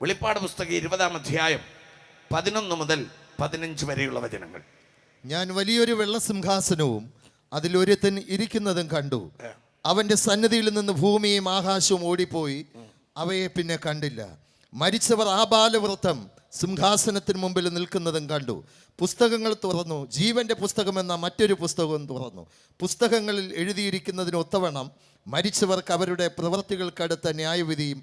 വെളിപ്പാട് പുസ്തകം 20-ാം അധ്യായം 11 മുതൽ 15 വരെയുള്ള വചനങ്ങൾ. ഞാൻ വലിയൊരു വെള്ളസിംഹാസനവും അതിലൊരുത്തൻ ഇരിക്കുന്നതും കണ്ടു. അവന്റെ സന്നിധിയിൽ നിന്ന് ഭൂമിയും ആകാശവും ഓടിപ്പോയി, അവയെ പിന്നെ കണ്ടില്ല. മരിച്ചവർ ആബാലവൃത്തം സിംഹാസനത്തിന് മുമ്പിൽ നിൽക്കുന്നതും കണ്ടു. പുസ്തകങ്ങൾ തുറന്നു, ജീവന്റെ പുസ്തകമെന്ന മറ്റൊരു പുസ്തകവും തുറന്നു. പുസ്തകങ്ങളിൽ എഴുതിയിരിക്കുന്നതിന് ഒത്തവണ്ണം മരിച്ചവർക്ക് അവരുടെ പ്രവൃത്തികൾക്കടുത്ത ന്യായവിധിയും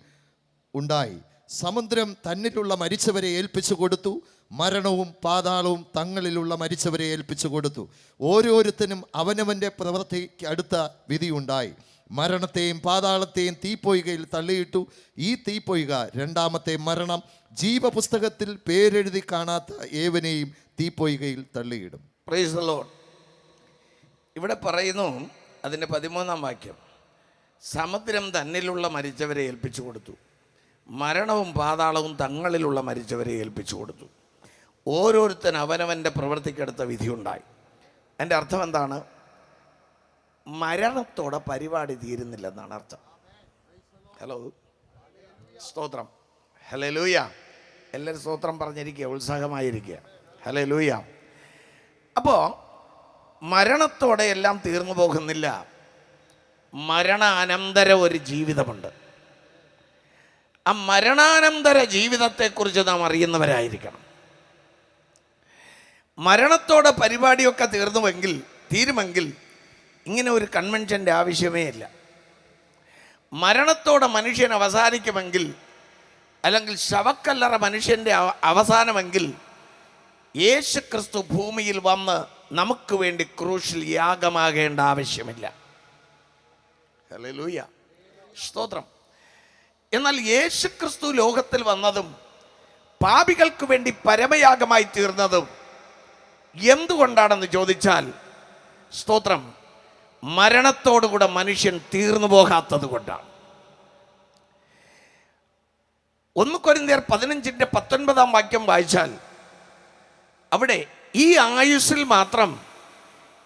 ഉണ്ടായി. സമുദ്രം തന്നിലുള്ള മരിച്ചവരെ ഏൽപ്പിച്ചു കൊടുത്തു, മരണവും പാതാളവും തങ്ങളിലുള്ള മരിച്ചവരെ ഏൽപ്പിച്ചു കൊടുത്തു. ഓരോരുത്തനും അവനവൻ്റെ പ്രവൃത്തിക്ക് അടുത്ത വിധിയുണ്ടായി. മരണത്തെയും പാതാളത്തെയും തീപ്പൊയ്കയിൽ തള്ളിയിട്ടു. ഈ തീപ്പൊയ്ക രണ്ടാമത്തെ മരണം. ജീവപുസ്തകത്തിൽ പേരെഴുതി കാണാത്ത ഏവനെയും തീപ്പൊയ്കയിൽ തള്ളിയിടും. Praise the Lord. ഇവിടെ പറയുന്നു, അതിൻ്റെ 13-ാം വാക്യം, സമുദ്രം തന്നിലുള്ള മരിച്ചവരെ ഏൽപ്പിച്ചു കൊടുത്തു, മരണവും പാതാളവും തങ്ങളിലുള്ള മരിച്ചവരെ ഏൽപ്പിച്ചു കൊടുത്തു. ഓരോരുത്തൻ അവനവൻ്റെ പ്രവൃത്തിക്കടുത്ത വിധിയുണ്ടായി. എൻ്റെ അർത്ഥം എന്താണ്? മരണത്തോടെ പരിപാടി തീരുന്നില്ലെന്നാണ് അർത്ഥം. ഹലോ, സ്തോത്രം. ഹല്ലേലൂയ. എല്ലാവരും സ്തോത്രം പറഞ്ഞിരിക്കുക, ഉത്സാഹമായിരിക്കുക. ഹല്ലേലൂയ. അപ്പോൾ മരണത്തോടെ എല്ലാം തീർന്നു പോകുന്നില്ല. മരണാനന്തര ഒരു ജീവിതമുണ്ട്. ആ മരണാനന്തര ജീവിതത്തെക്കുറിച്ച് നാം അറിയുന്നവരായിരിക്കണം. മരണത്തോടെ പരിപാടിയൊക്കെ തീരുമെങ്കിൽ ഇങ്ങനെ ഒരു കൺവെൻഷൻ്റെ ആവശ്യമേ ഇല്ല. മരണത്തോടെ മനുഷ്യൻ അവസാനിക്കുമെങ്കിൽ, അല്ലെങ്കിൽ ശവക്കല്ലറ മനുഷ്യൻ്റെ അവസാനമെങ്കിൽ, യേശു ക്രിസ്തു ഭൂമിയിൽ വന്ന് നമുക്ക് വേണ്ടി ക്രൂശിൽ യാഗമാകേണ്ട ആവശ്യമില്ല. ഹല്ലേലൂയ, സ്തോത്രം. എന്നാൽ യേശു ക്രിസ്തു ലോകത്തിൽ വന്നതും പാപികൾക്ക് വേണ്ടി പരമയാഗമായി തീർന്നതും എന്തുകൊണ്ടാണെന്ന് ചോദിച്ചാൽ, സ്തോത്രം, മരണത്തോടുകൂടെ മനുഷ്യൻ തീർന്നു പോകാത്തത് കൊണ്ടാണ്. 1 കൊരിന്ത്യർ 15-19 വാക്യം വായിച്ചാൽ അവിടെ ഈ ആയുസ്സിൽ മാത്രം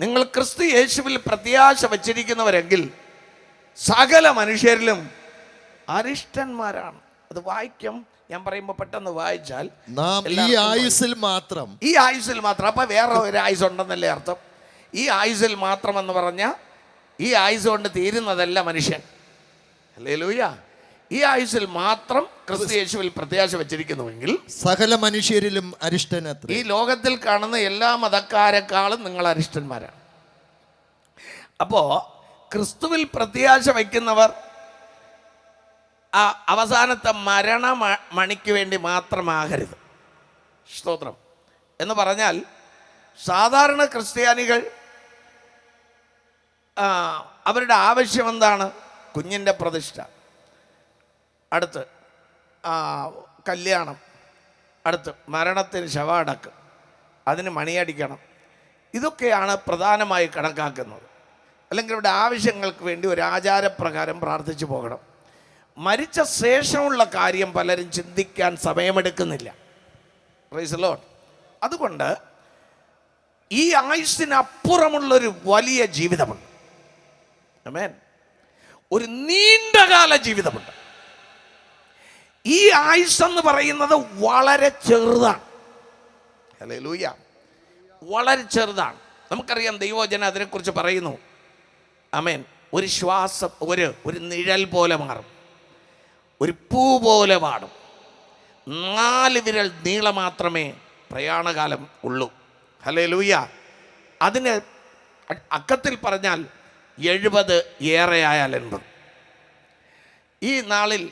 നിങ്ങൾ ക്രിസ്തു യേശുവിൽ പ്രത്യാശ വച്ചിരിക്കുന്നവരെങ്കിൽ സകല മനുഷ്യരിലും അരിഷ്ടന്മാരാണ്. അത് വായിക്കും, ഞാൻ പറയുമ്പോൾ പെട്ടെന്ന് വായിച്ചാൽ നാം ഈ ആയുസ്സിൽ മാത്രം. അപ്പൊ വേറെ ഒരു ആയുസ് ഉണ്ടെന്നല്ലേ അർത്ഥം? ഈ ആയുസ്സിൽ മാത്രം എന്ന് പറഞ്ഞാൽ ഈ ആയുസ് കൊണ്ട് തീരുന്നതല്ല മനുഷ്യൻ. ഹല്ലേലൂയ. ഈ ആയുസ്സിൽ മാത്രം ക്രിസ്തു യേശുവിൽ പ്രത്യാശ വെച്ചിരിക്കുന്നുവെങ്കിൽ സകല മനുഷ്യരിലും അരിഷ്ടനത്രേ. ഈ ലോകത്തിൽ കാണുന്ന എല്ലാ മതക്കാരെക്കാളും നിങ്ങൾ അരിഷ്ടന്മാരാണ്. അപ്പോ ക്രിസ്തുവിൽ പ്രത്യാശ വയ്ക്കുന്നവർ ആ അവസാനത്തെ മണിക്ക് വേണ്ടി മാത്രമാകരുത്. സ്തോത്രം. എന്ന് പറഞ്ഞാൽ സാധാരണ ക്രിസ്ത്യാനികൾ അവരുടെ ആവശ്യം എന്താണ്? കുഞ്ഞിൻ്റെ പ്രതിഷ്ഠ, അടുത്ത് കല്യാണം, അടുത്ത് മരണത്തിന് ശവമടക്ക്, അതിന് മണിയടിക്കണം. ഇതൊക്കെയാണ് പ്രധാനമായി കണക്കാക്കുന്നത്. അല്ലെങ്കിൽ അവരുടെ ആവശ്യങ്ങൾക്ക് വേണ്ടി ഒരു ആചാരപ്രകാരം പ്രാർത്ഥിച്ചു പോകണം. മരിച്ച ശേഷമുള്ള കാര്യം പലരും ചിന്തിക്കാൻ സമയമെടുക്കുന്നില്ല. Price the Lord. അതുകൊണ്ട് ഈ ആയുസ്സിനപ്പുറമുള്ളൊരു വലിയ ജീവിതമുണ്ട്. ആമേൻ. ഒരു നീണ്ടകാല ജീവിതമുണ്ട്. ഈ ആയുസ്സെന്ന് പറയുന്നത് വളരെ ചെറുതാണ്. ഹല്ലേലൂയ, വളരെ ചെറുതാണ്. നമുക്കറിയാം, ദൈവവചനം അതിനെക്കുറിച്ച് പറയുന്നു. ആമേൻ. ഒരു ശ്വാസം ഒരു നിഴൽ പോലെ മാറും, ഒരു പൂ പോലെ വാടും. 4 വിരൽ നീളം മാത്രമേ പ്രയാണകാലം ഉള്ളൂ. ഹല്ലേലൂയ. അതിന് അക്കത്തിൽ പറഞ്ഞാൽ 70 ഏറെയായാൽ 80. ഈ നാളിൽ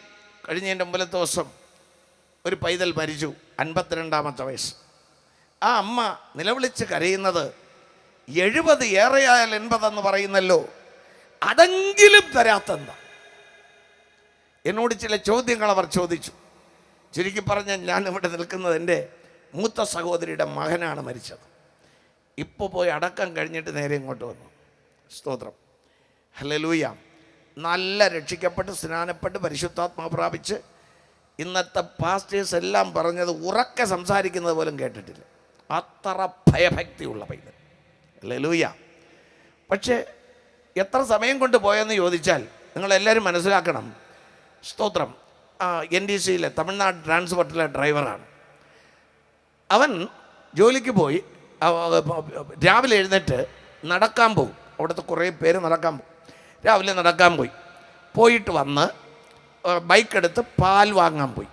കഴിഞ്ഞതിൻ്റെ മുമ്പത്തെ ദിവസം ഒരു പൈതൽ മരിച്ചു, 52-ാമത്തെ വയസ്സ്. ആ അമ്മ നിലവിളിച്ച് കരയുന്നത്, 70 ഏറെയായാൽ 80 എന്ന് പറയുന്നല്ലോ, അതെങ്കിലും തരാത്തെന്താ? എന്നോട് ചില ചോദ്യങ്ങൾ അവർ ചോദിച്ചു. ചുരുക്കി പറഞ്ഞാൽ, ഞാൻ ഇവിടെ നിൽക്കുന്നത് എൻ്റെ മൂത്ത സഹോദരിയുടെ മകനാണ് മരിച്ചത്. ഇപ്പോൾ പോയി അടക്കം കഴിഞ്ഞിട്ട് നേരെ ഇങ്ങോട്ട് വന്നു. സ്തോത്രം. ഹല്ലേലൂയ. നല്ല രക്ഷിക്കപ്പെട്ട് സ്നാനപ്പെട്ട് പരിശുദ്ധാത്മാവ് പ്രാപിച്ച് ഇന്നത്തെ പാസ്റ്റേഴ്സ് എല്ലാം പറഞ്ഞത് ഉറക്കെ സംസാരിക്കുന്നത് പോലും കേട്ടിട്ടില്ല. അത്ര ഭയഭക്തിയുള്ള പൈതൽ. ഹല്ലേലൂയ. പക്ഷേ എത്ര സമയം കൊണ്ട് പോയെന്ന് ചോദിച്ചാൽ നിങ്ങളെല്ലാവരും മനസ്സിലാക്കണം. സ്തോത്രം. NDC-യിലെ തമിഴ്നാട് ട്രാൻസ്പോർട്ടിലെ ഡ്രൈവറാണ്. അവൻ ജോലിക്ക് പോയി രാവിലെ എഴുന്നേറ്റ് നടക്കാൻ പോകും. അവിടുത്തെ കുറേ പേര് നടക്കാൻ പോകും. രാവിലെ നടക്കാൻ പോയിട്ട് വന്ന് ബൈക്കെടുത്ത് പാൽ വാങ്ങാൻ പോയി.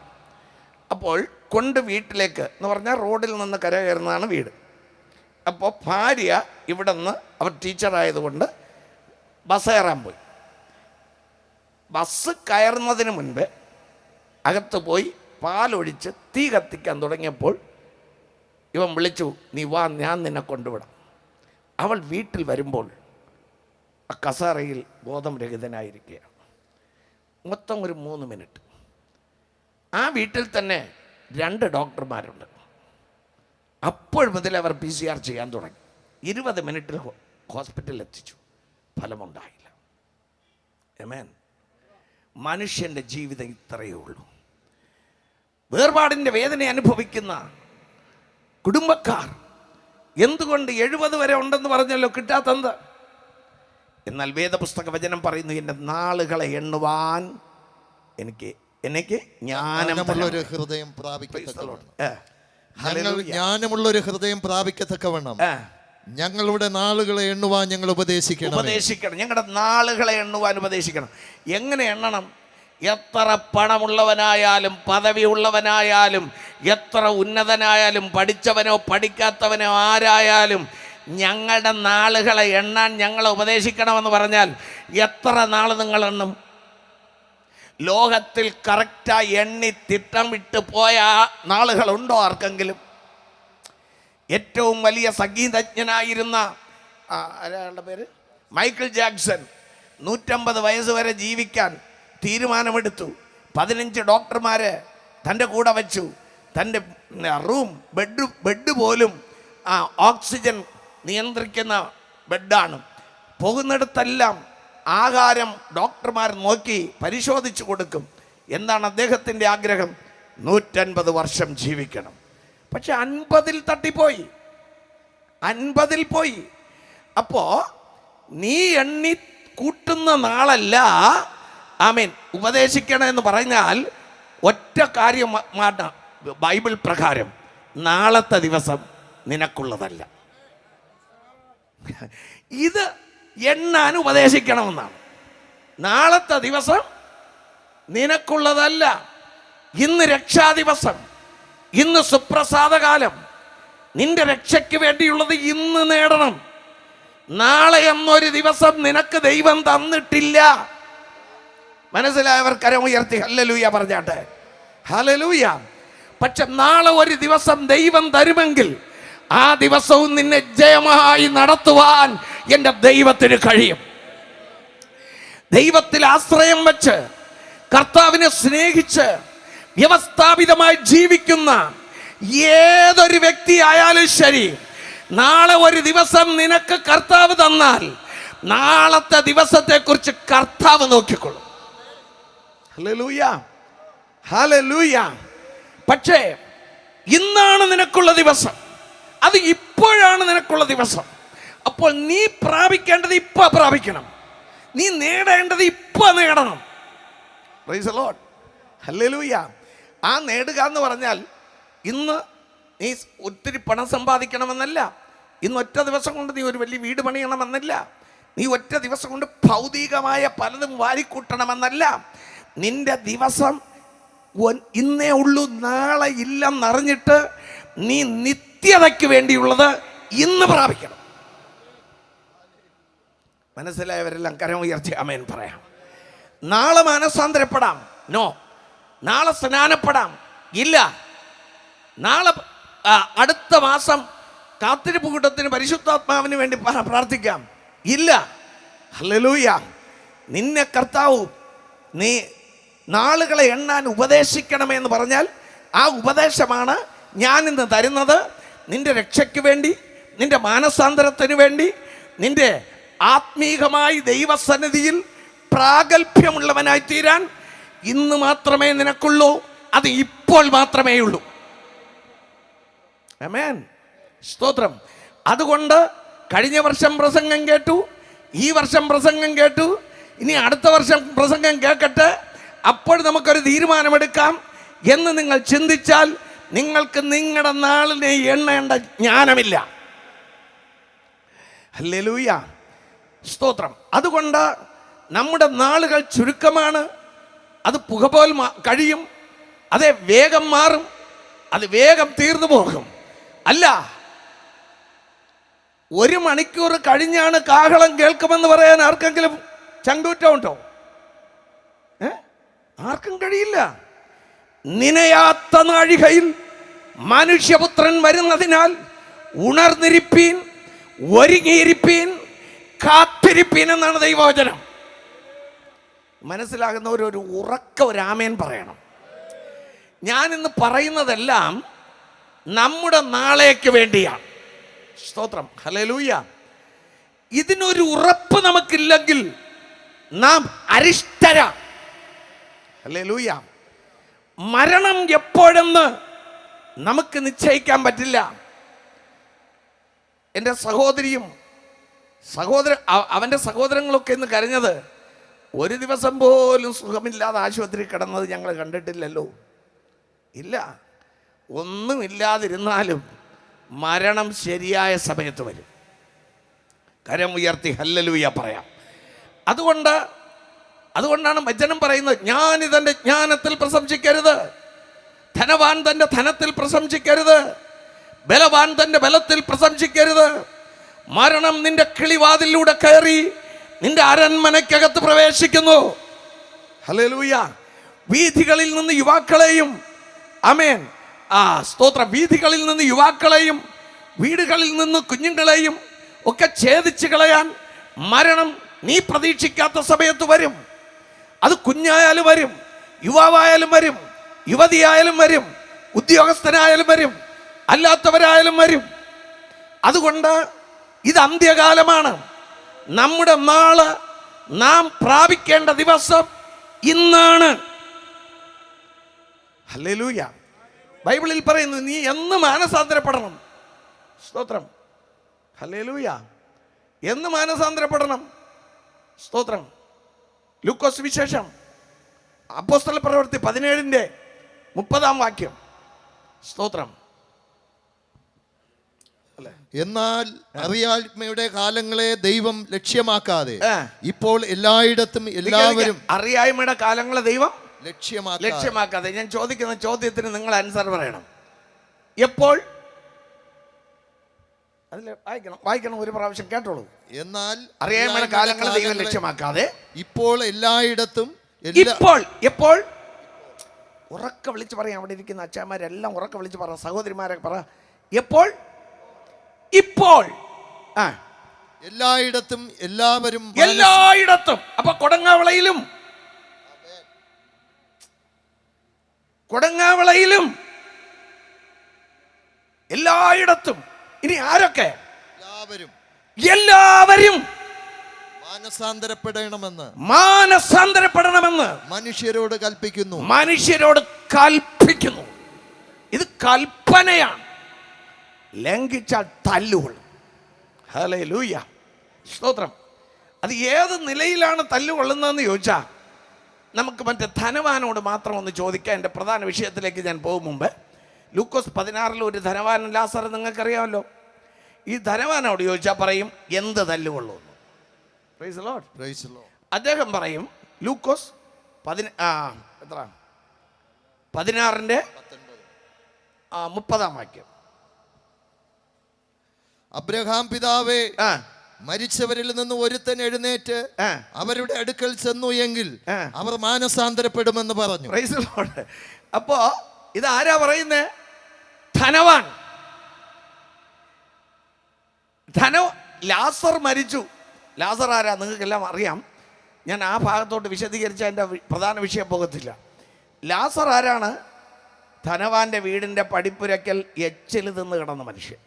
അപ്പോൾ കൊണ്ട് വീട്ടിലേക്ക് എന്ന് പറഞ്ഞാൽ റോഡിൽ നിന്ന് കര കയറുന്നതാണ് വീട്. അപ്പോൾ ഭാര്യ ഇവിടെ നിന്ന് അവർ ടീച്ചറായതുകൊണ്ട് ബസ് കയറാൻ പോയി. ബസ് കയറുന്നതിന് മുൻപ് അകത്ത് പോയി പാലൊഴിച്ച് തീ കത്തിക്കാൻ തുടങ്ങിയപ്പോൾ ഇവൻ വിളിച്ചു, നീ വാ, ഞാൻ നിന്നെ കൊണ്ടുവിടാം. അവൾ വീട്ടിൽ വരുമ്പോൾ ആ കസേരയിൽ ബോധം രഹിതനായിരിക്കുകയാണ്. മൊത്തം ഒരു 3 മിനിറ്റ്. ആ വീട്ടിൽ തന്നെ 2 ഡോക്ടർമാരുണ്ട്. അപ്പോൾ മുതൽ അവർ PCR ചെയ്യാൻ തുടങ്ങി. 20 മിനിറ്റിൽ ഹോസ്പിറ്റലിൽ എത്തിച്ചു. ഫലമുണ്ടായില്ല. ആമേൻ. മനുഷ്യൻ്റെ ജീവിതം ഇത്രയേ ഉള്ളൂ. വേർപാടിൻ്റെ വേദന അനുഭവിക്കുന്ന കുടുംബക്കാർ എന്തുകൊണ്ട് 70 വരെ ഉണ്ടെന്ന് പറഞ്ഞല്ലോ, കിട്ടാത്തത്? എന്നാൽ വേദപുസ്തക വചനം പറയുന്നു, എൻ്റെ നാളുകളെ എണ്ണുവാൻ എനിക്ക് ജ്ഞാനമുള്ളൊരു ഹൃദയം ജ്ഞാനമുള്ളൊരു ഹൃദയം പ്രാപിക്കത്തക്കവണ്ണം ഞങ്ങളുടെ നാളുകളെ എണ്ണുവാൻ ഞങ്ങൾ ഉപദേശിക്കണം. ഞങ്ങളുടെ നാളുകളെ എണ്ണുവാൻ ഉപദേശിക്കണം. എങ്ങനെ എണ്ണണം? എത്ര പണമുള്ളവനായാലും പദവി ഉള്ളവനായാലും എത്ര ഉന്നതനായാലും പഠിച്ചവനോ പഠിക്കാത്തവനോ ആരായാലും ഞങ്ങളുടെ നാളുകളെ എണ്ണാൻ ഞങ്ങളെ ഉപദേശിക്കണമെന്ന് പറഞ്ഞാൽ എത്ര നാൾ നിങ്ങൾ എണ്ണും? ലോകത്തിൽ കറക്റ്റായി എണ്ണി തിട്ടം വിട്ട് പോയ നാളുകളുണ്ടോ ആർക്കെങ്കിലും? ഏറ്റവും വലിയ സംഗീതജ്ഞനായിരുന്ന ആരാളുടെ പേര്, മൈക്കിൾ ജാക്സൺ 150 വയസ്സ് വരെ ജീവിക്കാൻ തീരുമാനമെടുത്തു. 15 ഡോക്ടർമാരെ തൻ്റെ കൂടെ വെച്ചു. തൻ്റെ ബെഡ് പോലും ഓക്സിജൻ നിയന്ത്രിക്കുന്ന ബെഡാണ്. പോകുന്നിടത്തെല്ലാം ആഹാരം ഡോക്ടർമാർ നോക്കി പരിശോധിച്ചു കൊടുക്കും. എന്താണ് അദ്ദേഹത്തിൻ്റെ ആഗ്രഹം? 150 വർഷം ജീവിക്കണം. പക്ഷെ 50-ൽ തട്ടിപ്പോയി, 50-ൽ പോയി. അപ്പോൾ നീ എണ്ണി കൂട്ടുന്ന നാളല്ല ആമേൻ ഉപദേശിക്കണമെന്ന് പറഞ്ഞാൽ ഒറ്റ കാര്യം ബൈബിൾ പ്രകാരം നാളത്തെ ദിവസം നിനക്കുള്ളതല്ല. ഇത് എണ്ണാൻ ഉപദേശിക്കണമെന്നാണ്. നാളത്തെ ദിവസം നിനക്കുള്ളതല്ല. ഇന്ന് രക്ഷാദിവസം, ഇന്ന് സുപ്രസാദകാലം. നിന്റെ രക്ഷയ്ക്ക് വേണ്ടിയുള്ളത് ഇന്ന് നേടണം. നാളെ എന്നൊരു ദിവസം നിനക്ക് ദൈവം തന്നിട്ടില്ല. മനസ്സിലായവർ കരം ഉയർത്തി ഹല്ലേലൂയ പറഞ്ഞാട്ടെ. ഹല്ലേലൂയ. പക്ഷെ നാളെ ഒരു ദിവസം ദൈവം തരുമെങ്കിൽ ആ ദിവസവും നിന്നെ ജയമായി നടത്തുവാൻ എൻ്റെ ദൈവത്തിന് കഴിയും. ദൈവത്തിൽ ആശ്രയം വെച്ച് കർത്താവിനെ സ്നേഹിച്ച് വ്യവസ്ഥാപിതമായി ജീവിക്കുന്ന ഏതൊരു വ്യക്തി ആയാലും ശരി, നാളെ ഒരു ദിവസം നിനക്ക് കർത്താവ് തന്നാൽ നാളത്തെ ദിവസത്തെക്കുറിച്ച് കർത്താവ് നോക്കിക്കൊള്ളും. Hallelujah, hallelujah. പക്ഷേ ഇന്നാണ് നിനക്കുള്ള ദിവസം, അത് ഇപ്പോഴാണ് നിനക്കുള്ള ദിവസം. അപ്പോൾ നീ പ്രാപിക്കേണ്ടത് ഇപ്പൊ പ്രാപിക്കണം, നീ നേടേണ്ടത് ഇപ്പൊ നേടണം. Price the Lord, hallelujah. ആ നേടുക എന്ന് പറഞ്ഞാൽ ഇന്ന് നീ ഒത്തിരി പണം സമ്പാദിക്കണമെന്നല്ല, ഇന്ന് ഒറ്റ ദിവസം കൊണ്ട് നീ ഒരു വലിയ വീട് പണിയണമെന്നല്ല, നീ ഒറ്റ ദിവസം കൊണ്ട് ഭൗതികമായ പലതും വാരിക്കൂട്ടണമെന്നല്ല. നിന്റെ ദിവസം ഇന്നേ ഉള്ളൂ, നാളെ ഇല്ലെന്നറിഞ്ഞിട്ട് നീ നിത്യതയ്ക്ക് വേണ്ടിയുള്ളത് ഇന്ന് പ്രാപിക്കണം. മനസ്സിലായവരെല്ലാം കരം ഉയർത്തി ആമേൻ പറയാം. നാളെ മാനസാന്തരപ്പെടാം, നോ. നാളെ സ്നാനപ്പെടാം, ഇല്ല. നാളെ അടുത്ത മാസം കാത്തിരിപ്പ് കൂട്ടത്തിന് പരിശുദ്ധാത്മാവിന് വേണ്ടി പ്രാർത്ഥിക്കാം, ഇല്ല. ഹല്ലേലൂയ. നിന്നെ കർത്താവ് നീ നാളുകളെ എണ്ണാൻ ഉപദേശിക്കണമെന്ന് പറഞ്ഞാൽ ആ ഉപദേശമാണ് ഞാൻ ഇന്ന് തരുന്നത്. നിന്റെ രക്ഷയ്ക്ക് വേണ്ടി, നിന്റെ മാനസാന്തരത്തിന് വേണ്ടി, നിന്റെ ആത്മീകമായി ദൈവസന്നിധിയിൽ പ്രാഗൽഭ്യമുള്ളവനായി തീരാൻ ഇന്ന് മാത്രമേ നിനക്കുള്ളൂ, അത് ഇപ്പോൾ മാത്രമേ ഉള്ളൂ. ആമേൻ, സ്തോത്രം. അതുകൊണ്ട് കഴിഞ്ഞ വർഷം പ്രസംഗം കേട്ടു, ഈ വർഷം പ്രസംഗം കേട്ടു, ഇനി അടുത്ത വർഷം പ്രസംഗം കേൾക്കട്ടെ. അപ്പോൾ നമുക്കൊരു തീരുമാനമെടുക്കാം എന്ന് നിങ്ങൾ ചിന്തിച്ചാൽ നിങ്ങൾക്ക് നിങ്ങളുടെ നാളിനെ എണ്ണേണ്ട ജ്ഞാനമില്ല. ഹല്ലേലൂയ, സ്തോത്രം. അതുകൊണ്ട് നമ്മുടെ നാളുകൾ ചുരുക്കമാണ്. അത് പുക പോൽ കഴിയും, അത് വേഗം മാറും, അത് വേഗം തീർന്നു പോകും. അല്ല, 1 മണിക്കൂർ കഴിഞ്ഞാണ് കാഹളം കേൾക്കുമെന്ന് പറയാൻ ആർക്കെങ്കിലും ചങ്കൂറ്റമുണ്ടോ? ആർക്കും കഴിയില്ല. നിനയാത്ത നാഴികയിൽ മനുഷ്യപുത്രൻ വരുന്നതിനാൽ ഉണർന്നിരിപ്പീൻ, ഒരുങ്ങിയിരിപ്പീൻ, കാത്തിരിപ്പീൻ എന്നാണ് ദൈവവചനം. മനസ്സിലാകുന്നവർ ഒരു ഉറക്ക ഒരു ആമേൻ പറയണം. ഞാനിന്ന് പറയുന്നതെല്ലാം നമ്മുടെ നാളേക്ക് വേണ്ടിയാണ്. സ്തോത്രം, ഹല്ലേലൂയ. ഇതിനൊരു ഉറപ്പ് നമുക്കില്ലെങ്കിൽ നാം അരിഷ്ടര. ഹല്ലേലൂയ. മരണം എപ്പോഴെന്ന് നമുക്ക് നിശ്ചയിക്കാൻ പറ്റില്ല. എൻ്റെ സഹോദരിയും അവൻ്റെ സഹോദരങ്ങളൊക്കെ ഇന്ന് കരഞ്ഞത്, ഒരു ദിവസം പോലും സുഖമില്ലാതെ ആശുപത്രി കിടന്നത് ഞങ്ങൾ കണ്ടിട്ടില്ലല്ലോ. ഇല്ല, ഒന്നുമില്ലാതിരുന്നാലും മരണം ശരിയായ സമയത്ത് വരും. കരം ഉയർത്തി ഹല്ലേലൂയ പറയാം. അതുകൊണ്ടാണ് വചനം പറയുന്നത്, ജ്ഞാനിതൻ്റെ ജ്ഞാനത്തിൽ പ്രശംസിക്കരുത്, ധനവാൻ തൻ്റെ ധനത്തിൽ പ്രശംസിക്കരുത്, ബലവാൻ തൻ്റെ ബലത്തിൽ പ്രശംസിക്കരുത്. മരണം നിന്റെ കിളിവാതിലൂടെ കയറി നിന്റെ അരൺമനയ്ക്കകത്ത് പ്രവേശിക്കുന്നു. ഹല്ലേലൂയ. വീഥികളിൽ നിന്ന് യുവാക്കളെയും, ആമേൻ, സ്തോത്രം, വീഥികളിൽ നിന്ന് യുവാക്കളെയും വീടുകളിൽ നിന്ന് കുഞ്ഞുങ്ങളെയും ഒക്കെ ഛേദിച്ച് കളയാൻ മരണം നീ പ്രതീക്ഷിക്കാത്ത സമയത്ത് വരും. അത് കുഞ്ഞായാലും വരും, യുവാവായാലും വരും, യുവതിയായാലും വരും, ഉദ്യോഗസ്ഥനായാലും വരും, അല്ലാത്തവരായാലും വരും. അതുകൊണ്ട് ഇത് അന്ത്യകാലമാണ്. നമ്മുടെ നാള് നാം പ്രാപിക്കേണ്ട ദിവസം ഇന്നാണ്. ഹല്ലേലൂയ. ബൈബിളിൽ പറയുന്നു, നീ എന്ന് മാനസാന്തരപ്പെടണം. സ്തോത്രം, ഹല്ലേലൂയ. എന്ന് മാനസാന്തരപ്പെടണം. സ്തോത്രം. ലൂക്കോസ് വിശേഷം അപ്പോസ്തല പ്രവൃത്തി 17:30 സ്തോത്രം. എന്നാൽ അറിയായ്മയുടെ കാലങ്ങളെ ദൈവം ലക്ഷ്യമാക്കാതെ ഇപ്പോൾ എല്ലായിടത്തും എല്ലാവരും അറിയായ്മയുടെ കാലങ്ങളെ ദൈവം ലക്ഷ്യമാക്കാതെ. ഞാൻ ചോദിക്കുന്ന ചോദ്യത്തിന് നിങ്ങൾ ആൻസർ പറയണം. എപ്പോൾ? അതിൽ വായിക്കണം ഒരു പ്രാവശ്യം കേട്ടോളൂ. എന്നാൽ അറിയായ്മയുടെ കാലങ്ങളെ ദൈവം ലക്ഷ്യമാക്കാതെ ഇപ്പോൾ എല്ലായിടത്തും എപ്പോൾ ഉറക്കെ വിളിച്ച് പറയാം. അവിടെ ഇരിക്കുന്ന അച്ഛന്മാരെല്ലാം ഉറക്കെ വിളിച്ച് പറ, സഹോദരിമാരൊക്കെ പറ, എപ്പോൾ? ഇപ്പോൾ എല്ലായിടത്തും എല്ലാവരും. അപ്പൊ കൊടങ്ങാവിളയിലും എല്ലായിടത്തും. ഇനി ആരൊക്കെ? എല്ലാവരും മാനസാന്തരപ്പെടണമെന്ന് മനുഷ്യരോട് കൽപ്പിക്കുന്നു. ഇത് കൽപ്പനയാണ്. ലംഘിച്ചാൽ തല്ലുകൊള്ളും. ഹല്ലേലൂയ, സ്തോത്രം. അത് ഏത് നിലയിലാണ് തല്ലുകൊള്ളുന്നതെന്ന് ചോദിച്ചാൽ നമുക്ക് മറ്റേ ധനവാനോട് മാത്രം ഒന്ന് ചോദിക്കാം. എൻ്റെ പ്രധാന വിഷയത്തിലേക്ക് ഞാൻ പോകും മുമ്പ്, ലൂക്കോസ് 16 ഒരു ധനവാൻ ലാസർ നിങ്ങൾക്കറിയാമല്ലോ. ഈ ധനവാനോട് ചോദിച്ചാൽ പറയും എന്ത് തല്ലുകൊള്ളുമെന്ന്. Price the Lord. അദ്ദേഹം പറയും, ലൂക്കോസ് 16:30 അബ്രഹാം പിതാവേ, മരിച്ചവരിൽ നിന്ന് ഒരുത്തൻ എഴുന്നേറ്റ് അവരുടെ അടുക്കൽ ചെന്നു എങ്കിൽ അവർ മാനസാന്തരപ്പെടുമെന്ന് പറഞ്ഞു. Price the Lord. അപ്പോ ഇതാരാ പറയുന്നേ? ധനവാൻ. ലാസർ മരിച്ചു. ലാസർ ആരാ? നിങ്ങൾക്കെല്ലാം അറിയാം. ഞാൻ ആ ഭാഗത്തോട്ട് വിശദീകരിച്ച എൻ്റെ പ്രധാന വിഷയം പോകത്തില്ല. ലാസർ ആരാണ്? ധനവാന്റെ വീടിൻ്റെ പടിപ്പുരയ്ക്കൽ എച്ചിൽ തിന്ന് കിടന്ന മനുഷ്യൻ.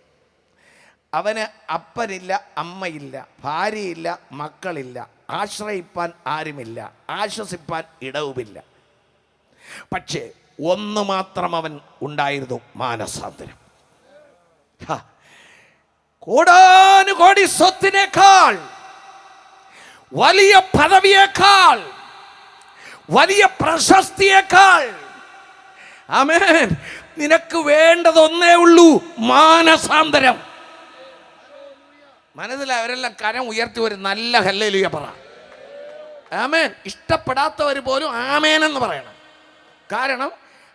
അവന് അപ്പനില്ല, അമ്മയില്ല, ഭാര്യയില്ല, മക്കളില്ല, ആശ്രയിപ്പാൻ ആരുമില്ല, ആശ്വസിപ്പാൻ ഇടവുമില്ല. പക്ഷേ ഒന്ന് മാത്രം അവൻ ഉണ്ടായിരുന്നു, മാനസാന്തരം. കോടാനുകോടി സ്വത്തിനേക്കാൾ, വലിയ പദവിയേക്കാൾ, വലിയ പ്രശസ്തിയേക്കാൾ, ആമേൻ, നിനക്ക് വേണ്ടതൊന്നേ ഉള്ളൂ, മാനസാന്തരം. മനസ്സിലായവരെല്ലാം കരം ഉയർത്തി ഒരു നല്ല ഹല്ലേലൂയ പറ. ആമേൻ. ഇഷ്ടപ്പെടാത്തവർ പോലും ആമേൻ എന്ന് പറയണം. കാരണം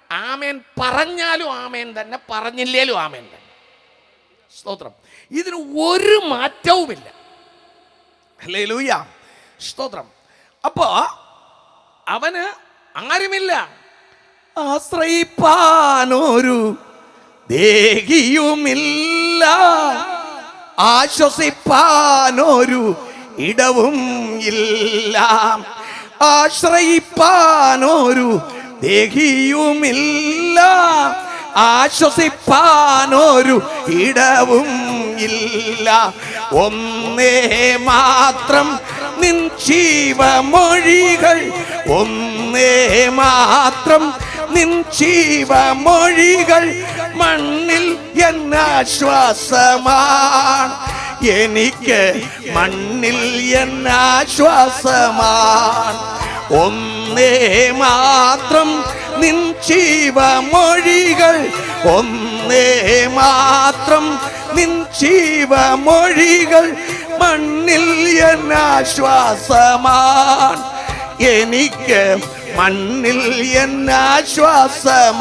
ആമേൻ പറഞ്ഞാലും ആമേൻ തന്നെ, പറഞ്ഞില്ലേലും ആമേൻ തന്നെ. സ്തോത്രം. ഇതിന് ഒരു മാറ്റവുമില്ല. ഹല്ലേലൂയ, സ്തോത്രം. അപ്പോ അവന് ആരുമില്ല, ആശ്രയിപ്പാനൊരു ദേഹിയുമില്ല, ആശ്വസിപ്പാനൊരു ഇടവും ഇല്ല, ആശ്രയിപ്പാനൊരു ദേഹിയുമില്ല, ആശ്വസിപ്പാനൊരു ഇടവും ഇല്ല. ഒന്നേ മാത്രം നിൻ ജീവമൊഴികൾ, ഒന്നേ മാത്രം നിൻ ജീവമൊഴികൾ, മണ്ണിൽ എന്നാശ്വാസമാണ് എനിക്ക്, മണ്ണിൽ എന്നാശ്വാസമാണ്. ഒന്നേ മാത്രം നിൻ ജീവമൊഴികൾ, ഒന്നേ മാത്രം നിൻ ജീവമൊഴികൾ, മണ്ണിൽ എന്നാശ്വാസമാണ് എനിക്ക്, മണ്ണിൽ എന്നാശ്വാസമാണ്.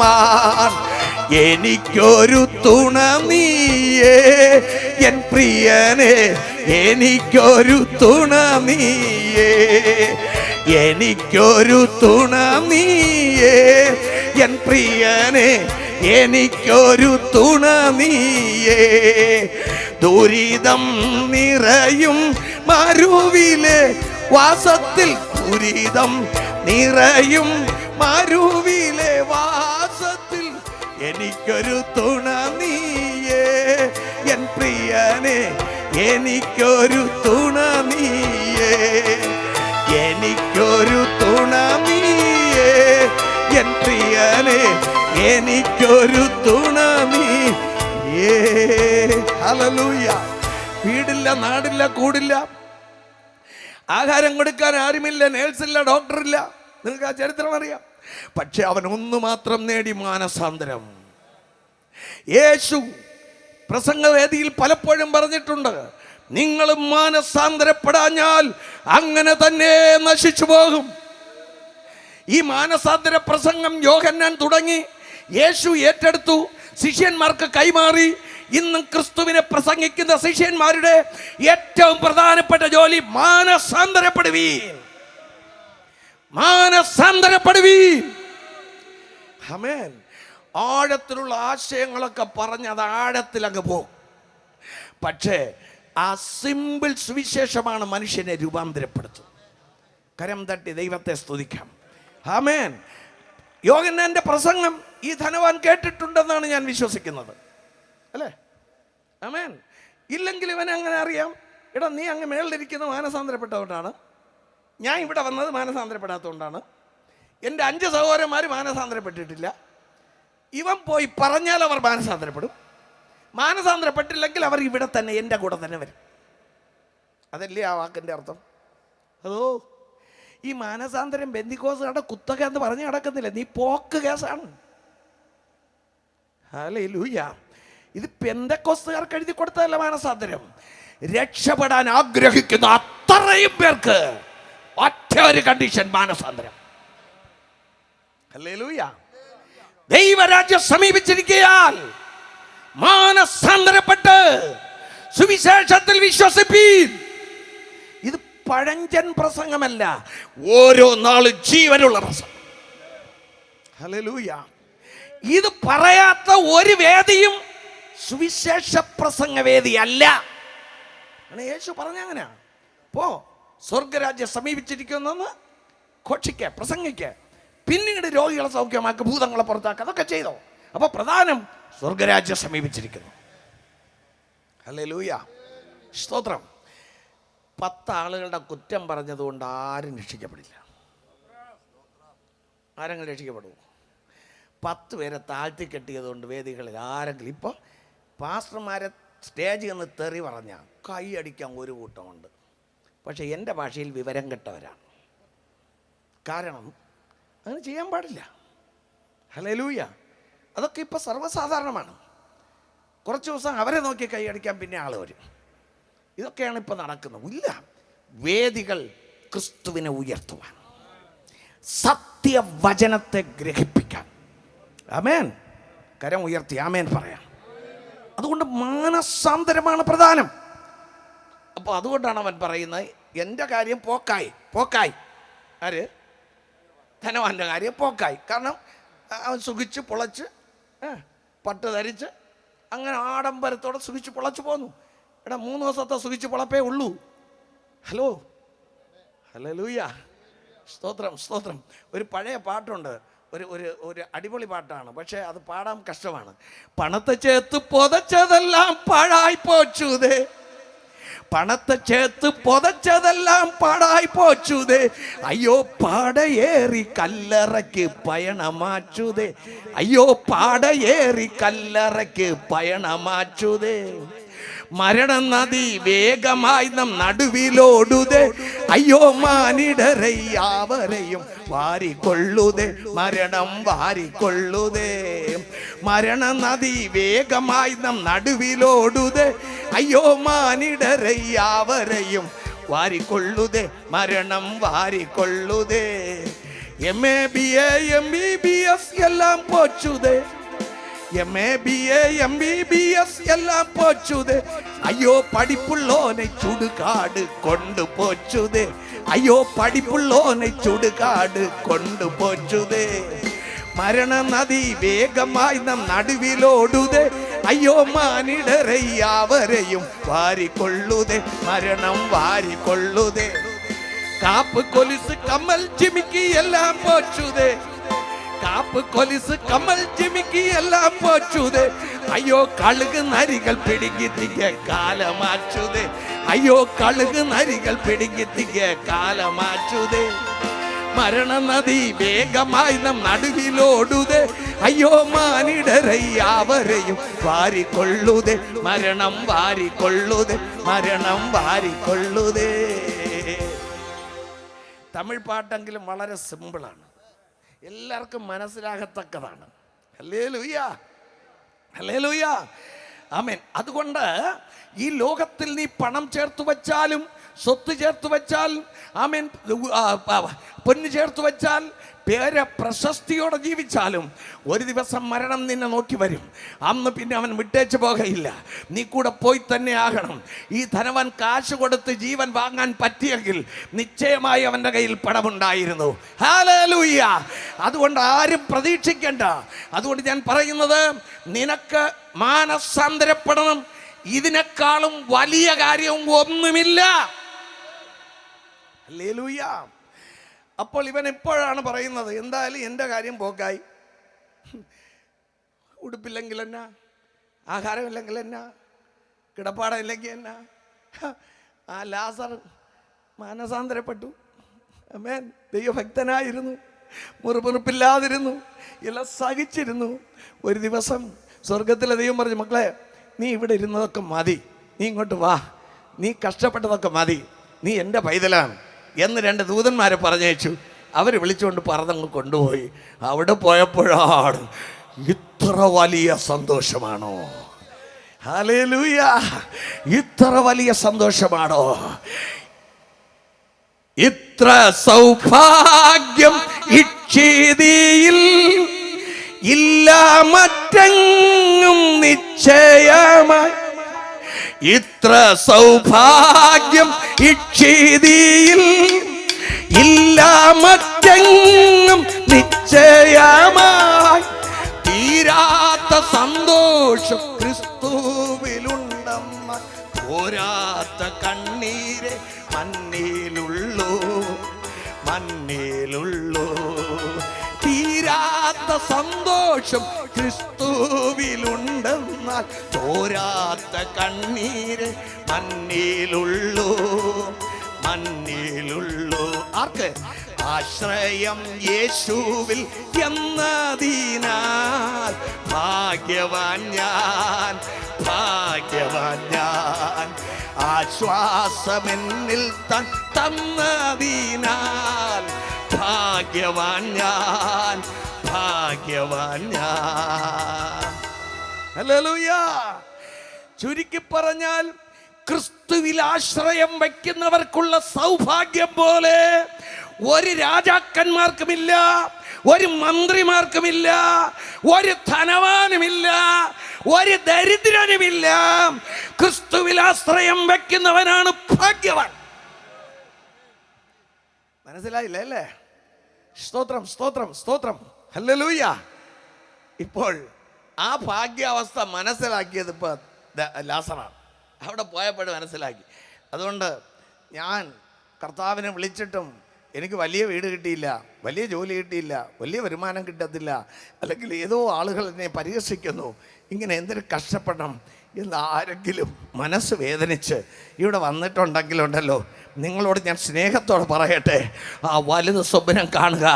എനിക്കൊരു തുണ നീയേ എൻ പ്രിയനെ, എനിക്കൊരു തുണ നീയേ, എനിക്കൊരു തുണ നീയേ എൻ പ്രിയനെ, എനിക്കൊരു തുണ നീയേ. ദുരിതം നിറയും മരുവിലെ വാസത്തിൽ, ദുരിതം നിറയും മരുവിലെ വാസത്തിൽ, എനിക്കൊരു തുണ നീയേ എൻ പ്രിയനെ, എനിക്കൊരു തുണ നീയേ, എനിക്കൊരു തുണ നീയേ എൻ പ്രിയനെ, എനിക്കൊരു തുണ നീയേ. ഹല്ലേലൂയ. വീടില്ല, നാടില്ല, കൂടില്ല, ആഹാരം കൊടുക്കാൻ ആരുമില്ല, നേഴ്സില്ല, ഡോക്ടറില്ല. നിങ്ങൾക്ക് ആ ചരിത്രം അറിയാം. പക്ഷെ അവൻ ഒന്ന് മാത്രം നേടി, മാനസാന്തരം. യേശു പ്രസംഗവേദിയിൽ പലപ്പോഴും പറഞ്ഞിട്ടുണ്ട്, നിങ്ങൾ മാനസാന്തരപ്പെടാഞ്ഞാൽ അങ്ങനെ തന്നെ നശിച്ചു പോകും. ഈ മാനസാന്തര പ്രസംഗം യോഹന്നാൻ തുടങ്ങി, യേശു ഏറ്റെടുത്തു, ശിഷ്യന്മാർക്ക് കൈമാറി. ഇന്നും ക്രിസ്തുവിനെ പ്രസംഗിക്കുന്ന ശിഷ്യന്മാരുടെ ഏറ്റവും പ്രധാനപ്പെട്ട ജോലി മാനസാന്തരപ്പെടുവീൻ, മാനസാന്തരപ്പെടുവീൻ. ആമേൻ. ആഴത്തിലുള്ള ആശയങ്ങളൊക്കെ പറഞ്ഞ് അത് ആഴത്തിലങ്ങ് പോകും. പക്ഷേ ആ സിമ്പിൾ സുവിശേഷമാണ് മനുഷ്യനെ രൂപാന്തരപ്പെടുത്തുന്നത്. കരം തട്ടി ദൈവത്തെ സ്തുതിക്കാം. ആമേൻ. യോഹന്നാന്റെ പ്രസംഗം ഈ ധനവാൻ കേട്ടിട്ടുണ്ടെന്നാണ് ഞാൻ വിശ്വസിക്കുന്നത്, അല്ലേ? ആമേൻ. ഇല്ലെങ്കിൽ ഇവൻ അങ്ങനെ അറിയാം, എടാ നീ അങ്ങ് മേളിലിരിക്കുന്ന മാനസാന്തരപ്പെട്ടതുകൊണ്ടാണ്, ഞാൻ ഇവിടെ വന്നത് മാനസാന്തരപ്പെടാത്തതുകൊണ്ടാണ്, എൻ്റെ 5 സഹോദരന്മാർ മാനസാന്തരപ്പെട്ടിട്ടില്ല. ഇവൻ പോയി പറഞ്ഞാൽ അവർ മാനസാന്തരപ്പെടും, മാനസാന്തരപ്പെട്ടില്ലെങ്കിൽ അവർ ഇവിടെ തന്നെ എൻ്റെ കൂടെ തന്നെ വരും. അതല്ലേ ആ വാക്കിൻ്റെ അർത്ഥം? അതോ ഈ മാനസാന്തരം ബെന്തിക്കോസുകാരുടെ കുത്തക എന്ന് പറഞ്ഞ് നടക്കുന്നില്ല, നീ പോക്ക് കേസാണ്. ഹല്ലേലൂയ. ഇത് പെന്തക്കോസ്തുകാർക്ക് എഴുതി കൊടുത്തതല്ല മാനസാന്തരം. രക്ഷപ്പെടാൻ ആഗ്രഹിക്കുന്ന അത്രയും പേർക്ക് ഒറ്റ ഒരു കണ്ടീഷൻ, മാനസാന്തരം. ഹല്ലേലൂയ. ദൈവരാജ്യം സമീപിച്ചിരിക്കയാൽ മാനസാന്തരപ്പെട്ട് സുവിശേഷത്തിൽ വിശ്വസിപ്പീൻ. ഇത് പഴഞ്ചൻ പ്രസംഗമല്ല, ഓരോ നാളും ജീവനുള്ള പ്രസംഗം. ഹല്ലേലൂയ. ഇത് പറയാത്ത ഒരു വേദിയും സുവിശേഷ പ്രസംഗ വേദിയല്ല. യേശു പറഞ്ഞ അങ്ങനെ, പോ സ്വർഗരാജ്യം സമീപിച്ചിരിക്കുന്നെന്ന് ഘോഷിക്ക, പ്രസംഗിക്ക, പിന്നീട് രോഗികളെ സൗഖ്യമാക്കുക, ഭൂതങ്ങളെ പുറത്താക്കുക, അതൊക്കെ ചെയ്തോ. അപ്പൊ പ്രധാനം സ്വർഗരാജ്യം സമീപിച്ചിരിക്കുന്നു. ഹല്ലേലൂയ, സ്തോത്രം. 10 ആളുകളുടെ കുറ്റം പറഞ്ഞതുകൊണ്ട് ആരും രക്ഷിക്കപ്പെടില്ല. ആരെങ്കിലും രക്ഷിക്കപ്പെടുമോ? 10 പേരെ താഴ്ത്തി കെട്ടിയതുകൊണ്ട് വേദികളിൽ ആരെങ്കിലും, ഇപ്പോൾ പാസ്റ്റർമാരെ സ്റ്റേജിൽ നിന്ന് തെറി പറഞ്ഞാൽ കൈയടിക്കാൻ ഒരു കൂട്ടമുണ്ട്, പക്ഷേ എൻ്റെ ഭാഷയിൽ വിവരം കെട്ടവരാണ്. കാരണം അങ്ങനെ ചെയ്യാൻ പാടില്ല. ഹല്ലേലൂയ. അതൊക്കെ ഇപ്പോൾ സർവ്വസാധാരണമാണ്. കുറച്ച് ദിവസം അവരെ നോക്കി കൈയടിക്കാൻ പിന്നെ ആൾ വരും. ഇതൊക്കെയാണ് ഇപ്പോൾ നടക്കുന്നത്. ഇല്ല, വേദികൾ ക്രിസ്തുവിനെ ഉയർത്തുവാൻ, സത്യവചനത്തെ ഗ്രഹിപ്പിക്കാൻ. ആമേൻ. കരം ഉയർത്തി ആമേൻ പറയാം. അതുകൊണ്ട് മാനസാന്തരമാണ് പ്രധാനം. അപ്പോൾ അതുകൊണ്ടാണ് അവൻ പറയുന്നത്, എൻ്റെ കാര്യം പോക്കായി. ആര്? ധനവാൻ്റെ കാര്യം പോക്കായി. കാരണം അവൻ സുഖിച്ച് പൊളച്ച് പട്ട് ധരിച്ച് അങ്ങനെ ആഡംബരത്തോടെ സുഖിച്ച് പൊളച്ച് പോന്നു. എടാ, 3 ദിവസത്തെ സുഖിച്ച് പൊളപ്പേ ഉള്ളൂ. ഹലോ, ഹല്ലേലൂയ, സ്തോത്രം. ഒരു പഴയ പാട്ടുണ്ട്, ഒരു അടിപൊളി പാട്ടാണ്, പക്ഷേ അത് പാടാൻ കഷ്ടമാണ്. പണത്തെ ചേർത്ത് പൊതച്ചതെല്ലാം പാഴായി പോച്ചുതേ, പണത്തെ ചേർത്ത് പൊതച്ചതെല്ലാം പാടായി പോച്ചുതേ, അയ്യോ പാടയേറി കല്ലറയ്ക്ക് പയണമാച്ചുതേ, അയ്യോ പാടയേറി കല്ലറയ്ക്ക് പയണമാച്ചുതേ. മരണനദി വേഗമായി നാം നടുവിലോടുതേ, അയ്യോ മാനിടരയ്യാവരെയും വാരിക്കൊള്ളുതേ, മരണം വാരിക്കൊള്ളുതേ. മരണനദി വേഗമായി നാം നടുവിലോടുതേ, അയ്യോ മാനിടരയ്യാവരെയും വാരിക്കൊള്ളുതേ, മരണം വാരിക്കൊള്ളുതേ. MA BA MBBS എല്ലാം പോച്ചുതേ, MA BA MBBS എല്ലാം പോച്ചുതേ, അയ്യോ പഠിപ്പുള്ളോനെ ചുടുകാട് കൊണ്ടുപോച്ചുതേ, അയ്യോ പഠിപ്പുള്ളോനെ ചുടുകാട് കൊണ്ടുപോച്ചുതേ. മരണനദി വേഗമായി നാം നടുവിലോടുതേ, അയ്യോ മാനിടരയ്യാവരെയും വാരിക്കൊള്ളുതേ, മരണം വാരിക്കൊള്ളുതേ. കാപ്പ് കൊലുസ് കമ്മൽ ജിമിക്കി എല്ലാം പോച്ചുതേ, കാപ്പ് കൊലുസ് കമ്മൽ ജിമിക്കി എല്ലാം പോച്ചുതേ, അയ്യോ കഴുക് നരികൾ പിടികിത്തിക്ക് കാലമാച്ചുതേ, അയ്യോ കഴുക് നരികൾ പിടികിത്തിക്ക് കാലമാച്ചുതേ. മരണനദി വേഗമായി നാം നടുവിലോടുതേ, അയ്യോ മാനിടരയ്യാവരെയും വാരിക്കൊള്ളുതേ, മരണം വാരിക്കൊള്ളുതേ, മരണം വാരിക്കൊള്ളുതേ. തമിഴ് പാട്ടെങ്കിലും വളരെ സിമ്പിളാണ്, എല്ലാവർക്കും മനസ്സിലാകത്തക്കതാണ്. ഹല്ലേലൂയ, ഹല്ലേലൂയ, ആമേൻ. അതുകൊണ്ട് ഈ ലോകത്തിൽ നീ പണം ചേർത്ത് വെച്ചാലും സ്വത്ത് ചേർത്ത് വെച്ചാൽ, ആമേൻ, പൊന്ന് ചേർത്ത് വെച്ചാൽ, പേര് പ്രശസ്തിയോടെ ജീവിച്ചാലും ഒരു ദിവസം മരണം നിന്നെ നോക്കി വരും. അന്ന് പിന്നെ അവൻ വിട്ടേച്ച് പോകയില്ല, നീ കൂടെ പോയി തന്നെ ആകണം. ഈ ധനവൻ കാശ് കൊടുത്ത് ജീവൻ വാങ്ങാൻ പറ്റിയെങ്കിൽ നിശ്ചയമായി അവൻ്റെ കയ്യിൽ പണമുണ്ടായിരുന്നു. ഹല്ലേലൂയ. അതുകൊണ്ട് ആരും പ്രതീക്ഷിക്കേണ്ട. അതുകൊണ്ട് ഞാൻ പറയുന്നത്, നിനക്ക് മാനസാന്തരപ്പെടണം. ഇതിനേക്കാളും വലിയ കാര്യം ഒന്നുമില്ല. ഹല്ലേലൂയ. അപ്പോൾ ഇവൻ എപ്പോഴാണ് പറയുന്നത്, എന്തായാലും എൻ്റെ കാര്യം പോക്കായി, ഉടുപ്പില്ലെങ്കിൽ എന്നാ, ആഹാരമില്ലെങ്കിൽ എന്നാ, കിടപ്പാടമില്ലെങ്കിൽ എന്നാ. ആ ലാസർ മാനസാന്തരപ്പെട്ടു. ആമേൻ. ദൈവഭക്തനായിരുന്നു, മുറുമുറുപ്പില്ലാതിരുന്നു, എല്ലാം സഹിച്ചിരുന്നു. ഒരു ദിവസം സ്വർഗത്തിലെ ദൈവം പറഞ്ഞു, മക്കളെ, നീ ഇവിടെ ഇരുന്നതൊക്കെ മതി, നീ ഇങ്ങോട്ട് വാ, നീ കഷ്ടപ്പെട്ടതൊക്കെ മതി, നീ എൻ്റെ പൈതലാണ് എന്ന് 2 ദൂതന്മാരെ പറഞ്ഞയച്ചു. അവർ വിളിച്ചുകൊണ്ട് പറന്നങ്ങ് കൊണ്ടുപോയി. അവിടെ പോയപ്പോഴാണ് ഇത്ര വലിയ സന്തോഷമാണോ? ഹല്ലേലൂയ. ഇത്ര വലിയ സന്തോഷമാണോ? ഇത്ര സൗഭാഗ്യം ഇക്ഷീതിയിൽ ഇല്ല മറ്റെങ്ങും നിശ്ചയമായി. ഇത്ര സൗഭാഗ്യം ഇക്ഷീതിയിൽ ഇല്ല മറ്റെങ്ങും നിശ്ചയമായി. തീരാത്ത സന്തോഷം ക്രിസ്തുവിലുണ്ടെന്ന പോരാത്ത കണ്ണീരെ മണ്ണിലുള്ളൂ, മണ്ണിലുള്ളൂ. തീരാത്ത സന്തോഷം ക്രിസ്തുവിലുണ്ടെന്നാൽ തോരാത്ത കണ്ണീര് മണ്ണിലുള്ളൂ, മണ്ണിലുള്ളൂ. ആർക്ക്? ആശ്രയം യേശുവിൽ എന്നതിനാൽ ഭാഗ്യവാൻ ഞാൻ, ഭാഗ്യവാൻ ഞാൻ. ആശ്വാസമെന്നിൽ താൻ തന്നതിനാൽ ഭാഗ്യവാൻ ഞാൻ, ഭാഗ്യവാൻ ഞാൻ. ഹല്ലേലൂയ. ചുരുക്കി പറഞ്ഞാൽ ക്രിസ്തുവിൽ ആശ്രയം വയ്ക്കുന്നവർക്കുള്ള സൗഭാഗ്യം പോലെ ഒരു രാജാക്കന്മാർക്കുമില്ല, ഒരു മന്ത്രിമാർക്കുമില്ല, ഒരു ധനവാനുമില്ല, ഒരു ദരിദ്രനുമില്ല. ക്രിസ്തുവിൽ ആശ്രയം വയ്ക്കുന്നവനാണ് ഭാഗ്യവാൻ. മനസ്സിലായില്ല അല്ലേ? സ്തോത്രം, സ്തോത്രം, സ്തോത്രം. ഹല്ലേലൂയ. ഇപ്പോൾ ആ ഭാഗ്യാവസ്ഥ മനസ്സിലാക്കിയത് ഇപ്പോൾ ലാസറാണ്. അവിടെ പോയപ്പോഴും മനസ്സിലാക്കി. അതുകൊണ്ട് ഞാൻ കർത്താവിനെ വിളിച്ചിട്ടും എനിക്ക് വലിയ വീട് കിട്ടിയില്ല, വലിയ ജോലി കിട്ടിയില്ല, വലിയ വരുമാനം കിട്ടത്തില്ല, അല്ലെങ്കിൽ ഏതോ ആളുകൾ എന്നെ പരിഹസിക്കുന്നു, ഇങ്ങനെ എന്തൊരു കഷ്ടപ്പെടണം എന്ന് ആരെങ്കിലും മനസ്സ് വേദനിച്ച് ഇവിടെ വന്നിട്ടുണ്ടെങ്കിലുണ്ടല്ലോ, നിങ്ങളോട് ഞാൻ സ്നേഹത്തോടെ പറയട്ടെ, ആ വലുത് സ്വപ്നം കാണുക.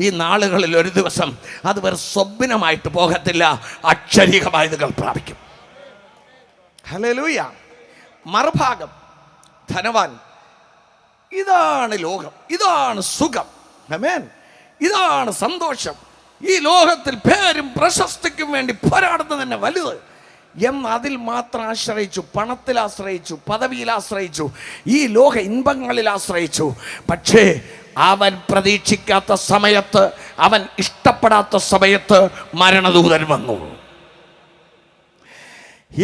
ഈ നാളുകളിൽ ഒരു ദിവസം അത് വെറും സ്വപ്നമായിട്ട് പോകത്തില്ല, അക്ഷരികമായതുകൾ പ്രാപിക്കും. ഹല്ലേലൂയ. മറുഭാഗം ധനവാൻ. ഇതാണ് ലോകം, ഇതാണ് സുഖം, ആമേൻ, ഇതാണ് സന്തോഷം. ഈ ലോകത്തിൽ പേരും പ്രശസ്തിക്കും വേണ്ടി പോരാടുന്നത് തന്നെ വലുത് എന്ന് അതിൽ മാത്രം ആശ്രയിച്ചു, പണത്തിൽ ആശ്രയിച്ചു, പദവിയിൽ ആശ്രയിച്ചു, ഈ ലോക ഇൻപങ്ങളിൽ ആശ്രയിച്ചു. പക്ഷേ അവൻ പ്രതീക്ഷിക്കാത്ത സമയത്ത്, അവൻ ഇഷ്ടപ്പെടാത്ത സമയത്ത് മരണദൂതൻ വന്നു.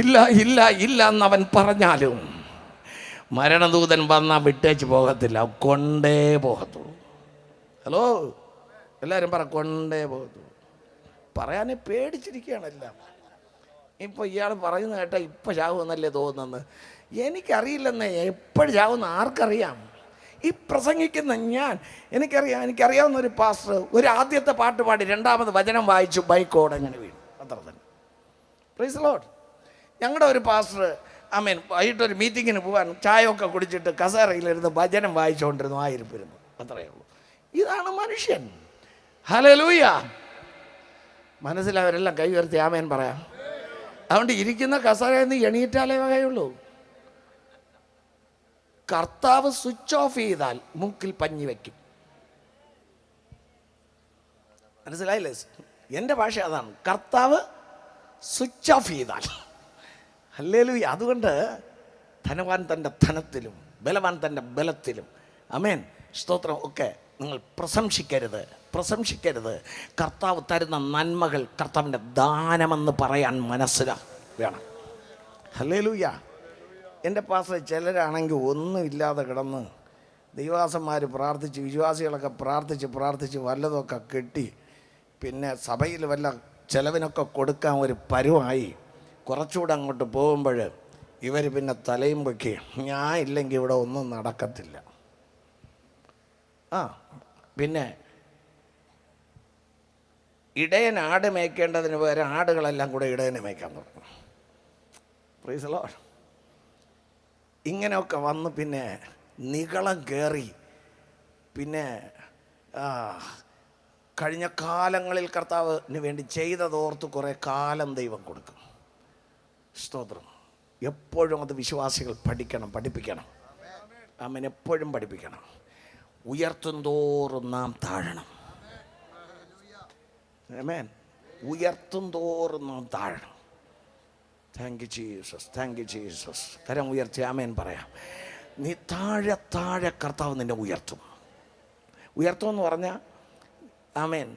ഇല്ല ഇല്ല ഇല്ല എന്നവൻ പറഞ്ഞാലും മരണദൂതൻ വന്നാൽ വിട്ടേച്ച് പോകത്തില്ല, കൊണ്ടേ പോകത്തുള്ളൂ. ഹലോ, എല്ലാവരും പറ, കൊണ്ടേ പോകത്തുള്ളൂ. പറയാനേ പേടിച്ചിരിക്കുകയാണ് എല്ലാം. ഇപ്പോൾ ഇയാൾ പറയുന്ന കേട്ടാൽ ഇപ്പം ചാവുമെന്നല്ലേ തോന്നുന്നത്. എനിക്കറിയില്ലെന്നേ, എപ്പോഴും ചാവുന്ന ആർക്കറിയാം? ഈ പ്രസംഗിക്കുന്ന എനിക്കറിയാവുന്ന ഒരു പാസ്റ്റർ ഒരു ആദ്യത്തെ പാട്ട് പാടി രണ്ടാമത് വചനം വായിച്ചു, ബൈക്കോടെ അങ്ങനെ വീണു, അത്ര തന്നെ. Price the Lord. ഞങ്ങളുടെ ഒരു പാസ്റ്റർ ആമേൻ വൈകിട്ടൊരു മീറ്റിങ്ങിന് പോകാൻ ചായയൊക്കെ കുടിച്ചിട്ട് കസേരയിലിരുന്ന് വചനം വായിച്ചുകൊണ്ടിരുന്നു, ആയിരിപ്പിരുന്നു, അത്രയേ ഉള്ളൂ. ഇതാണ് മനുഷ്യൻ. ഹല്ലേലൂയ. മനസ്സിലാവരെല്ലാം കൈ ഉയർത്തി ആമേൻ പറയാം. അതുകൊണ്ട് ഇരിക്കുന്ന കസേരയിൽ നിന്ന് എണീറ്റാലേ വകയുള്ളൂ. കർത്താവ് സ്വിച്ച് ഓഫ് ചെയ്താൽ മൂക്കിൽ പഞ്ഞി വയ്ക്കും. മനസ്സിലായില്ലേ? എൻ്റെ ഭാഷ അതാണ്, കർത്താവ് സ്വിച്ച് ഓഫ് ചെയ്താൽ. ഹല്ലേലൂയ. അതുകൊണ്ട് ധനവാൻ തൻ്റെ ധനത്തിലും ബലവാൻ തൻ്റെ ബലത്തിലും, ആമേൻ, സ്തോത്രം ഒക്കെ നിങ്ങൾ പ്രശംസിക്കരുത്. കർത്താവ് തരുന്ന നന്മകൾ കർത്താവിൻ്റെ ദാനമെന്ന് പറയാൻ വേണം. ഹല്ലേലൂയ. എൻ്റെ പാസ്റ്റർ ചിലരാണെങ്കിൽ ഒന്നുമില്ലാതെ കിടന്ന് ദൈവദാസന്മാർ പ്രാർത്ഥിച്ച്, വിശ്വാസികളൊക്കെ പ്രാർത്ഥിച്ച് വല്ലതൊക്കെ കെട്ടി, പിന്നെ സഭയിൽ വല്ല ചിലവിനൊക്കെ കൊടുക്കാൻ ഒരു പരുവായി കുറച്ചുകൂടെ അങ്ങോട്ട് പോകുമ്പോൾ ഇവർ പിന്നെ തലയും പൊക്കി, ഞാൻ ഇല്ലെങ്കിൽ ഇവിടെ ഒന്നും നടക്കത്തില്ല. പിന്നെ ഇടയൻ ആട് മേയ്ക്കേണ്ടതിന് പകരം ആടുകളെല്ലാം കൂടെ ഇടയനെ മേയ്ക്കാൻ തുടങ്ങും. Price the Lord. ഇങ്ങനെയൊക്കെ വന്ന് പിന്നെ നിഗളം കയറി, പിന്നെ കഴിഞ്ഞ കാലങ്ങളിൽ കർത്താവിന് വേണ്ടി ചെയ്തതോർത്ത് കുറേ കാലം ദൈവം കൊടുക്കും. സ്തോത്രം. എപ്പോഴും അത് വിശ്വാസികൾ പഠിപ്പിക്കണം. ആമേൻ. എപ്പോഴും പഠിപ്പിക്കണം. ഉയർത്തും തോറും നാം താഴണം. ആമേൻ. ഉയർത്തും തോറും നാം താഴണം. Thank you Jesus. കരം ഉയർത്തി ആമേൻ പറയാം. നീ താഴെ കർത്താവ് നിന്നെ ഉയർത്തുമെന്ന് പറഞ്ഞാൽ, ആമേൻ,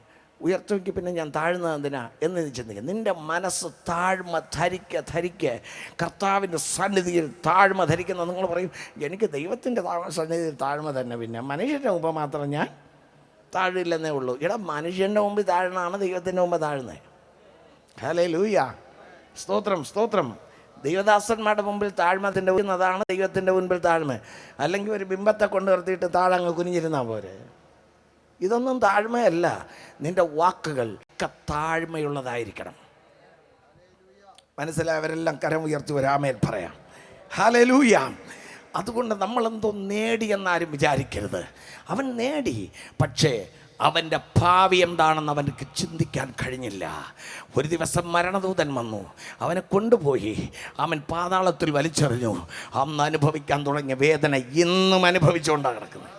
ഉയർത്തുമെങ്കിൽ പിന്നെ ഞാൻ താഴ്ന്നത് എന്തിനാ എന്ന് ചിന്തിക്കുക. നിൻ്റെ മനസ്സ് താഴ്മ ധരിക്കുക. കർത്താവിൻ്റെ സന്നിധിയിൽ താഴ്മ ധരിക്കുന്ന നിങ്ങൾ പറയും, എനിക്ക് ദൈവത്തിൻ്റെ സന്നിധിയിൽ താഴ്മ തന്നെ, പിന്നെ മനുഷ്യൻ്റെ മുമ്പ് മാത്രം ഞാൻ താഴില്ലെന്നേ ഉള്ളൂ. മനുഷ്യൻ്റെ മുമ്പിൽ താഴ്ന്നാണ് ദൈവത്തിൻ്റെ മുമ്പ് താഴ്ന്നത്. ഹല്ലേലൂയ. സ്തോത്രം. ദൈവദാസന്മാരുടെ മുമ്പിൽ താഴ്മത്തിൻ്റെ അതാണ് ദൈവത്തിൻ്റെ മുൻപിൽ താഴ്മ. അല്ലെങ്കിൽ ഒരു ബിംബത്തെ കൊണ്ട് നിർത്തിയിട്ട് താഴങ്ങ് കുനിഞ്ഞിരുന്നാൽ പോരെ. ഇതൊന്നും താഴ്മയല്ല. നിന്റെ വാക്കുകൾ ഒക്കെ താഴ്മയുള്ളതായിരിക്കണം. മനസ്സിലായവരെല്ലാം കരം ഉയർത്തി വരാമേൽ പറയാം. ഹല്ലേലൂയ. അതുകൊണ്ട് നമ്മളെന്തോ നേടിയെന്നാരും വിചാരിക്കരുത്. അവൻ നേടി, പക്ഷേ അവൻ്റെ ഭാവി എന്താണെന്ന് അവനക്ക് ചിന്തിക്കാൻ കഴിഞ്ഞില്ല. ഒരു ദിവസം മരണദൂതൻ വന്നു, അവനെ കൊണ്ടുപോയി, അവൻ പാതാളത്തിൽ വലിച്ചെറിഞ്ഞു. അന്ന് അനുഭവിക്കാൻ തുടങ്ങിയ വേദന ഇന്നും അനുഭവിച്ചുകൊണ്ടാണ് കിടക്കുന്നത്.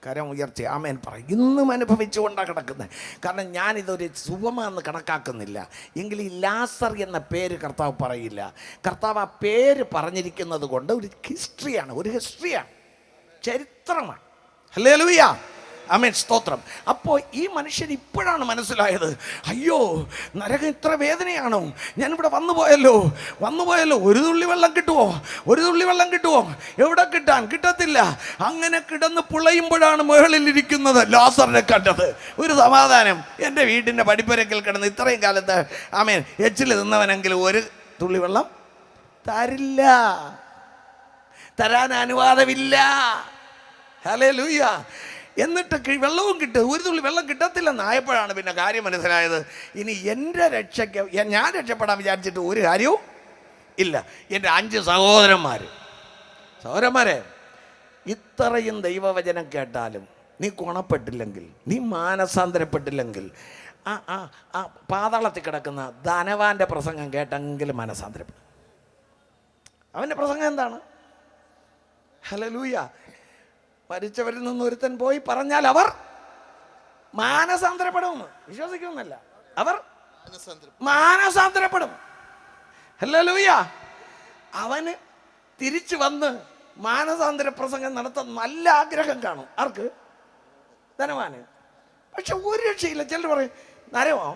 കരം ഉയർത്തി ആമേൻ പറയും. ഇന്നും അനുഭവിച്ചുകൊണ്ടാണ് കിടക്കുന്നത്. കാരണം ഞാനിതൊരു സുഖമാണെന്ന് കണക്കാക്കുന്നില്ല. എങ്കിൽ ഈ ലാസർ എന്ന പേര് കർത്താവ് പറയില്ല. കർത്താവ് ആ പേര് പറഞ്ഞിരിക്കുന്നത് കൊണ്ട് ഒരു ഹിസ്റ്ററിയാണ്, ചരിത്രമാണ്. ഹല്ലേലൂയ, ആമേൻ, സ്തോത്രം. അപ്പോൾ ഈ മനുഷ്യൻ ഇപ്പോഴാണ് മനസ്സിലായത്, അയ്യോ നരകം ഇത്ര വേദനയാണോ, ഞാനിവിടെ വന്നു പോയല്ലോ. ഒരു തുള്ളി വെള്ളം കിട്ടുമോ? എവിടെ കിട്ടത്തില്ല. അങ്ങനെ കിടന്ന് പുളയുമ്പോഴാണ് മുകളിലിരിക്കുന്നത് ലാസറിനെ കണ്ടത്. ഒരു സമാധാനം. എൻ്റെ വീടിൻ്റെ പടിപ്പുരക്കൽ കിടന്ന് ഇത്രയും കാലത്ത് ആമേൻ എച്ചിൽ നിന്നവനെങ്കിലും ഒരു തുള്ളി വെള്ളം തരാൻ അനുവാദമില്ല. ഹല്ലേലൂയ. എന്നിട്ട് വെള്ളവും കിട്ടും, ഒരു തുള്ളി വെള്ളം കിട്ടത്തില്ലെന്നായപ്പോഴാണ് പിന്നെ കാര്യം മനസ്സിലായത്. ഇനി എൻ്റെ രക്ഷയ്ക്ക് ഞാൻ രക്ഷപ്പെടാൻ വിചാരിച്ചിട്ട് ഒരു കാര്യവും ഇല്ല. എൻ്റെ 5 സഹോദരന്മാരെ, ഇത്രയും ദൈവവചനം കേട്ടാലും നീ ഗുണപ്പെട്ടില്ലെങ്കിൽ, നീ മാനസാന്തരപ്പെട്ടില്ലെങ്കിൽ, ആ പാതാളത്തിൽ കിടക്കുന്ന ധനവാന്റെ പ്രസംഗം കേട്ടെങ്കിലും മാനസാന്തരപ്പെടും. അവൻ്റെ പ്രസംഗം എന്താണ്? ഹല്ലേലൂയ. മരിച്ചവരിൽ നിന്ന് ഒരുത്തൻ പോയി പറഞ്ഞാൽ അവർ മാനസാന്തരപ്പെടുമെന്ന് വിശ്വസിക്കുമെന്നല്ല, അവർ മാനസാന്തരപ്പെടും. ഹല്ലേലൂയ. അവന് തിരിച്ചു വന്ന് മാനസാന്തര പ്രസംഗം നടത്താൻ നല്ല ആഗ്രഹം കാണും. ആർക്ക്? ധനവാന്. പക്ഷെ ഒരു രക്ഷയില്ല. ചിലർ പറയും, നരമോ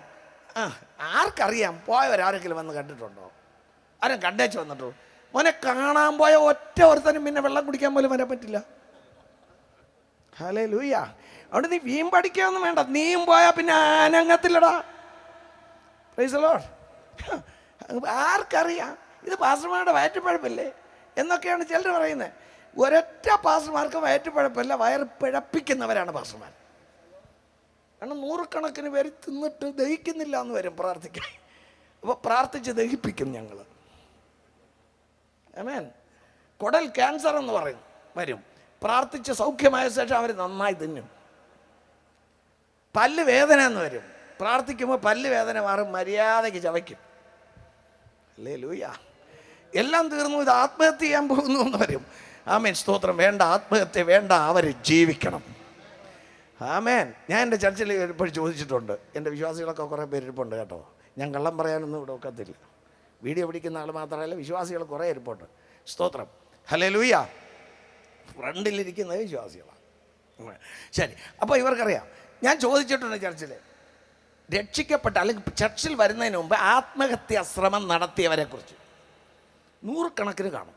ആർക്കറിയാം, പോയവരാരെങ്കിലും വന്ന് കണ്ടിട്ടുണ്ടോ? ആരും കണ്ടേച്ച് വന്നിട്ടോ? മോനെ കാണാൻ പോയ ഒറ്റ ഒരുത്തനും പിന്നെ വെള്ളം കുടിക്കാൻ പോലും വരാൻ പറ്റില്ല. ഹല്ലേലൂയ. അവിടെ നീ വീമ്പടിക്കൊന്നും വേണ്ട, നീയും പോയാൽ പിന്നെ അനങ്ങത്തില്ലടാ. Price the Lord. ആർക്കറിയാം, ഇത് പാസ്റ്റർമാരുടെ വയറ്റുപഴപ്പല്ലേ എന്നൊക്കെയാണ് ചിലർ പറയുന്നത്. ഒരൊറ്റ പാസ്റ്റർമാർക്ക് വയറ്റുപഴപ്പല്ല, വയറ് പിഴപ്പിക്കുന്നവരാണ് പാസ്റ്റർമാർ. കാരണം 100 കണക്കിന് പേര് തിന്നിട്ട് ദഹിക്കുന്നില്ല എന്ന് വരും പ്രാർത്ഥിക്കാൻ. അപ്പോൾ പ്രാർത്ഥിച്ച് ദഹിപ്പിക്കും ഞങ്ങൾ. ആമേൻ. കുടൽ ക്യാൻസർ എന്ന് പറയും, വരും. പ്രാർത്ഥിച്ച് സൗഖ്യമായ ശേഷം അവർ നന്നായി തിന്നും. പല്ല് വേദന എന്ന് വരും, പ്രാർത്ഥിക്കുമ്പോൾ പല്ല് വേദന മാറും, മര്യാദയ്ക്ക് ചവയ്ക്കും. ഹല്ലേലൂയ. എല്ലാം തീർന്നു, ഇത് ആത്മഹത്യ ചെയ്യാൻ പോകുന്നു എന്ന് വരും. ആമേൻ, സ്തോത്രം. വേണ്ട, ആത്മഹത്യ വേണ്ട, അവർ ജീവിക്കണം. ആമേൻ. ഞാൻ എൻ്റെ ചർച്ചിൽ എപ്പോഴും ചോദിച്ചിട്ടുണ്ട്. എൻ്റെ വിശ്വാസികളൊക്കെ കുറേ പേരിരിപ്പുണ്ട് കേട്ടോ. ഞാൻ കള്ളം പറയാനൊന്നും ഇവിടെ ഒക്കത്തില്ല. വീഡിയോ പിടിക്കുന്ന ആൾ മാത്രമല്ല, വിശ്വാസികൾ കുറേ ഇരിപ്പുണ്ട്. സ്തോത്രം. ഹല്ലേലൂയ. ഫ്രണ്ടിലിരിക്കുന്നത് വിശ്വാസികളാണ്. ശരി. അപ്പോൾ ഇവർക്കറിയാം. ഞാൻ ചോദിച്ചിട്ടുണ്ട് ചർച്ചിൽ, രക്ഷിക്കപ്പെട്ട അല്ലെങ്കിൽ ചർച്ചിൽ വരുന്നതിന് മുമ്പ് ആത്മഹത്യാ ശ്രമം നടത്തിയവരെ കുറിച്ച് 100 കണക്കിന് കാണും.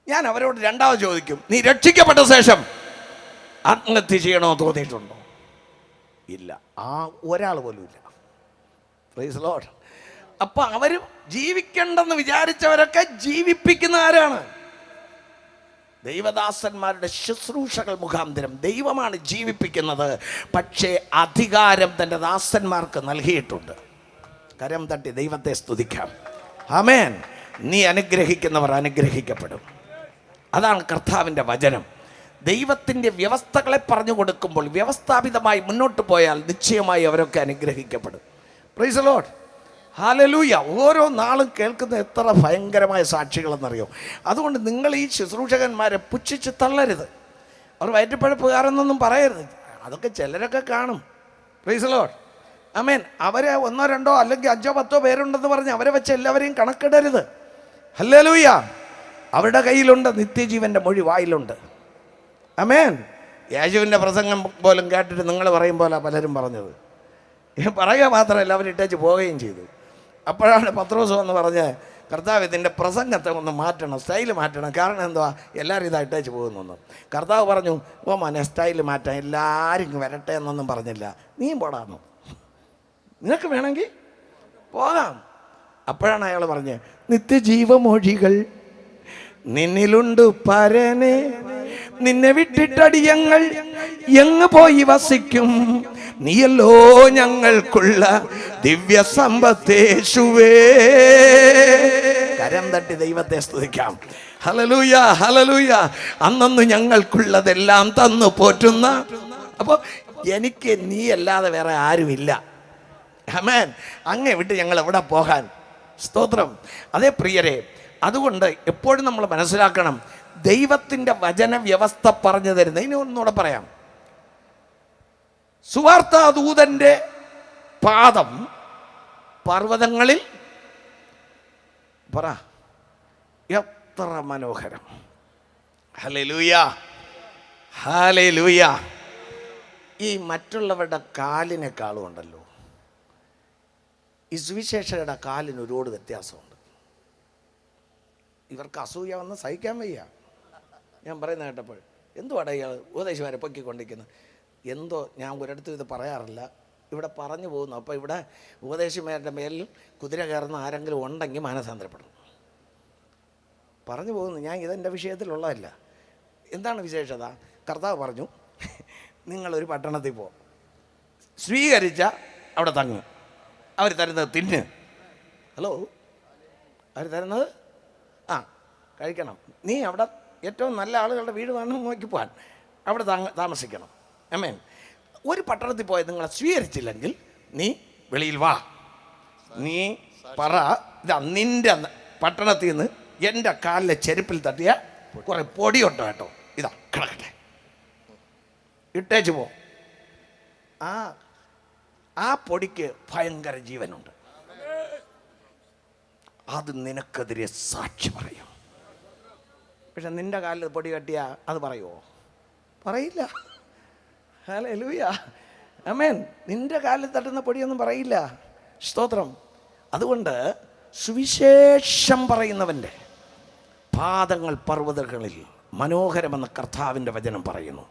ഞാൻ അവരോട് രണ്ടാമത് ചോദിക്കും, നീ രക്ഷിക്കപ്പെട്ട ശേഷം ആത്മഹത്യ ചെയ്യണോ തോന്നിയിട്ടുണ്ടോ? ഇല്ല, ഒരാൾ പോലും ഇല്ല. Price the Lord. അപ്പോൾ അവർ ജീവിക്കണ്ടെന്ന് വിചാരിച്ചവരൊക്കെ ജീവിപ്പിക്കുന്ന ആരാണ്? ദൈവദാസന്മാരുടെ ശുശ്രൂഷകൾ മുഖാന്തരം ദൈവമാണ് ജീവിപ്പിക്കുന്നത്. പക്ഷേ അധികാരം തൻ്റെ ദാസന്മാർക്ക് നൽകിയിട്ടുണ്ട്. കരം തട്ടി ദൈവത്തെ സ്തുതിക്കാം. ആമേൻ. നീ അനുഗ്രഹിക്കുന്നവർ അനുഗ്രഹിക്കപ്പെടും. അതാണ് കർത്താവിൻ്റെ വചനം. ദൈവത്തിൻ്റെ വ്യവസ്ഥകളെ പറഞ്ഞു കൊടുക്കുമ്പോൾ വ്യവസ്ഥാപിതമായി മുന്നോട്ട് പോയാൽ നിശ്ചയമായി അവരൊക്കെ അനുഗ്രഹിക്കപ്പെടും. Praise the Lord. ഹല്ലേലൂയ. ഓരോ നാളും കേൾക്കുന്ന എത്ര ഭയങ്കരമായ സാക്ഷികളെന്നറിയോ. അതുകൊണ്ട് നിങ്ങൾ ഈ ശുശ്രൂഷകന്മാരെ പുച്ഛിച്ച് തള്ളരുത്. അവർ വയറ്റുപഴപ്പുകാരെന്നൊന്നും പറയരുത്. അതൊക്കെ ചിലരൊക്കെ കാണും. Praise the Lord. ആമേൻ. അവരെ 1, 2 അല്ലെങ്കിൽ 5, 10 പേരുണ്ടെന്ന് പറഞ്ഞ് അവരെ വെച്ച് എല്ലാവരെയും കണക്കിടരുത്. ഹല്ലേലൂയ. അവരുടെ കയ്യിലുണ്ട് നിത്യജീവൻ്റെ മൊഴി, വായിലുണ്ട്. ആമേൻ. യേശുവിൻ്റെ പ്രസംഗം പോലും കേട്ടിട്ട് നിങ്ങൾ പറയും പോലെ പലരും പറഞ്ഞത്. പറയുക മാത്രമല്ല, അവരിട്ടേച്ച് പോവുകയും ചെയ്തു. അപ്പോഴാണ് പത്രോസ് എന്ന് പറഞ്ഞ്, കർത്താവ് ഇതിൻ്റെ പ്രസംഗത്തെ ഒന്ന് മാറ്റണം, സ്റ്റൈല് മാറ്റണം. കാരണം എന്തുവാ, എല്ലാവരും ഇതായിട്ടേച്ച് പോകുന്നു. കർത്താവ് പറഞ്ഞു, ഓ മോനെ സ്റ്റൈല് മാറ്റാം, എല്ലാവരും വരട്ടെ എന്നൊന്നും പറഞ്ഞില്ല. നീയും പോടാമോ, നിനക്ക് വേണമെങ്കിൽ പോകാം. അപ്പോഴാണ് അയാൾ പറഞ്ഞ്, നിത്യജീവമൊഴികൾ നിന്നിലുണ്ട് പരനെ, നിന്നെ വിട്ടിട്ടടിയങ്ങൾ എങ്ങ് പോയി വസിക്കും, നീയല്ലോ ഞങ്ങൾക്കുള്ള ദിവ്യ സമ്പത്തേശുവേ. കരം തട്ടി ദൈവത്തെ സ്തുതിക്കാം. Hallelujah, hallelujah. അന്നൊന്ന് ഞങ്ങൾക്കുള്ളതെല്ലാം തന്നു പോറ്റുന്ന. അപ്പോൾ എനിക്ക് നീ അല്ലാതെ വേറെ ആരുമില്ല. ആമേൻ. അങ്ങേ വിട്ട് ഞങ്ങൾ എവിടെ പോകാൻ? സ്തോത്രം. അതേ പ്രിയരെ, അതുകൊണ്ട് എപ്പോഴും നമ്മൾ മനസ്സിലാക്കണം, ദൈവത്തിൻ്റെ വചന വ്യവസ്ഥ പറഞ്ഞു തരുന്നത്. ഇനി ഒന്നുകൂടെ പറയാം. സുവാർത്താദൂതൻ്റെ പാദം പർവ്വതങ്ങളിൽ, പറ, എത്ര മനോഹരം! Hallelujah, hallelujah. ഈ മറ്റുള്ളവരുടെ കാലിനേക്കാളും ഉണ്ടല്ലോ ഈ സുവിശേഷകരുടെ കാലിന് ഒരുപാട് വ്യത്യാസമുണ്ട്. ഇവർക്ക് അസൂയ വന്ന് സഹിക്കാൻ വയ്യ. ഞാൻ പറയുന്ന കേട്ടപ്പോൾ എന്തുവാടാ ഇയാൾ ഉപദേശിമാരെ പൊക്കിക്കൊണ്ടിരിക്കുന്നത്? എന്തോ ഞാൻ ഒരിടത്തും ഇത് പറയാറില്ല, ഇവിടെ പറഞ്ഞു പോകുന്നു. അപ്പോൾ ഇവിടെ ഉപദേശിമാരുടെ മേലിൽ കുതിര കയറുന്ന ആരെങ്കിലും ഉണ്ടെങ്കിൽ മാനസാന്തരപ്പെടും. പറഞ്ഞു പോകുന്നു. ഞാൻ ഇതെൻ്റെ വിഷയത്തിലുള്ളതല്ല. എന്താണ് വിശേഷത? കർത്താവ് പറഞ്ഞു, നിങ്ങളൊരു പട്ടണത്തിൽ പോ, സ്വീകരിച്ച അവിടെ തങ്ങും, അവർ തരുന്നത് തിന്ന്. ഹലോ, അവർ തരുന്നത് കഴിക്കണം. നീ അവിടെ ഏറ്റവും നല്ല ആളുകളുടെ വീട് വേണം നോക്കി പോകാൻ, അവിടെ താമസിക്കണം. ആമേൻ. ഒരു പട്ടണത്തിൽ പോയത് നിങ്ങളെ സ്വീകരിച്ചില്ലെങ്കിൽ നീ വെളിയിൽ വാ. നീ പറ, ഇതാ നിൻ്റെ പട്ടണത്തിൽ നിന്ന് എൻ്റെ കാലിലെ ചെരുപ്പിൽ തട്ടിയ കുറെ പൊടിയുണ്ടോ കേട്ടോ, ഇതാ കിടക്കട്ടെ, ഇട്ടേച്ച് പോ. ആ പൊടിക്ക് ഭയങ്കര ജീവനുണ്ട്. അത് നിനക്കെതിരെ സാക്ഷി പറയും. പക്ഷെ നിന്റെ കാലിൽ പൊടി കട്ടിയാ അത് പറയുമോ? പറയില്ല. ഹല്ലേലൂയ, ആമേൻ. നിന്റെ കാലിൽ തട്ടുന്ന പൊടിയൊന്നും പറയില്ല. സ്തോത്രം. അതുകൊണ്ട് സുവിശേഷം പറയുന്നവൻ്റെ പാദങ്ങൾ പർവ്വതങ്ങളിൽ മനോഹരമെന്ന കർത്താവിൻ്റെ വചനം പറയുന്നു.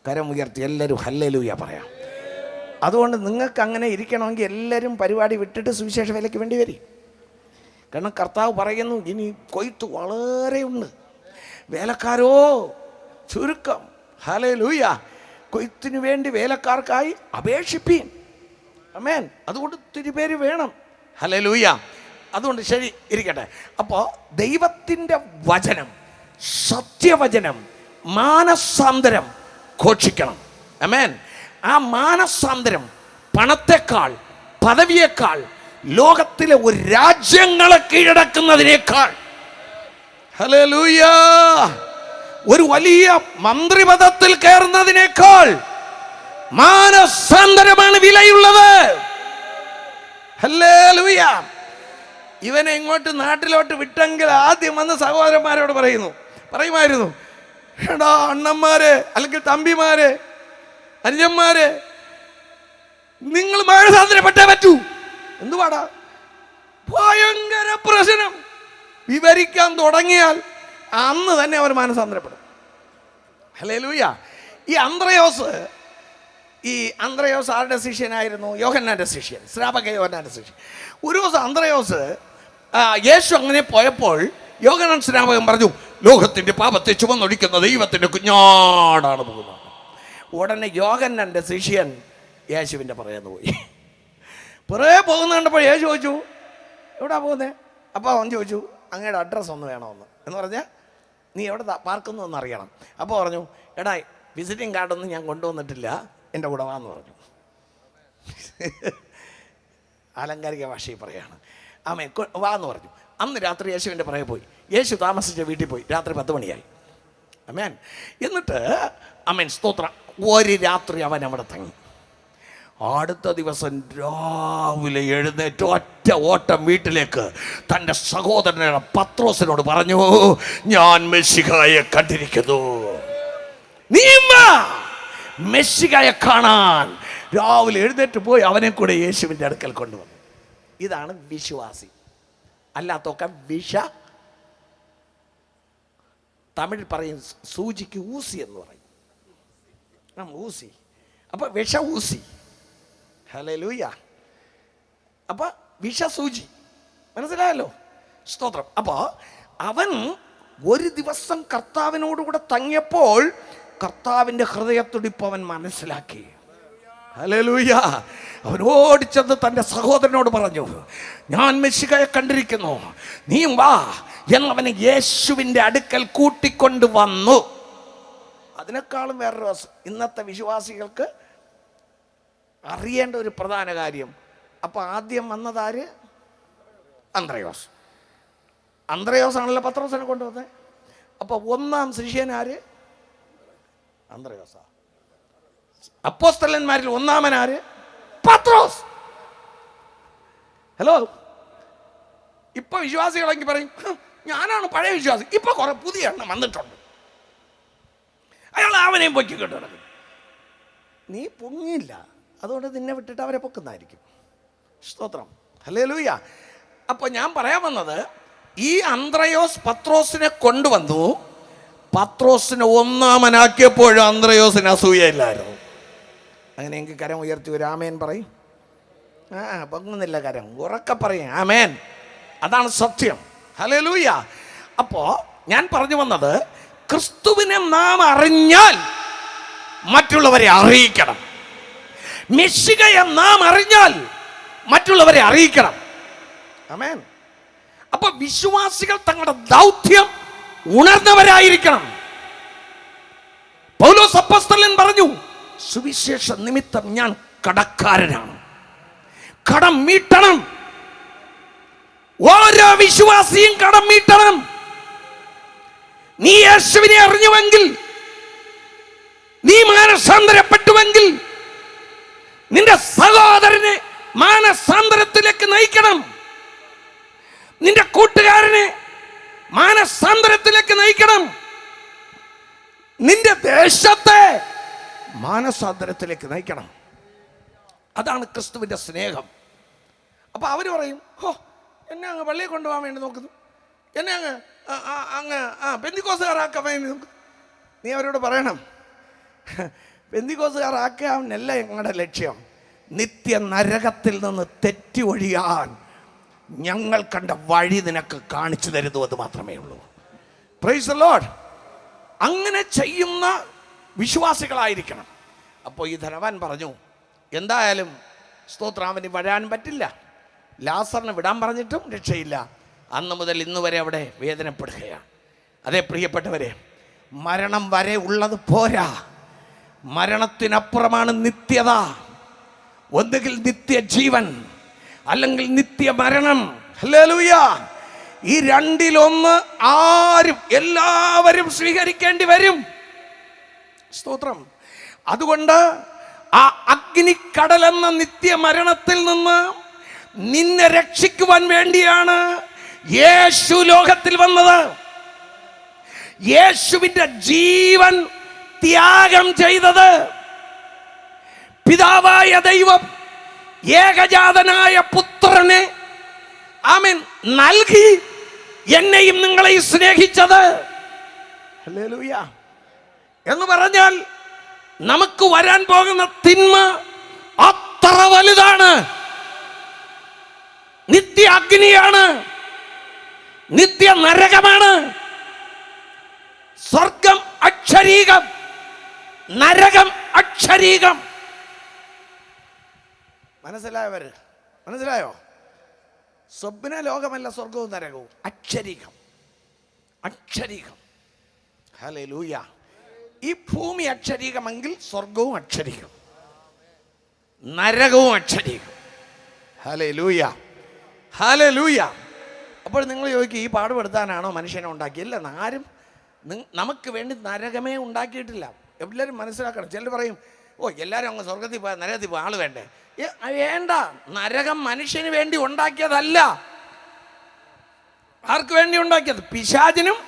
കരം ഉയർത്തി എല്ലാവരും ഹല്ലേലൂയ പറയാം. അതുകൊണ്ട് നിങ്ങൾക്ക് അങ്ങനെ ഇരിക്കണമെങ്കിൽ എല്ലാവരും പരിപാടി വിട്ടിട്ട് സുവിശേഷ വേലയ്ക്ക് വേണ്ടി വരും. കാരണം കർത്താവ് പറയുന്നു, ഇനി കൊയ്ത്ത് വളരെ ഉണ്ട്, വേലക്കാരോ ചുരുക്കം. ഹല്ലേലൂയ. കൊയ്ത്തിന് വേണ്ടി വേലക്കാർക്കായി അപേക്ഷിപ്പീൻ. ആമേൻ. അതുകൊണ്ട് ഒത്തിരി പേര് വേണം. ഹല്ലേലൂയ. അതുകൊണ്ട് ശരി ഇരിക്കട്ടെ. അപ്പോൾ ദൈവത്തിൻ്റെ വചനം, സത്യവചനം, മാനസാന്തരം ഘോഷിക്കണം. ആമേൻ. ആ മാനസാന്തരം പണത്തെക്കാൾ, പദവിയേക്കാൾ, ലോകത്തിലെ ഒരു രാജ്യങ്ങളെ കീഴടക്കുന്നതിനേക്കാൾ, ഹല്ലേലൂയ, ഒരു വലിയ മന്ത്രിപദത്തിൽ കയറുന്നതിനേക്കാൾ മാനസാന്തരമാണ് വിലയുള്ളത്. ഹല്ലേലൂയ. ഇവനെ ഇങ്ങോട്ട് നാട്ടിലോട്ട് വിട്ടെങ്കിൽ ആദ്യം വന്ന് സഹോദരന്മാരോട് പറയുമായിരുന്നു, എടാ അണ്ണന്മാരെ, അല്ലെങ്കിൽ തമ്പിമാരെ, അനുജന്മാരെ, നിങ്ങൾ മാനസാന്തരപ്പെട്ടേ പറ്റൂ. എന്തുവാടാ ഭയങ്കര പ്രശ്നം. വിവരിക്കാൻ തുടങ്ങിയാൽ അന്ന് തന്നെ അവർ മാനസാന്തരപ്പെടും. ഹല്ലേലൂയ. ഈ അന്ത്രയോസ് ആരുടെ ശിഷ്യനായിരുന്നു? യോഹന്നാന്റെ ശിഷ്യൻ, സ്നാപക യോഹന്നാന്റെ ശിഷ്യൻ. ഒരു ദിവസം അന്ത്രയോസ് യേശു അങ്ങനെ പോയപ്പോൾ യോഹന്നാൻ സ്നാപകൻ പറഞ്ഞു, ലോകത്തിൻ്റെ പാപത്തെ ചുമന്നൊഴിക്കുന്ന ദൈവത്തിൻ്റെ കുഞ്ഞാടാണ് പോകുന്നത്. ഉടനെ യോഹന്നാന്റെ ശിഷ്യൻ യേശുവിൻ്റെ പുറകെന്ന് പോയി. പുറകെ പോകുന്ന കണ്ടപ്പോൾ യേശു ചോദിച്ചു, എവിടാ പോകുന്നത്? അപ്പോൾ അവൻ ചോദിച്ചു, അങ്ങയുടെ അഡ്രസ്സ് ഒന്ന് വേണമെന്ന്. എന്ന് പറഞ്ഞാൽ നീ എവിടെ പാർക്കുന്നു എന്നറിയണം. അപ്പോൾ പറഞ്ഞു, എടാ വിസിറ്റിംഗ് കാർഡൊന്നും ഞാൻ കൊണ്ടുവന്നിട്ടില്ല, എൻ്റെ കൂടെ വാന്ന് പറഞ്ഞു. ആലങ്കാരിക ഭാഷയിൽ പറയാണ്. ആമേ വാന്ന് പറഞ്ഞു. അന്ന് രാത്രി യേശുവിൻ്റെ പുറകെ പോയി. യേശു താമസിച്ച വീട്ടിൽ പോയി. രാത്രി 10 മണിയായി. ആമേൻ. എന്നിട്ട് ആമേൻ സ്തോത്രം, ഒരു രാത്രി അവൻ അവിടെ തങ്ങി. അടുത്ത ദിവസം രാവിലെ എഴുന്നേറ്റ് ഒറ്റ ഓട്ടം വീട്ടിലേക്ക് തൻ്റെ സഹോദരനായ പത്രോസിനോട് പറഞ്ഞു, ഞാൻ മെസ്സിഹായെ കണ്ടിരിക്കുന്നു, നീ മെസ്സിഹായെ കാണാൻ. രാവിലെ എഴുന്നേറ്റ് പോയി അവനെ കൂടെ യേശുവിൻ്റെ അടുക്കൽ കൊണ്ടുവന്നു. ഇതാണ് വിശ്വാസി. അല്ലാത്തൊക്കെ തമിഴ് പറയും സൂചിക്ക് ഊസി എന്ന് പറയും. ഊസി. അപ്പൊ ഊസി. ഹല്ലേലൂയ. അപ്പൊ വിഷസൂചി, മനസ്സിലായല്ലോ? സ്തോത്രം. അപ്പോൾ അവൻ ഒരു ദിവസം കർത്താവിനോടുകൂടെ തങ്ങിയപ്പോൾ കർത്താവിൻ്റെ ഹൃദയത്തുടിപ്പ് അവൻ മനസ്സിലാക്കി. ഹല്ലേലൂയ. അവൻ ഓടിച്ചെന്ന് തൻ്റെ സഹോദരനോട് പറഞ്ഞു, ഞാൻ മെസ്സിഹായെ കണ്ടിരിക്കുന്നു, നീ വാ എന്നവന് യേശുവിൻ്റെ അടുക്കൽ കൂട്ടിക്കൊണ്ട് വന്നു. അതിനേക്കാളും വേറൊരു ഇന്നത്തെ വിശ്വാസികൾക്ക് അറിയേണ്ട ഒരു പ്രധാന കാര്യം. അപ്പോൾ ആദ്യം വന്നതാര്? അന്ത്രയോസ് ആണല്ലോ പത്രോസിനെ കൊണ്ടുവന്നത്. അപ്പൊ ഒന്നാം ശിഷ്യൻ ആര്? അന്ത്രയോസ. അപ്പോസ്തലന്മാരിൽ ഒന്നാമൻ ആര്? പത്രോസ്. ഹലോ, ഇപ്പൊ വിശ്വാസികളെങ്കിൽ പറയും ഞാനാണ് പഴയ വിശ്വാസി. ഇപ്പൊ കുറെ പുതിയ എണ്ണം വന്നിട്ടുണ്ട്, അയാൾ അവനെയും പൊക്കി കിട്ടും. നീ പൊങ്ങിയില്ല, അതുകൊണ്ട് നിന്നെ വിട്ടിട്ട് അവരെ പൊക്കുന്നതായിരിക്കും. സ്തോത്രം, ഹല്ലേലൂയ. അപ്പൊ ഞാൻ പറയാൻ വന്നത്, ഈ അന്ത്രയോസ് പത്രോസിനെ കൊണ്ടുവന്നു. പത്രോസിനെ ഒന്നാമനാക്കിയപ്പോഴും അന്ത്രയോസിന് അസൂയയില്ലായിരുന്നു. അങ്ങനെയെങ്കിൽ കരം ഉയർത്തി ഒരു ആമേൻ പറയും. പൊങ്ങുന്നില്ല കരം, ഉറക്കെ പറയും ആമേൻ. അതാണ് സത്യം. ഹല്ലേലൂയ. അപ്പോ ഞാൻ പറഞ്ഞു വന്നത്, ക്രിസ്തുവിനെ നാം അറിഞ്ഞാൽ മറ്റുള്ളവരെ അറിയിക്കണം. മെശിഹയെ നാം അറിഞ്ഞാൽ മറ്റുള്ളവരെ അറിയിക്കണം. ആമേൻ. അപ്പൊ വിശ്വാസികൾ തങ്ങളുടെ ദൗത്യം ഉണർന്നവരായിരിക്കണം. പൗലോസ് അപ്പോസ്തലൻ പറഞ്ഞു, സുവിശേഷ നിമിത്തം ഞാൻ കടക്കാരനാണ്, കടം വീട്ടണം. ഓരോ വിശ്വാസിയും കടം വീട്ടണം. നീ യേശുവിനെ അറിഞ്ഞുവെങ്കിൽ, നീ മാനസാന്തരപ്പെട്ടുവെങ്കിൽ, നിന്റെ സഹോദരനെ മാനസാന്തരത്തിലേക്ക് നയിക്കണം. നിന്റെ കൂട്ടുകാരനെ മാനസാന്തരത്തിലേക്ക് നയിക്കണം. നിന്റെ ദേശത്തെ മാനസാന്തരത്തിലേക്ക് നയിക്കണം. അതാണ് ക്രിസ്തുവിന്റെ സ്നേഹം. അപ്പൊ അവര് പറയും, ഹോ, എന്നെ അങ്ങ് പള്ളിയിൽ കൊണ്ടുപോകാൻ വേണ്ടി നോക്കുന്നു, എന്നെ അങ്ങ് പെന്തിക്കോസുകാരാക്കാൻ വേണ്ടി നോക്കുന്നു. നീ അവരോട് പറയണം, പെന്തിക്കോസുകാരാക്കാനല്ല ഞങ്ങളുടെ ലക്ഷ്യം. നിത്യ നരകത്തിൽ നിന്ന് തെറ്റി ഒഴിയാൻ ഞങ്ങൾ കണ്ട വഴി നിനക്ക് കാണിച്ചു തരുന്നു, അത് മാത്രമേ ഉള്ളൂ. Price the Lord. അങ്ങനെ ചെയ്യുന്ന വിശ്വാസികളായിരിക്കണം. അപ്പോൾ ഈ ധനവാൻ പറഞ്ഞു, എന്തായാലും സ്തോത്രം, അവന് വരാൻ പറ്റില്ല. ലാസറിനെ വിടാൻ പറഞ്ഞിട്ടും രക്ഷയില്ല. അന്ന് മുതൽ ഇന്ന് വരെ അവിടെ വേദനപ്പെടുകയാണ്. അതേ പ്രിയപ്പെട്ടവരെ, മരണം വരെ ഉള്ളത് പോരാ, മരണത്തിനപ്പുറമാണ് നിത്യത. ഒന്നുകിൽ നിത്യജീവൻ, അല്ലെങ്കിൽ നിത്യമരണം. ഹല്ലേലൂയ. ഈ രണ്ടിലൊന്ന് എല്ലാവരും സ്വീകരിക്കേണ്ടി വരും. സ്തോത്രം. അതുകൊണ്ട് ആ അഗ്നിക്കടലെന്ന നിത്യമരണത്തിൽ നിന്ന് നിന്നെ രക്ഷിക്കുവാൻ വേണ്ടിയാണ് യേശു ലോകത്തിൽ വന്നത്. യേശുവിന്റെ ജീവൻ ത്യാഗം ചെയ്തത് പിതാവായ ദൈവം ഏകജാതനായ പുത്രനെ ആമേൻ നൽകി എന്നെയും നിങ്ങളെയും സ്നേഹിച്ചത്. ഹല്ലേലൂയ. എന്ന് പറഞ്ഞാൽ നമുക്ക് വരാൻ പോകുന്ന തിന്മ അത്ര വലുതാണ്. നിത്യ അഗ്നിയാണ്, നിത്യ നരകമാണ്. സ്വർഗം അക്ഷരീകം, നരകം അക്ഷരീകം. മനസ്സിലായോ? സ്വപ്ന ലോകമല്ല സ്വർഗവും നരകവും, അക്ഷരീകം. അക്ഷരീകം. ഹല്ലേലൂയ. ഈ ഭൂമി അക്ഷരീകമെങ്കിൽ സ്വർഗവും അക്ഷരീകം, നരകവും അക്ഷരീകം. Hallelujah, hallelujah. അപ്പോൾ നിങ്ങൾ ചോദിക്കും, ഈ പാടുപെടുത്താനാണോ മനുഷ്യനെ ഉണ്ടാക്കിയില്ല? ആരും നമുക്ക് വേണ്ടി നരകമേ ഉണ്ടാക്കിയിട്ടില്ല. എല്ലാവരും മനസ്സിലാക്കണം. ചിലർ പറയും, ഓ എല്ലാവരും അങ്ങ് സ്വർഗത്തിൽ പോയാൽ നരകത്തിൽ പോയാൽ ആൾ വേണ്ടേ? വേണ്ട. നരകം മനുഷ്യന് വേണ്ടി ഉണ്ടാക്കിയതല്ല. ആർക്ക് വേണ്ടി ഉണ്ടാക്കിയത്? പിശാചിനും,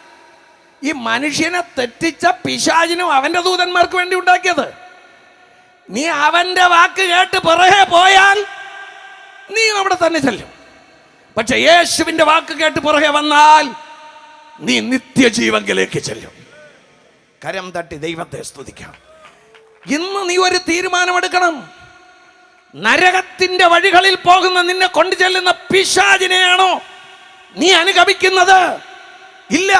ഈ മനുഷ്യനെ തെറ്റിച്ച പിശാചിനും അവന്റെ ദൂതന്മാർക്ക് വേണ്ടി ഉണ്ടാക്കിയത്. നീ അവന്റെ വാക്ക് കേട്ട് പുറകെ പോയാൽ നീ അവിടെ തന്നെ ചെല്ലും. പക്ഷെ യേശുവിന്റെ വാക്ക് കേട്ട് പുറകെ വന്നാൽ നീ നിത്യജീവങ്കിലേക്ക് ചെല്ലും. കരം തട്ടി ദൈവത്തെ സ്തുതിക്കാം. ഇന്ന് നീ ഒരു തീരുമാനമെടുക്കണം. നരകത്തിന്റെ വഴികളിൽ പോകുന്ന നിന്നെ കൊണ്ടു ചെല്ലുന്ന പിശാചിനെയാണോ നീ അനുഗമിക്കുന്നത്? ഇല്ല.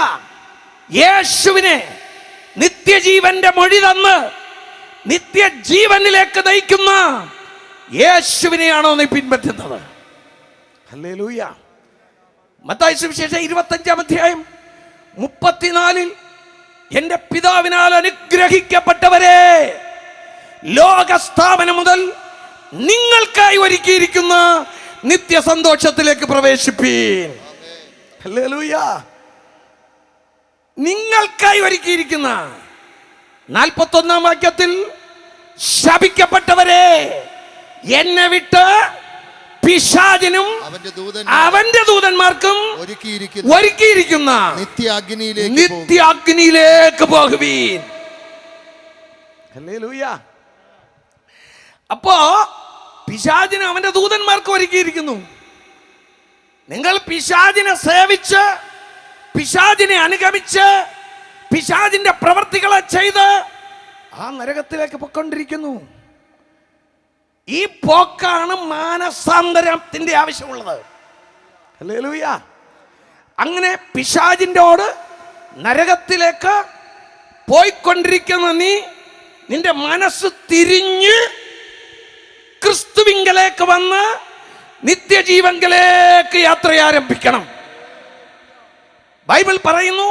യേശുവിനെ നിത്യജീവന്റെ മൊഴി തന്ന് നിത്യജീവനിലേക്ക് നയിക്കുന്ന യേശുവിനെയാണോ നീ പിൻപറ്റുന്നത്? ഹല്ലേലൂയ. മത്തായി സുവിശേഷം 25-ാം അധ്യായം 34 എന്റെ പിതാവിനാൽ അനുഗ്രഹിക്കപ്പെട്ടവരെ, ലോകസ്ഥാപനം മുതൽ നിങ്ങൾക്കായി ഒരുക്കിയിരിക്കുന്ന നിത്യസന്തോഷത്തിലേക്ക് പ്രവേശിപ്പീൻ. ഹല്ലേലൂയ. നിങ്ങൾക്കായി ഒരുക്കിയിരിക്കുന്ന 41-ാം വാക്യത്തിൽ ശപിക്കപ്പെട്ടവരെ എന്നെ വിട്ട് പിശാചിനും അവന്റെ ദൂതന്മാർക്കും ഒരുക്കിയിരിക്കുന്ന നിത്യാഗ്നിയിലേക്ക് പോകുവീൻ. ഹല്ലേലൂയ. അപ്പോ പിശാചിനും അവന്റെ ദൂതന്മാർക്കും ഒരുക്കിയിരിക്കുന്നു. നിങ്ങൾ പിശാചിനെ സേവിച്ച്, പിശാചിനെ അനുഗമിച്ച്, പിശാചിന്റെ പ്രവർത്തികളെ ചെയ്ത് ആ നരകത്തിലേക്ക് പൊയ്ക്കൊണ്ടിരിക്കുന്നു. ഈ പോക്കാണ് മാനസാന്തരത്തിന്റെ ആവശ്യമുള്ളത്. ഹല്ലേലൂയ. അങ്ങനെ പിശാചിൻ്റെയോട് നരകത്തിലേക്ക് പോയിക്കൊണ്ടിരിക്കുന്ന നിന്റെ മനസ്സ് തിരിഞ്ഞ് ക്രിസ്തുവിങ്കലേക്ക് വന്ന് നിത്യജീവങ്കിലേക്ക് യാത്ര ആരംഭിക്കണം. ബൈബിൾ പറയുന്നു,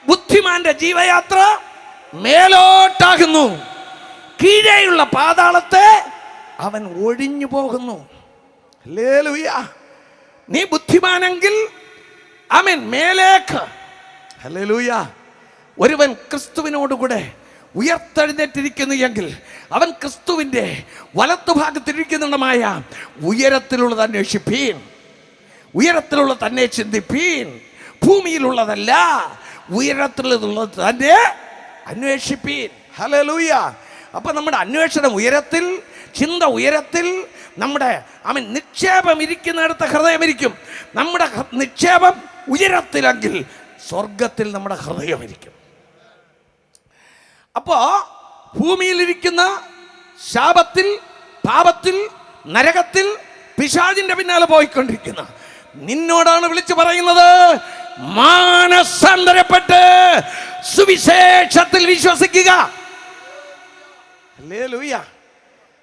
ബുദ്ധിമാന്റെ ജീവയാത്ര മേലോട്ടാകുന്നു, കീഴെയുള്ള പാതാളത്തെ അവൻ ഒഴിഞ്ഞു പോകുന്നു. ഹല്ലേലൂയ. നീ ബുദ്ധിമാനെങ്കിൽ അവൻ മേലേക്ക്. ഹല്ലേലൂയ. ഒരുവൻ ക്രിസ്തുവിനോടുകൂടെ ഉയർത്തെഴുന്നേറ്റിരിക്കുന്നു എങ്കിൽ അവൻ ക്രിസ്തുവിൻ്റെ വലത്തുഭാഗത്തിരിക്കുന്നുണ്ടമായ ഉയരത്തിലുള്ളത് അന്വേഷിപ്പീൻ, ഉയരത്തിലുള്ളത് തന്നെ ചിന്തിപ്പീൻ. ഭൂമിയിലുള്ളതല്ല, ഉയരത്തിലുള്ളത് തന്നെ അന്വേഷിപ്പീൻ. ഹല്ലേലൂയ. അപ്പൊ നമ്മുടെ അന്വേഷണം ഉയരത്തിൽ, ചിന്ത ഉയരത്തിൽ, നമ്മുടെ നിക്ഷേപം ഇരിക്കുന്നിടത്ത് ഹൃദയമിരിക്കും. നമ്മുടെ നിക്ഷേപം ഉയരത്തിലെങ്കിൽ സ്വർഗത്തിൽ നമ്മുടെ ഹൃദയമിരിക്കും. അപ്പോ ഭൂമിയിലിരിക്കുന്ന ശാപത്തിൽ, പാപത്തിൽ, നരകത്തിൽ, പിശാചിന്റെ പിന്നാലെ പോയിക്കൊണ്ടിരിക്കുന്ന നിന്നോടാണ് വിളിച്ചു പറയുന്നത്, മാനസാന്തരപ്പെട്ട് സുവിശേഷത്തിൽ വിശ്വസിക്കുക. ഹല്ലേലൂയ.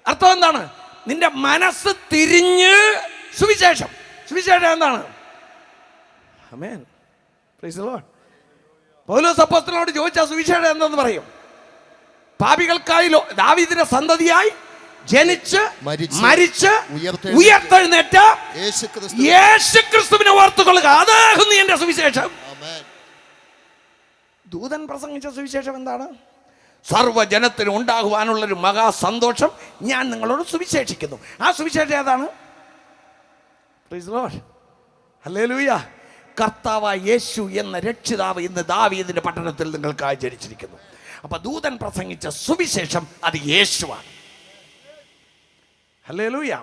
അർത്ഥം എന്താണ്? നിന്റെ മനസ്സ് തിരിഞ്ഞ് സുവിശേഷം. സുവിശേഷം എന്താണ്? ആമേൻ. Praise the Lord. പൗലോസ് അപ്പോസ്തലനോട് ചോദിച്ചാൽ സുവിശേഷം എന്തെന്ന് പറയും? പാപികൾക്കായി ദാവീദിന്റെ സന്തതിയായി ജനിച്ച് മരിച്ച് ഉയർത്തെഴുന്നേറ്റ യേശുക്രിസ്തുവിനെ ഓർത്തുകൊള്ളുക, അതാകുന്നു എന്റെ സുവിശേഷം. ദൂതൻ പ്രസംഗിച്ച സുവിശേഷം എന്താണ്? സർവ്വജനത്തിന് ഉണ്ടാകുവാനുള്ളൊരു മഹാസന്തോഷം ഞാൻ നിങ്ങളോട് സുവിശേഷിക്കുന്നു. ആ സുവിശേഷം ഏതാണ്? Price the Lord. ഹല്ലേലൂയ. കർത്താവായ യേശു എന്ന രക്ഷിതാവ് ഇന്ന് ദാവീദിന്റെ പട്ടണത്തിൽ നിങ്ങൾക്കായി ജനിച്ചിരിക്കുന്നു. അപ്പൊ ദൂതൻ പ്രസംഗിച്ച സുവിശേഷം അത് യേശുവാണ്. ഹല്ലേലൂയ.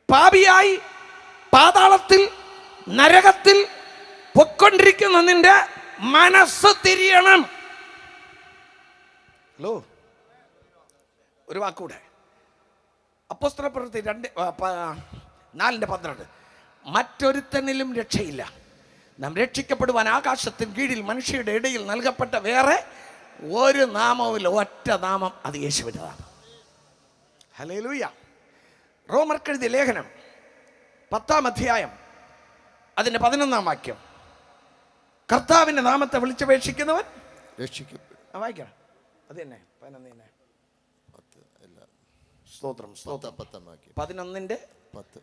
പാപിയായി പാതാളത്തിൽ, നരകത്തിൽ പൊക്കൊണ്ടിരിക്കുന്ന നിന്റെ മനസ്സ് തിരിയണം. ഹലോ, ഒരു വാക്കൂടെ. അപ്പോസ്തലപ്രവൃത്തി 4:12 മറ്റൊരുത്തനിലും രക്ഷയില്ല, നാം രക്ഷിക്കപ്പെടുവാൻ ആകാശത്തിന് കീഴിൽ മനുഷ്യരുടെ ഇടയിൽ നൽകപ്പെട്ട വേറെ ഒരു നാമവുമില്ല, ഒറ്റ നാമം, അത് യേശുവിൻ്റെ നാമം. ഹല്ലേലൂയ. റോമർക്കെഴുതിയ ലേഖനം 10-ാം അധ്യായം അതിൻ്റെ 11-ാം വാക്യം, കർത്താവിൻ്റെ നാമത്തെ വിളിച്ചപേക്ഷിക്കുന്നവൻ രക്ഷിക്കപ്പെടും. വായിക്കണം. അത് തന്നെ 11 സ്തോത്രം. 11-ന്റെ 10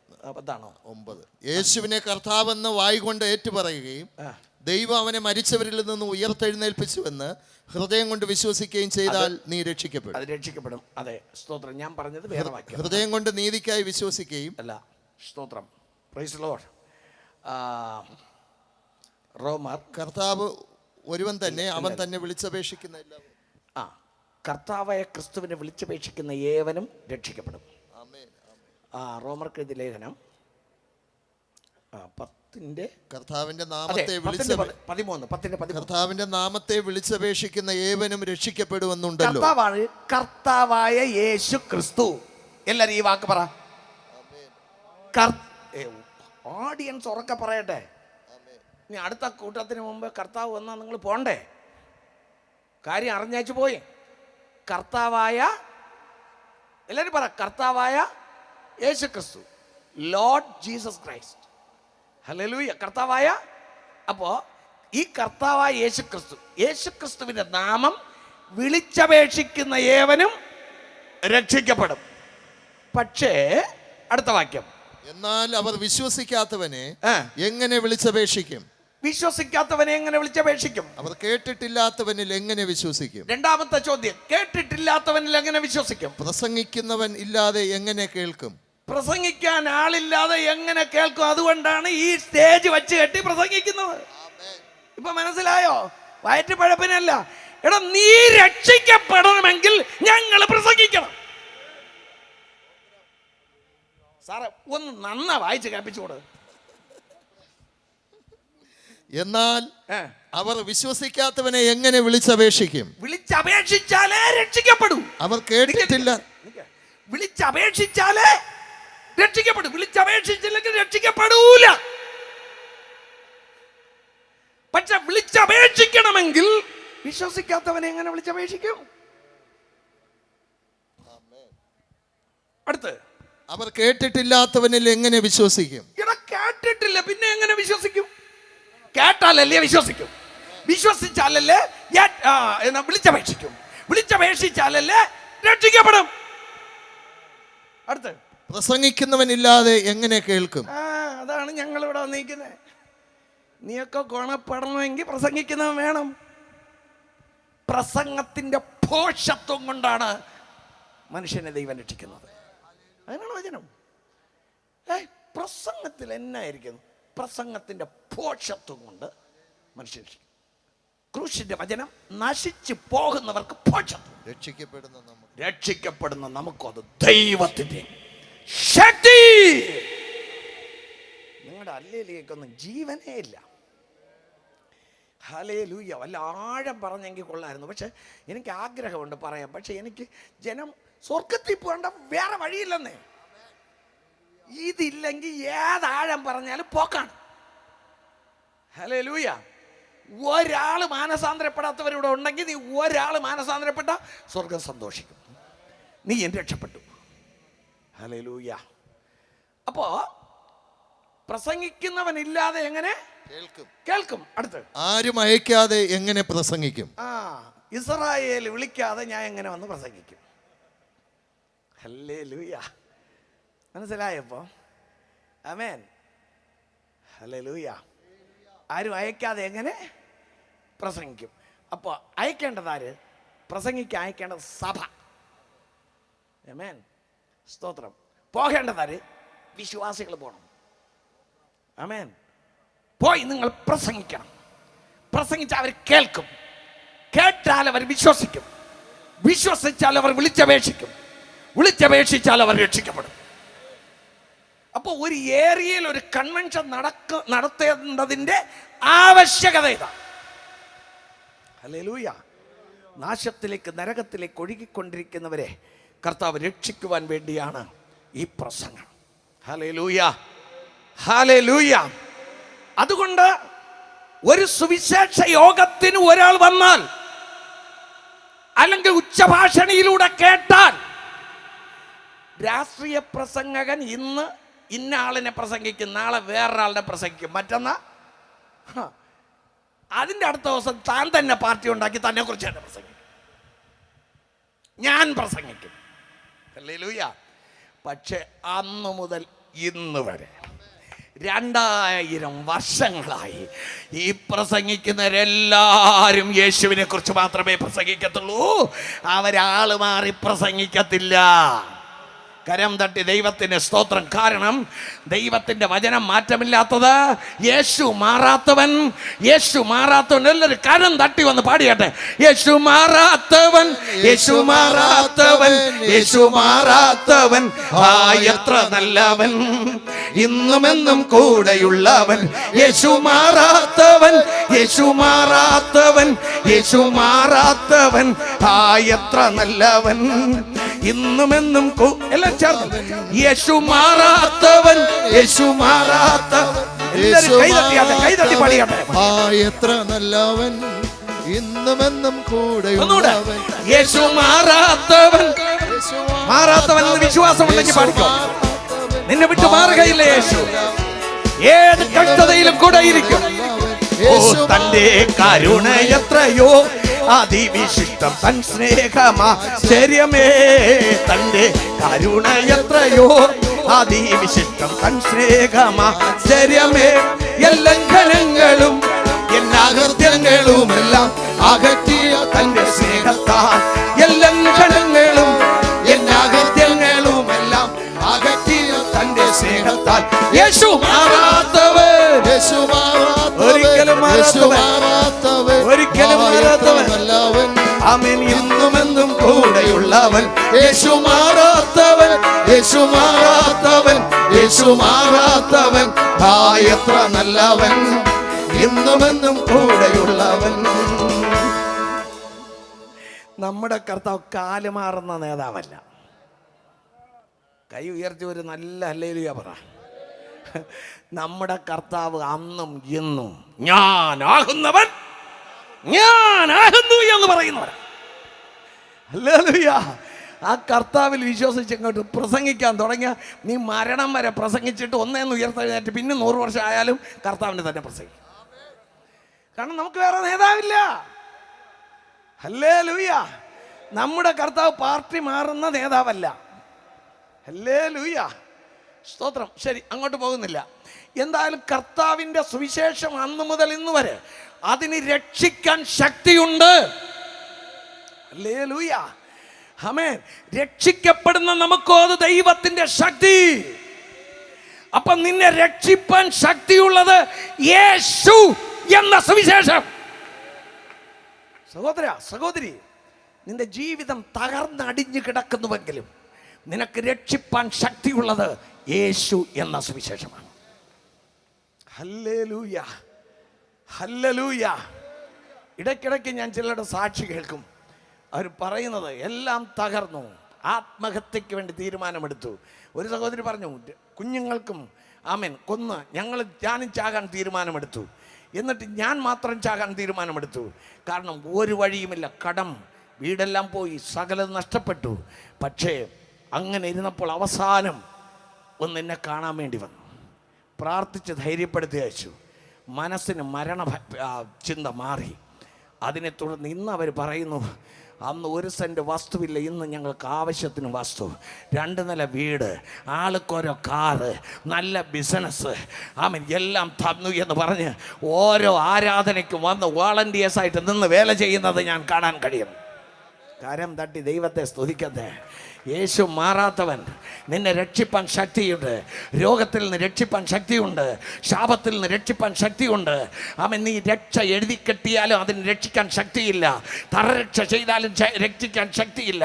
യേശുവിനെ കർത്താവെന്ന് വായ്കൊണ്ട് ഏറ്റുപറയുകയും ദൈവം അവനെ മരിച്ചവരിൽ നിന്ന് ഉയർത്തെഴുന്നേൽപ്പിച്ചുവെന്ന് ഹൃദയം കൊണ്ട് വിശ്വസിക്കുകയും ചെയ്താൽ നീ രക്ഷിക്കപ്പെടും. അത് രക്ഷിക്കപ്പെടും. അതെ, സ്തോത്രം. ഞാൻ പറഞ്ഞത് വേറെ വാക്യം. ഹൃദയം കൊണ്ട് നീതിക്കായി വിശ്വസിക്കുകയും അല്ല. സ്തോത്രം. Price the Lord. റോമർ, കർത്താവ് ഒരുവൻ തന്നെ, അവൻ തന്നെ വിളിച്ചപേക്ഷിക്കുന്ന എല്ലാവരും, കർത്താവായ ക്രിസ്തുവിനെ വിളിച്ചപേക്ഷിക്കുന്ന ഏവനും രക്ഷിക്കപ്പെടും. റോമർക്കെഴുതിയ ലേഖനം 10-ന്റെ കർത്താവിന്റെ നാമത്തെ കർത്താവിന്റെ നാമത്തെ വിളിച്ചപേക്ഷിക്കുന്ന ഏവനും രക്ഷിക്കപ്പെടുമെന്നുണ്ടല്ലോ. കർത്താവായ യേശു ക്രിസ്തു. എല്ലാരും ഈ വാക്ക് പറ. ഓഡിയൻസ് ഉറക്കെ പറയട്ടെ. ഇനി അടുത്ത കൂട്ടത്തിന് മുമ്പ് കർത്താവ് വന്നാൽ നിങ്ങൾ പോണ്ടേ? കാര്യം അറിഞ്ഞേച്ചു പോയി. കർത്താവായ, എല്ലാവരും പറ, കർത്താവായ യേശു ക്രിസ്തു, ലോർഡ് ജീസസ് ക്രൈസ്റ്റ്. ഹല്ലേലൂയ. കർത്താവായ. അപ്പോ ഈ കർത്താവായ യേശു ക്രിസ്തു, യേശു ക്രിസ്തുവിന്റെ നാമം വിളിച്ചപേക്ഷിക്കുന്ന ഏവനും രക്ഷിക്കപ്പെടും. പക്ഷേ അടുത്ത വാക്യം, എന്നാൽ അവർ വിശ്വസിക്കാത്തവനെ എങ്ങനെ വിളിച്ചപേക്ഷിക്കും? വിശ്വസിക്കാത്തവനെ എങ്ങനെ വിളിച്ചപേക്ഷിക്കും? അവർ കേട്ടിട്ടില്ലാത്തവനിൽ എങ്ങനെ വിശ്വസിക്കും? രണ്ടാമത്തെ ചോദ്യം, കേട്ടിട്ടില്ലാത്തവനിൽ എങ്ങനെ വിശ്വസിക്കും? പ്രസംഗിക്കുന്നവൻ ഇല്ലാതെ എങ്ങനെ കേൾക്കും? പ്രസംഗിക്കാൻ ആളില്ലാതെ എങ്ങനെ കേൾക്കും? അതുകൊണ്ടാണ് ഈ സ്റ്റേജ് വെച്ച് കെട്ടി പ്രസംഗിക്കുന്നത്. ഇപ്പൊ മനസ്സിലായോ? വയറ്റുപഴപ്പിനല്ല. എടാ, നീ രക്ഷിക്കപ്പെടണമെങ്കിൽ ഞങ്ങൾ പ്രസംഗിക്കണം. സാറേ, ഒന്ന് നന്നാ വായിച്ച് കേൾപ്പിച്ചുകൂടെ? എന്നാൽ അവർ വിശ്വസിക്കാത്തവനെ എങ്ങനെ വിളിച്ചപേക്ഷിക്കും? വിളിച്ചപേക്ഷിച്ചാലേ രക്ഷിക്കപ്പെടൂ. അവർ കേട്ടിട്ടില്ല. വിളിച്ചപേക്ഷിച്ചാലേ രക്ഷിക്കപ്പെടും. വിളിച്ചപേക്ഷിച്ചില്ലെങ്കിൽ രക്ഷിക്കപ്പെടൂല. പക്ഷെ വിളിച്ചപേക്ഷിക്കണമെങ്കിൽ വിശ്വസിക്കാത്തവനെ എങ്ങനെ വിളിച്ചപേക്ഷിക്കും? അടുത്ത്, അവർ കേട്ടിട്ടില്ലാത്തവനിൽ എങ്ങനെ വിശ്വസിക്കും? ഇവിടെ കേട്ടിട്ടില്ല, പിന്നെ എങ്ങനെ വിശ്വസിക്കും? കേട്ടാലല്ലേ വിശ്വസിക്കും. വിശ്വസിച്ചാലല്ലേ വിളിച്ചപേക്ഷിക്കും. വിളിച്ചപേക്ഷിച്ചാലല്ലേ രക്ഷിക്കപ്പെടും. അടുത്ത്, പ്രസംഗിക്കുന്നവനില്ലാതെ എങ്ങനെ കേൾക്കും? അതാണ് ഞങ്ങൾ ഇവിടെ വന്നിരിക്കുന്നത്. നീയൊക്കെ ഗുണപ്പെടണമെങ്കിൽ പ്രസംഗിക്കുന്നവൻ വേണം. പ്രസംഗത്തിന്റെ പോഷത്വം കൊണ്ടാണ് മനുഷ്യനെ ദൈവം രക്ഷിക്കുന്നത്. അതിനാണ് വചനം. പ്രസംഗത്തിൽ എന്നായിരിക്കുന്നു? പ്രസംഗത്തിന്റെ പോഷത്വം കൊണ്ട് മനുഷ്യൻ രക്ഷിക്കും. ക്രൂശിന്റെ വചനം നശിച്ചു പോകുന്നവർക്ക് പോഷത്വം, രക്ഷിക്കപ്പെടുന്ന നമുക്കും അത് ദൈവത്തിന്റെ ശക്തി. നിങ്ങളുടെ അല്ലേലേക്കൊന്നും ജീവനേ ഇല്ല. ഹല്ലേലൂയ. വല്ല ആഴം പറഞ്ഞെങ്കിൽ കൊള്ളായിരുന്നു. പക്ഷെ എനിക്ക് ആഗ്രഹമുണ്ട് പറയാം. പക്ഷെ എനിക്ക് ജനം സ്വർഗത്തിൽ പോകേണ്ട വേറെ വഴിയില്ലെന്നേ. ഇതില്ലെങ്കിൽ ഏതാഴം പറഞ്ഞാലും പോക്കാണ്. ഹല്ലേലൂയ. ഒരാൾ മാനസാന്തരപ്പെടാത്തവരിവിടെ ഉണ്ടെങ്കിൽ നീ ഒരാൾ മാനസാന്തരപ്പെട്ട സ്വർഗം സന്തോഷിക്കും. നീ രക്ഷപ്പെട്ടു. ഹല്ലേലൂയ. അപ്പോ പ്രസംഗിക്കുന്നവനില്ലാതെ എങ്ങനെ കേൾക്കും? അടുത്ത്, ആരും അയക്കാതെ എങ്ങനെ പ്രസംഗിക്കും? ഇസ്രായേൽ വിളിക്കാതെ ഞാൻ എങ്ങനെ വന്ന് പ്രസംഗിക്കും? ഹല്ലേലൂയ. മനസ്സിലായപ്പോ? ആമേൻ. ഹല്ലേലൂയ. ആരും അയക്കാതെ എങ്ങനെ പ്രസംഗിക്കും? അപ്പോൾ അയക്കേണ്ടതാര്? പ്രസംഗിക്കാൻ അയക്കേണ്ടത് സഭ. ആമേൻ. സ്തോത്രം. പോകേണ്ടതാര്? വിശ്വാസികൾ പോകണം. ആമേൻ. പോയി നിങ്ങൾ പ്രസംഗിക്കണം. പ്രസംഗിച്ചാൽ അവർ കേൾക്കും. കേട്ടാൽ അവർ വിശ്വസിക്കും. വിശ്വസിച്ചാൽ അവർ വിളിച്ചപേക്ഷിക്കും. വിളിച്ചപേക്ഷിച്ചാൽ അവർ രക്ഷിക്കപ്പെടും. അപ്പോൾ ഒരു ഏരിയയിൽ ഒരു കൺവെൻഷൻ നടത്തേണ്ടതിൻ്റെ ആവശ്യകത ഇതാണ്. ഹല്ലേലൂയ. നാശത്തിലേക്ക്, നരകത്തിലേക്ക് ഒഴുകിക്കൊണ്ടിരിക്കുന്നവരെ കർത്താവ് രക്ഷിക്കുവാൻ വേണ്ടിയാണ് ഈ പ്രസംഗം. ഹല്ലേലൂയ. ഹല്ലേലൂയ. അതുകൊണ്ട് ഒരു സുവിശേഷ യോഗത്തിന് ഒരാൾ വന്നാൽ, അല്ലെങ്കിൽ ഉച്ചഭാഷണിയിലൂടെ കേട്ടാൽ, രാഷ്ട്രീയ പ്രസംഗകൻ ഇന്ന് ഇന്ന ആളിനെ പ്രസംഗിക്കും, നാളെ വേറൊരാളിനെ പ്രസംഗിക്കും, മറ്റന്നാ അതിൻ്റെ അടുത്ത ദിവസം താൻ തന്നെ പാർട്ടി ഉണ്ടാക്കി തന്നെ കുറിച്ച് തന്നെ പ്രസംഗിക്കും. ഞാൻ പ്രസംഗിക്കും. ഹല്ലേലൂയ. പക്ഷെ അന്ന് മുതൽ ഇന്ന് വരെ 2000 വർഷങ്ങളായി ഈ പ്രസംഗിക്കുന്നവരെല്ലാവരും യേശുവിനെ കുറിച്ച് മാത്രമേ പ്രസംഗിക്കത്തുള്ളൂ. അവരാള് മാറി പ്രസംഗിക്കത്തില്ല. കരം തട്ടി ദൈവത്തിന് സ്തോത്രം. കാരണം ദൈവത്തിന്റെ വചനം മാറ്റമില്ലാത്തത്. യേശു മാറാത്തവൻ. യേശു മാറാത്തവൻ. എല്ലാവരും കരം തട്ടി വന്ന് പാടിയട്ടെ. യേശു മാറാത്തവൻ, യേശു മാറാത്തവൻ, യേശു മാറാത്തവൻ, എത്ര നല്ലവൻ, ഇന്നുമെന്നും കൂടെയുള്ളവൻ. യേശു മാറാത്തവൻ, യേശു മാറാത്തവൻ, യേശു മാറാത്തവൻ, എത്ര നല്ലവൻ, ഇന്നുമെന്നും എല്ലാം ചേർന്ന്. യേശു മാറാത്തവൻ, യേശു മാറാത്തവൻ. കൈതട്ടി പാടിയാട്ടെ. എത്ര നല്ലവൻ, ഇന്നുമെന്നും കൂടെയുള്ളവൻ. യേശു മാറാത്തവൻ. മാറാത്തവൻ എന്ന് വിശ്വാസമുണ്ടെങ്കിൽ പാടിക്കോ. നിന്നെ വിട്ടു മാറുകയില്ല യേശു. ഏത് കഷ്ടതയിലും കൂടെ ഇരിക്കും. ഓ തന്റെ കരുണ എത്രയോ അതിവിശിഷ്ടം, തൻ സ്നേഹമാശ്ചര്യമേ. തന്റെ കരുണ എത്രയോ അതിവിശിഷ്ടം, തൻ സ്നേഹമാശ്ചര്യമേ. എല്ലാ ലംഘനങ്ങളും എന്നാകൃത്യങ്ങളുമെല്ലാം അകറ്റിയ തന്റെ സ്നേഹത്താൽ എല്ലാ ലംഘനങ്ങളും എന്നാകൃത്യങ്ങളുമെല്ലാം അകറ്റിയ തന്റെ സ്നേഹത്താൽ യേശു മാറാത്തവൻ, യേശു മാറാത്തവൻ, ഒരിക്കലും യേശു മാറാത്തവൻ, ഒരിക്കലും മാറാത്തവൻ, ആമേൻ, എന്നുമെന്നും കൂടെയുള്ളവൻ. യേശു മാറാത്തവൻ, യേശു മാറാത്തവൻ, യേശു മാറാത്തവൻ, എത്ര നല്ലവൻ, എന്നുമെന്നും കൂടെയുള്ളവൻ. നമ്മുടെ കർത്താവ് കാലുമാറുന്ന നേതാവല്ല. കൈ ഉയർത്തി ഒരു നല്ല ഹല്ലേലൂയ പറ. നമ്മുടെ കർത്താവ് അന്നും ഇന്നും ഞാനാകുന്നവൻ, ഞാനാകുന്നു എന്ന് പറയുന്നവൻ. ഹല്ലേലൂയ. ആ കർത്താവിൽ വിശ്വസിച്ച് ഇങ്ങോട്ട് പ്രസംഗിക്കാൻ തുടങ്ങിയ നീ മരണം വരെ പ്രസംഗിച്ചിട്ട് ഒന്നേന്ന് ഉയർത്തെഴുന്നേറ്റ് പിന്നെ 100 വർഷം ആയാലും കർത്താവിനെ തന്നെ പ്രസംഗിക്കും. കാരണം നമുക്ക് വേറെ നേതാവില്ല. ഹല്ലേലൂയ. നമ്മുടെ കർത്താവ് പാർട്ടി മാറുന്ന നേതാവല്ല. ഹല്ലേലൂയ, സ്തോത്രം. ശരി, അങ്ങോട്ട് പോകുന്നില്ല. എന്തായാലും കർത്താവിൻ്റെ സുവിശേഷം അന്ന് മുതൽ ഇന്ന് വരെ അതിന് രക്ഷിക്കാൻ ശക്തിയുണ്ട്. ഹല്ലേലൂയ, ആമേൻ. രക്ഷിക്കപ്പെടുന്ന നമുക്കോ അത് ദൈവത്തിന്റെ ശക്തി. അപ്പം നിന്നെ രക്ഷിപ്പാൻ ശക്തിയുള്ളത് യേശു എന്ന സുവിശേഷം. സഹോദര, സഹോദരി, നിന്റെ ജീവിതം തകർന്നടിഞ്ഞു കിടക്കുന്നുവെങ്കിലും നിനക്ക് രക്ഷിപ്പാൻ ശക്തിയുള്ളത് യേശു എന്ന സുവിശേഷമാണ്. Hallelujah, hallelujah. ഇടയ്ക്കിടയ്ക്ക് ഞാൻ ചിലരുടെ സാക്ഷി കേൾക്കും. അവർ പറയുന്നത് എല്ലാം തകർന്നു, ആത്മഹത്യക്ക് വേണ്ടി തീരുമാനമെടുത്തു. ഒരു സഹോദരി പറഞ്ഞു, കുഞ്ഞുങ്ങൾക്കും ആമേൻ കൊന്ന് ഞാനും ചാകാൻ തീരുമാനമെടുത്തു. എന്നിട്ട് ഞാൻ മാത്രം ചാകാൻ തീരുമാനമെടുത്തു. കാരണം ഒരു വഴിയുമില്ല, കടം, വീടെല്ലാം പോയി, സകലത് നഷ്ടപ്പെട്ടു. പക്ഷേ അങ്ങനെ ഇരുന്നപ്പോൾ അവസാനം ഒന്ന് എന്നെ കാണാൻ വേണ്ടി വന്നു. പ്രാർത്ഥിച്ച് ധൈര്യപ്പെടുത്തി അയച്ചു. മനസ്സിന് മരണ ചിന്ത മാറി. അതിനെ തുടർന്ന് ഇന്ന് അവർ പറയുന്നു, അന്ന് 1 സെൻറ്റ് വസ്തുവില്ല, ഇന്ന് ഞങ്ങൾക്ക് ആവശ്യത്തിന് വസ്തു, 2 നില വീട്, ആൾക്കോരോ കാറ്, നല്ല ബിസിനസ്, ആമീൻ, എല്ലാം തന്നു എന്ന് പറഞ്ഞ് ഓരോ ആരാധനയ്ക്കും വന്ന് വോളണ്ടിയേഴ്സായിട്ട് നിന്ന് വേല ചെയ്യുന്നത് ഞാൻ കാണാൻ കഴിയും. കരം തട്ടി ദൈവത്തെ സ്തുതിക്കട്ടെ. യേശു മാറാത്തവൻ. നിന്നെ രക്ഷിപ്പാൻ ശക്തിയുണ്ട്. രോഗത്തിൽ നിന്ന് രക്ഷിപ്പാൻ ശക്തിയുണ്ട്. ശാപത്തിൽ നിന്ന് രക്ഷിപ്പാൻ ശക്തിയുണ്ട്. അവൻ നീ രക്ഷ എഴുതി കെട്ടിയാലും അതിന് രക്ഷിക്കാൻ ശക്തിയില്ല. തറരക്ഷ ചെയ്താലും രക്ഷിക്കാൻ ശക്തിയില്ല.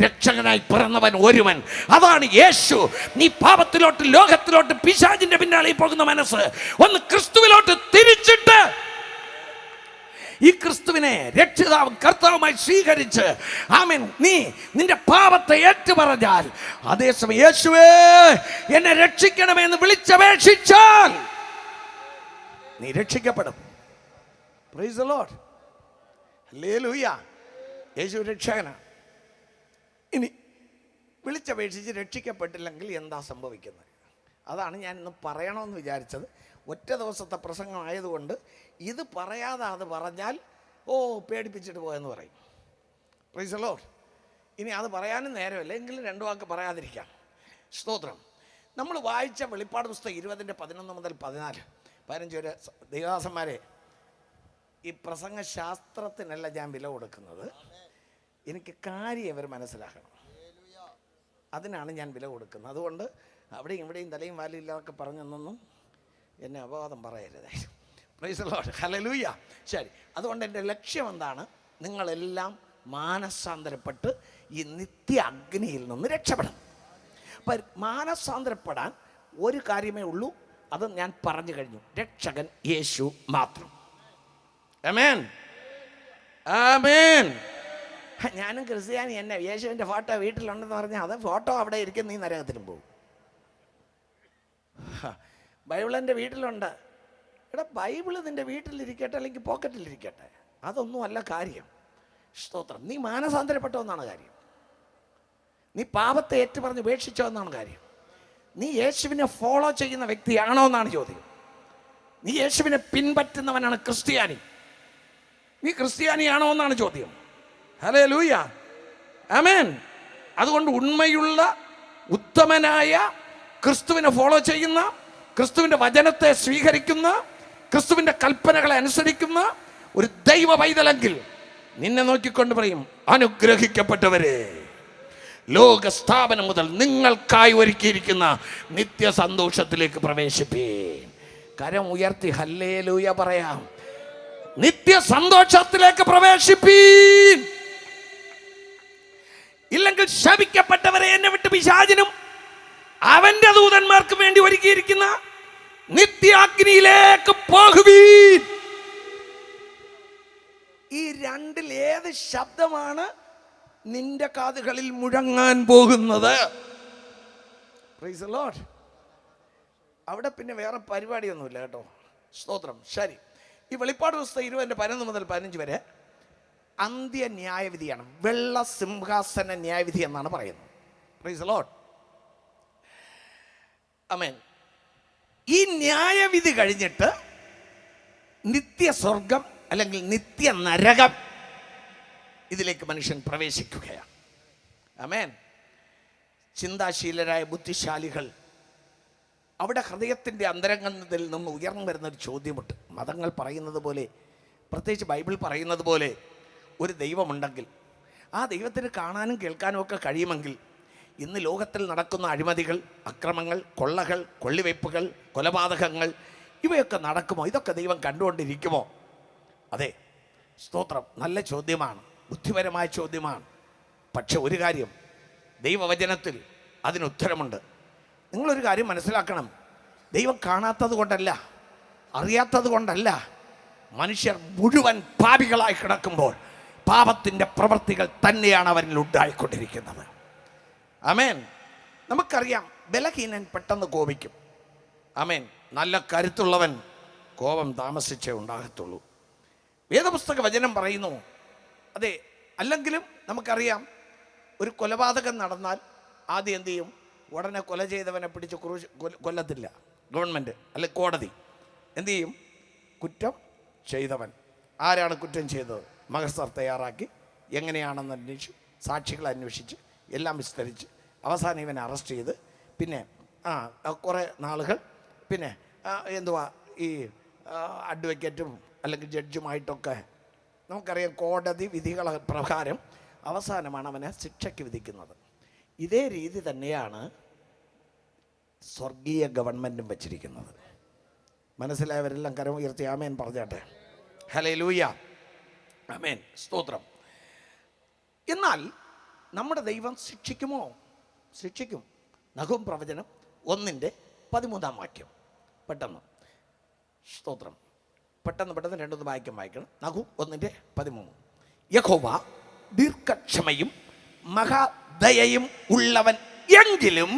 രക്ഷകനായി പിറന്നവൻ ഒരുവൻ, അതാണ് യേശു. നീ പാപത്തിലോട്ട്, ലോകത്തിലോട്ട്, പിശാചിന്റെ പിന്നാലെ പോകുന്ന മനസ്സ് ഒന്ന് ക്രിസ്തുവിലോട്ട് തിരിച്ചിട്ട് ഈ ക്രിസ്തുവിനെ രക്ഷിതാവും കർത്താവുമായി സ്വീകരിച്ച് ആമേൻ നീ നിന്റെ പാപത്തെ ഏറ്റുപറഞ്ഞാൽ, അതേസമയം യേശുവേ എന്നെ രക്ഷിക്കണമെന്ന് വിളിച്ചപേക്ഷിച്ചാൽ നീ രക്ഷിക്കപ്പെടും. Praise the Lord. ഹല്ലേലൂയ. യേശു രക്ഷകനാണ്. ഇനി വിളിച്ചപേക്ഷിച്ച് രക്ഷിക്കപ്പെട്ടില്ലെങ്കിൽ എന്താ സംഭവിക്കുന്നത്? അതാണ് ഞാൻ ഇന്ന് പറയണമെന്ന് വിചാരിച്ചത്. ഒറ്റ ദിവസത്തെ പ്രസംഗമായതുകൊണ്ട് ഇത് പറയാതെ അത് പറഞ്ഞാൽ പേടിപ്പിച്ചിട്ട് പോയെന്ന് പറയും. Price the Lord. ഇനി അത് പറയാനും നേരമില്ല, എങ്കിലും 2 വാക്ക് പറയാതിരിക്കാം. സ്തോത്രം. നമ്മൾ വായിച്ച വെളിപ്പാട് പുസ്തകം 20:11 മുതൽ 14-15 വരെ. ദൈവദാസന്മാരെ, ഈ പ്രസംഗ ശാസ്ത്രത്തിനല്ല ഞാൻ വില കൊടുക്കുന്നത്. എനിക്ക് കാര്യം ഇവർ മനസ്സിലാക്കണം, അതിനാണ് ഞാൻ വില കൊടുക്കുന്നത്. അതുകൊണ്ട് അവിടെയും ഇവിടെയും തലയും വാലില്ലാതൊക്കെ പറഞ്ഞൊന്നും എന്നെ അപവാദം പറയരുത്. Price the Lord. ഹല്ലേലൂയ. ശരി, അതുകൊണ്ട് എൻ്റെ ലക്ഷ്യം എന്താണ്? നിങ്ങളെല്ലാം മാനസാന്തരപ്പെട്ട് ഈ നിത്യ അഗ്നിയിൽ നിന്ന് രക്ഷപ്പെടണം. അപ്പം മാനസാന്തരപ്പെടാൻ ഒരു കാര്യമേ ഉള്ളൂ, അത് ഞാൻ പറഞ്ഞു കഴിഞ്ഞു. രക്ഷകൻ യേശു മാത്രം. ആമേൻ, ആമേൻ. ഞാനും ക്രിസ്ത്യാനി, എന്നെ യേശുവിൻ്റെ ഫോട്ടോ വീട്ടിലുണ്ടെന്ന് പറഞ്ഞാൽ അത് ഫോട്ടോ അവിടെ ഇരിക്കും, നീ നരകത്തിലും പോകും. ബൈബിൾ എൻ്റെ വീട്ടിലുണ്ട്. എടാ, ബൈബിള് നിൻ്റെ വീട്ടിലിരിക്കട്ടെ, അല്ലെങ്കിൽ പോക്കറ്റിലിരിക്കട്ടെ, അതൊന്നും അല്ല കാര്യം. സ്തോത്രം. നീ മാനസാന്തരപ്പെട്ടോ എന്നാണ് കാര്യം. നീ പാപത്തെ ഏറ്റുപറഞ്ഞ് ഉപേക്ഷിച്ചോ എന്നാണ് കാര്യം. നീ യേശുവിനെ ഫോളോ ചെയ്യുന്ന വ്യക്തിയാണോ എന്നാണ് ചോദ്യം. നീ യേശുവിനെ പിൻപറ്റുന്നവനാണ് ക്രിസ്ത്യാനി. നീ ക്രിസ്ത്യാനിയാണോ എന്നാണ് ചോദ്യം. ഹല്ലേലൂയ, ആമേൻ. അതുകൊണ്ട് ഉണ്മയുള്ള ഉത്തമനായ ക്രിസ്തുവിനെ ഫോളോ ചെയ്യുന്ന, ക്രിസ്തുവിൻ്റെ വചനത്തെ സ്വീകരിക്കുന്ന ക്രിസ്തുവിന്റെ കൽപ്പനകളെ അനുസരിക്കുന്ന ഒരു ദൈവ പൈതലെങ്കിൽ നിന്നെ നോക്കിക്കൊണ്ട് പറയും, അനുഗ്രഹിക്കപ്പെട്ടവരെ, ലോക സ്ഥാപനം മുതൽ നിങ്ങൾക്കായി ഒരുക്കിയിരിക്കുന്ന നിത്യ സന്തോഷത്തിലേക്ക് പ്രവേശിപ്പീൻ. കരം ഉയർത്തി ഹല്ലേലൂയ പറയാം. നിത്യ സന്തോഷത്തിലേക്ക് പ്രവേശിപ്പീൻ. ഇല്ലെങ്കിൽ ശപിക്കപ്പെട്ടവരെ, എന്നെ വിട്ട് പിശാചിനും അവന്റെ ദൂതന്മാർക്കും വേണ്ടി ഒരുക്കിയിരിക്കുന്ന നിത്യാഗ്നിയിലേക്ക് പോകുവീൻ. ഈ രണ്ടിൽ ഏത് ശബ്ദമാണ് നിന്റെ കാതുകളിൽ മുഴങ്ങാൻ പോകുന്നത്? Price the Lord. അവിടെ പിന്നെ വേറെ പരിപാടിയൊന്നുമില്ല കേട്ടോ. സ്തോത്രം. ശരി, ഈ വെളിപ്പാട് പുസ്തകം 20:11 മുതൽ 15 വരെ അന്ത്യ ന്യായവിധിയാണ്. വെള്ള സിംഹാസന ന്യായവിധി എന്നാണ് പറയുന്നത്. Praise the Lord. ആമേൻ. ഈ ന്യായവിധി കഴിഞ്ഞിട്ട് നിത്യസ്വർഗം അല്ലെങ്കിൽ നിത്യ നരകം, ഇതിലേക്ക് മനുഷ്യൻ പ്രവേശിക്കുകയാണ്. ആമേൻ. ചിന്താശീലരായ ബുദ്ധിശാലികൾ അവിടെ ഹൃദയത്തിൻ്റെ അന്തരംഗത്തിൽ നിന്ന് ഉയർന്നു വരുന്നൊരു ചോദ്യമുണ്ട്. മതങ്ങൾ പറയുന്നത് പോലെ, പ്രത്യേകിച്ച് ബൈബിൾ പറയുന്നത് പോലെ ഒരു ദൈവമുണ്ടെങ്കിൽ, ആ ദൈവത്തിന് കാണാനും കേൾക്കാനും ഒക്കെ കഴിയുമെങ്കിൽ, ഇന്ന് ലോകത്തിൽ നടക്കുന്ന അഴിമതികൾ, അക്രമങ്ങൾ, കൊള്ളകൾ, കൊള്ളിവയ്പ്പുകൾ, കൊലപാതകങ്ങൾ ഇവയൊക്കെ നടക്കുമോ? ഇതൊക്കെ ദൈവം കണ്ടുകൊണ്ടിരിക്കുമോ? അതെ, സ്തോത്രം. നല്ല ചോദ്യമാണ്, ബുദ്ധിപരമായ ചോദ്യമാണ്. പക്ഷെ ഒരു കാര്യം, ദൈവവചനത്തിൽ അതിനുത്തരമുണ്ട്. നിങ്ങളൊരു കാര്യം മനസ്സിലാക്കണം. ദൈവം കാണാത്തത് കൊണ്ടല്ല, അറിയാത്തത് കൊണ്ടല്ല, മനുഷ്യർ മുഴുവൻ പാപികളായി കിടക്കുമ്പോൾ പാപത്തിൻ്റെ പ്രവൃത്തികൾ തന്നെയാണ് അവരിൽ ഉണ്ടായിക്കൊണ്ടിരിക്കുന്നത്. ആമേൻ. നമുക്കറിയാം, ബലഹീനൻ പെട്ടെന്ന് കോപിക്കും. ആമേൻ. നല്ല കരുത്തുള്ളവൻ കോപം താമസിച്ചേ ഉണ്ടാകത്തുള്ളൂ. വേദപുസ്തക വചനം പറയുന്നു. അതെ, അല്ലെങ്കിലും നമുക്കറിയാം, ഒരു കൊലപാതകം നടന്നാൽ ആദ്യം എന്തു ചെയ്യും? ഉടനെ കൊല ചെയ്തവനെ പിടിച്ച് കൊല്ലത്തില്ല ഗവൺമെൻറ്, അല്ലെ കോടതി. എന്തു ചെയ്യും? കുറ്റം ചെയ്തവൻ ആരാണ് കുറ്റം ചെയ്തത് മഹസർ തയ്യാറാക്കി എങ്ങനെയാണെന്ന് അന്വേഷിച്ച്, സാക്ഷികളെ അന്വേഷിച്ച്, എല്ലാം വിസ്തരിച്ച് അവസാനം ഇവനെ അറസ്റ്റ് ചെയ്ത്, പിന്നെ കുറേ നാളുകൾ പിന്നെ എന്തുവാ ഈ അഡ്വക്കേറ്റും അല്ലെങ്കിൽ ജഡ്ജുമായിട്ടൊക്കെ നമുക്കറിയാം, കോടതി വിധികള പ്രകാരം അവസാനമാണ് അവനെ ശിക്ഷയ്ക്ക് വിധിക്കുന്നത്. ഇതേ രീതി തന്നെയാണ് സ്വർഗീയ ഗവൺമെൻറ്റും വച്ചിരിക്കുന്നത്. മനസ്സിലായവരെല്ലാം കരം ഉയർത്തി ആമേൻ പറഞ്ഞാട്ടെ. ഹല്ലേലൂയ. ആമേൻ. സ്തോത്രം. എന്നാൽ നമ്മുടെ ദൈവം ശിക്ഷിക്കുമോ? ശിക്ഷിക്കും. നഹൂം പ്രവചനം 1:13 പെട്ടെന്ന്. സ്തോത്രം. പെട്ടെന്ന് 2 വായിക്കണം. നഹൂം 1:13. യഹോവ ദീർഘക്ഷമയും മഹാദയയും ഉള്ളവൻ എങ്കിലും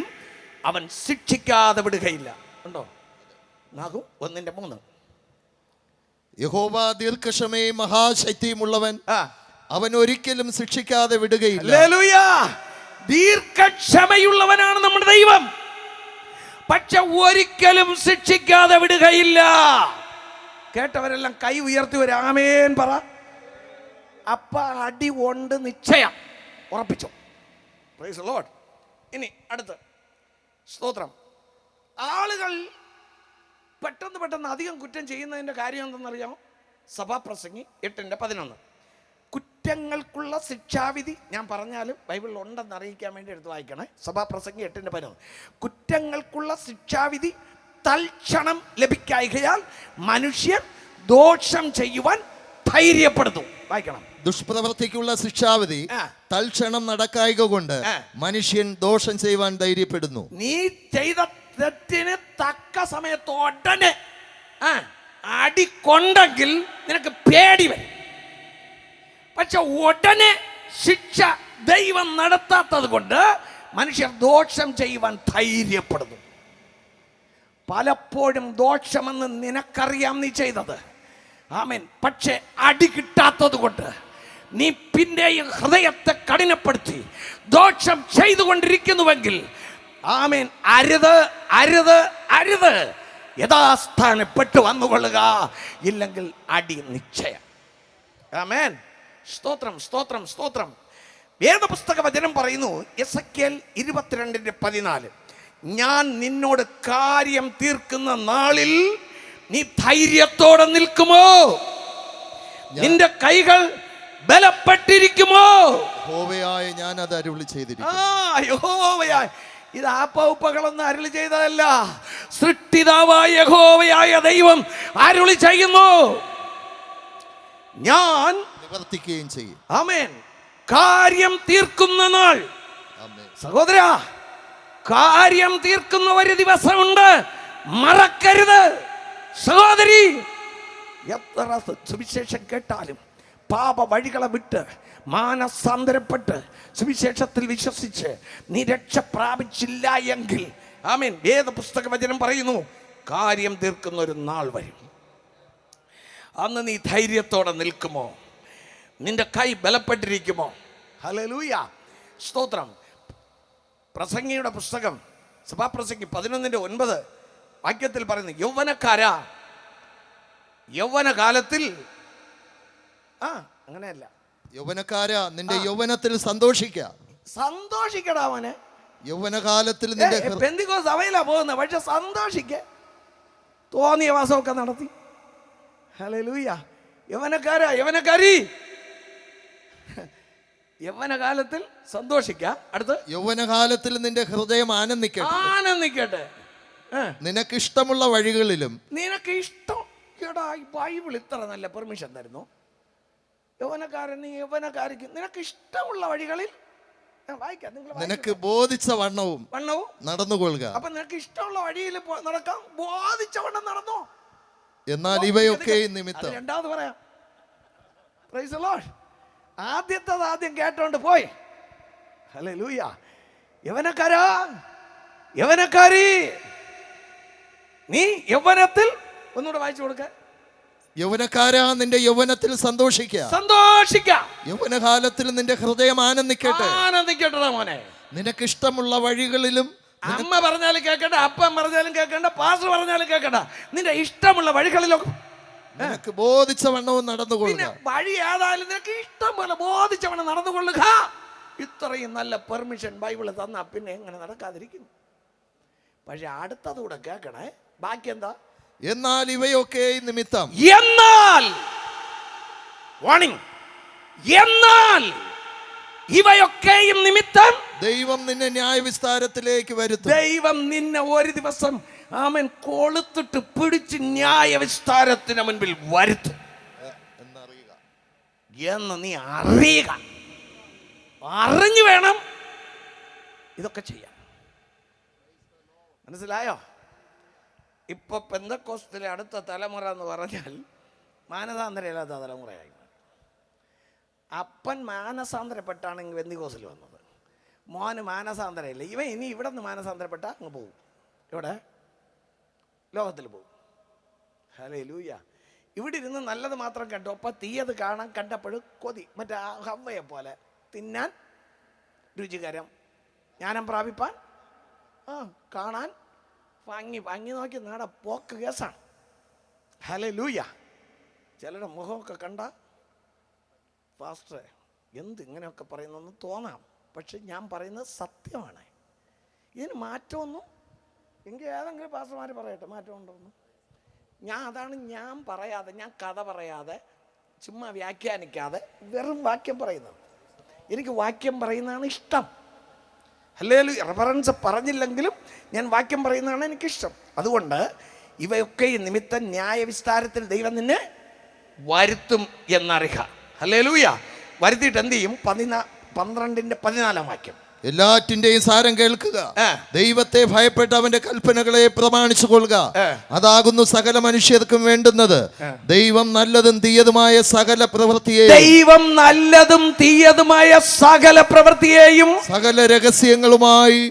അവൻ ശിക്ഷിക്കാതെ വിടുകയില്ല. ഉണ്ടോ? നഹൂം 1:3. യഹോവ ദീർഘക്ഷമയും മഹാശക്തിയുമുള്ളവൻ, അവൻ ഒരിക്കലും ശിക്ഷിക്കാതെ വിടുകയില്ല. ഹല്ലേലൂയ. ദീർഘക്ഷമയുള്ളവനാണ് നമ്മുടെ ദൈവം, പക്ഷെ ഒരിക്കലും ശിക്ഷിക്കാതെ വിടുകയില്ല. കേട്ടവരെല്ലാം കൈ ഉയർത്തി ഒരു ആമേൻ പറ. അപ്പ അടി കൊണ്ട് നിശ്ചയം ഉറപ്പിച്ചോ. Price the Lord. ഇനി അടുത്ത് സ്തോത്രം. ആളുകൾ പെട്ടെന്ന് അധികം കുറ്റം ചെയ്യുന്നതിൻ്റെ കാര്യം എന്തെന്നറിയാമോ? സഭാപ്രസംഗി 8:11. കുറ്റങ്ങൾക്കുള്ള ശിക്ഷാവിധി ഞാൻ പറഞ്ഞാലും ബൈബിളിൽ ഉണ്ടെന്ന് അറിയിക്കാൻ വേണ്ടി എടുത്ത് വായിക്കണേ. സഭാപ്രസംഗി 8:11. കുറ്റങ്ങൾക്കുള്ള ശിക്ഷാവിധി തൽക്ഷണം ലഭിക്കായികയാൽ മനുഷ്യൻ ദോഷം ചെയ്യുവാൻ ധൈര്യപ്പെടുന്നു. വായിക്കണം. ദുഷ്പ്രവൃത്തിക്കുള്ള ശിക്ഷാവിധി തൽക്ഷണം നടക്കായിക കൊണ്ട് മനുഷ്യൻ ദോഷം ചെയ്യുവാൻ ധൈര്യപ്പെടുന്നു. നീ ചെയ്ത തെറ്റിന് തക്ക സമയത്ത് ഉടനെ അടി കൊണ്ടെങ്കിൽ നിനക്ക് പേടി വരും. പക്ഷെ ഉടനെ ശിക്ഷ ദൈവം നടത്താത്തത് കൊണ്ട് മനുഷ്യർ ദോഷം ചെയ്യുവാൻ ധൈര്യപ്പെടുന്നു. പലപ്പോഴും ദോഷമെന്ന് നിനക്കറിയാം നീ ചെയ്തത്. ആമേൻ. പക്ഷെ അടി കിട്ടാത്തത് കൊണ്ട് നീ പിന്നെയും ഹൃദയത്തെ കഠിനപ്പെടുത്തി ദോഷം ചെയ്തുകൊണ്ടിരിക്കുന്നുവെങ്കിൽ ആമേൻ, അരുത് അരുത് അരുത്, യഥാസ്ഥാനപ്പെട്ടു വന്നുകൊള്ളുക, ഇല്ലെങ്കിൽ അടി നിശ്ചയം. ആമേൻ. സ്തോത്രം സ്തോത്രം സ്തോത്രം. വേദപുസ്തക വചനം പറയുന്നു, എസെക്കിയേൽ 22:14, ഞാൻ നിന്നോട് കാര്യം തീർക്കുന്ന നാളിൽ നീ ധൈര്യത്തോടെ നിൽക്കുമോ? നിന്റെ കൈകൾ ബലപ്പെട്ടിരിക്കുമോ? യഹോവയായ ഞാൻ അത് അരുളി ചെയ്തിരിക്കുന്നു. യഹോവയായ, ഇത് ആപ്പൗപ്പകളൊന്നും അരുളി ചെയ്തതല്ല, സൃഷ്ടിതാവായ യഹോവയായ ദൈവം അരുളി ചെയ്യുന്നു. ഞാൻ നിവർത്തിക്കുകയും ചെയ്യും. ആമേൻ. കാര്യം തീർക്കുന്ന നാൾ. ആമേൻ. സഹോദര, കാര്യം തീർക്കുന്ന ഒരു ദിവസമുണ്ട്, മറക്കരുത്. സഹോദരി, എത്ര സുവിശേഷം കേട്ടാലും പാപ വഴികളെ വിട്ട് മാനസാന്തരപ്പെട്ട് സുവിശേഷത്തിൽ വിശ്വസിച്ച് നീ രക്ഷ പ്രാപിച്ചില്ല എങ്കിൽ, ആമേൻ, വേദപുസ്തക വചനം പറയുന്നു, കാര്യം തീർക്കുന്ന ഒരു നാൾ വരും. അന്ന് നീ ധൈര്യത്തോടെ നിൽക്കുമോ? നിന്റെ കൈ ബലപ്പെട്ടിരിക്കുമോ? ഹല്ലേലൂയ, സ്തോത്രം. പ്രസംഗിയുടെ പുസ്തകം സഭാപ്രസംഗി 11:9 വാക്യത്തിൽ പറയുന്നു, യൗവനക്കാരാ, യൗവനകാലത്തിൽ അങ്ങനെയല്ല, യൗവനക്കാരാ, നിന്റെ യൗവനത്തിൽ സന്തോഷിക്കടാ മോനെ. യൗവനകാലത്തിൽ നിന്റെ പെന്തിക്കോസ് സഭയിലാ പോകുന്നത്, പക്ഷെ സന്തോഷിക്ക. തോന്നിയ വാസമൊക്കെ നടത്തി. ഹല്ലേലൂയ. യൗവനക്കാരാ, യൗവനക്കാരി, യൗവനകാലത്തിൽ സന്തോഷിക്ക. അടുത്ത്, യൗവനകാലത്തിൽ നിന്റെ ഹൃദയം ആനന്ദിക്കട്ടെ. നിനക്ക് ഇഷ്ടമുള്ള വഴികളിലും. നിനക്ക് ഇഷ്ടം, എടാ, ഈ ബൈബിൾ ഇത്ര നല്ല പെർമിഷൻ തരുന്നു. യൗവനക്കാരന്, യൗവനക്കാരിക്ക് നിനക്ക് ഇഷ്ടമുള്ള വഴികളിൽ വായിക്കാം. നിനക്ക് ബോധിച്ച വണ്ണവും നടന്നുകൊള്ളുക. അപ്പൊ നിനക്ക് ഇഷ്ടമുള്ള വഴിയിൽ നടക്കാം, ബോധിച്ച വണ്ണം നടന്നോ. എന്നാൽ ഇവയൊക്കെ നിമിത്തം. രണ്ടാമത് പറയാം. Price the Lord. ആദ്യത്തേത് ആദ്യം കേട്ടോണ്ട് പോയി. ഹല്ലേലൂയ. യൗവനക്കാരാ, യൗവനക്കാരി, നീ യൗവനത്തിൽ, ഒന്നുകൂടെ വായിച്ചു കൊടുക്ക. യൗവനക്കാരാ, നിന്റെ യൗവനത്തിൽ സന്തോഷിക്ക. യൗവനകാലത്തിൽ നിന്റെ ഹൃദയം ആനന്ദിക്കട്ടെ മോനെ. നിനക്ക് ഇഷ്ടമുള്ള വഴികളിലും. അമ്മ പറഞ്ഞാലും കേൾക്കണ്ട, അപ്പൻ പറഞ്ഞാലും കേൾക്കണ്ട, പാസ്റ്റർ പറഞ്ഞാലും കേൾക്കണ്ട, നിന്റെ ഇഷ്ടമുള്ള വഴികളിലൊക്കെ നിനക്ക് ബോധിച്ച വണ്ണവും നടന്നുകൊള്ളുക. വഴി ഏതായാലും നിനക്ക് ഇഷ്ടം പോലെ ബോധിച്ച വണ്ണം നടന്നുകൊള്ളുക. ഇത്രയും നല്ല പെർമിഷൻ ബൈബിള് തന്ന പിന്നെ എങ്ങനെ നടക്കാതിരിക്കുന്നു? പക്ഷെ അടുത്തതുകൂടെ കേൾക്കണേ. ബാക്കി എന്താ? എന്നാൽ ഇവയൊക്കെ നിമിത്തം. എന്നാൽ വാണിംഗ്, എന്നാൽ ഇവയൊക്കെയും നിമിത്തം ദൈവം നിന്നെ ന്യായവിസ്താരത്തിലേക്ക് വരുത്തും. ദൈവം നിന്നെ ഒരു ദിവസം, ആമേൻ, കൊളുത്തിട്ട് പിടിച്ച് ന്യായവിസ്താരത്തിന് മുൻപിൽ വരുത്തും എന്ന് നീ അറിയുക. അറിഞ്ഞു വേണം ഇതൊക്കെ ചെയ്യാൻ. മനസ്സിലായോ? ഇപ്പൊ പെന്തക്കോസ്തിലെ അടുത്ത തലമുറ എന്ന് പറഞ്ഞാൽ മാനസാന്തരമില്ലാത്ത തലമുറയായി. അപ്പൻ മാനസാന്തരപ്പെട്ടാണെങ്കിൽ പെന്തക്കോസ്തിൽ വന്നത്, മോന് മാനസാന്തരമില്ല. ഇവൻ ഇനി ഇവിടെ നിന്ന് മാനസാന്തരപ്പെട്ട അങ്ങ് പോകും. ഇവിടെ ലോകത്തിൽ പോകും. ഹല്ലേലൂയ. ഇവിടെ ഇരുന്ന് നല്ലത് മാത്രം കണ്ടു, അപ്പം തീയത് കാണാൻ കണ്ടപ്പോഴും കൊതി. മറ്റേ ഹവ്വയെ പോലെ തിന്നാൻ രുചികരം, ജ്ഞാനം പ്രാപിപ്പാൻ കാണാൻ ഭംഗി നോക്കി നാടെ പോക്ക് കേസാണ്. ഹല്ലേലൂയ. ചിലരുടെ മുഖമൊക്കെ കണ്ട പാസ്റ്ററെ എന്ത് ഇങ്ങനെയൊക്കെ പറയുന്നെന്ന് തോന്നാം, പക്ഷെ ഞാൻ പറയുന്നത് സത്യമാണ്. ഇതിന് മാറ്റമൊന്നും എങ്കിൽ ഏതെങ്കിലും പാസ്റ്റർമാർ പറയട്ടെ മാറ്റമുണ്ടോന്ന്. അതാണ് ഞാൻ പറയാതെ, ഞാൻ കഥ പറയാതെ, ചുമ്മാ വ്യാഖ്യാനിക്കാതെ വെറും വാക്യം പറയുന്നത്. എനിക്ക് വാക്യം പറയുന്നതാണ് ഇഷ്ടം. ഹല്ലേലൂയ. റെഫറൻസ് പറഞ്ഞില്ലെങ്കിലും ഞാൻ വാക്യം പറയുന്നതാണ് എനിക്കിഷ്ടം. അതുകൊണ്ട് ഇവയൊക്കെ നിമിത്തം ന്യായവിസ്താരത്തിൽ ദൈവം നിന്നെ വരുത്തും എന്നറിയുക. ഹല്ലേലൂയ. വരുത്തിയിട്ട് എന്ത് ചെയ്യും? 12:14 വാക്യം. എല്ലാറ്റിന്റെയും സാരം കേൾക്കുക, ദൈവത്തെ ഭയപ്പെട്ട് അവന്റെ കൽപ്പനകളെ പ്രമാണിച്ചു കൊള്ളുക. അതാകുന്നു സകല മനുഷ്യർക്കും വേണ്ടുന്നത്. ദൈവം നല്ലതും തീയതുമായ സകല പ്രവൃത്തിയെയും സകല രഹസ്യങ്ങളുമായി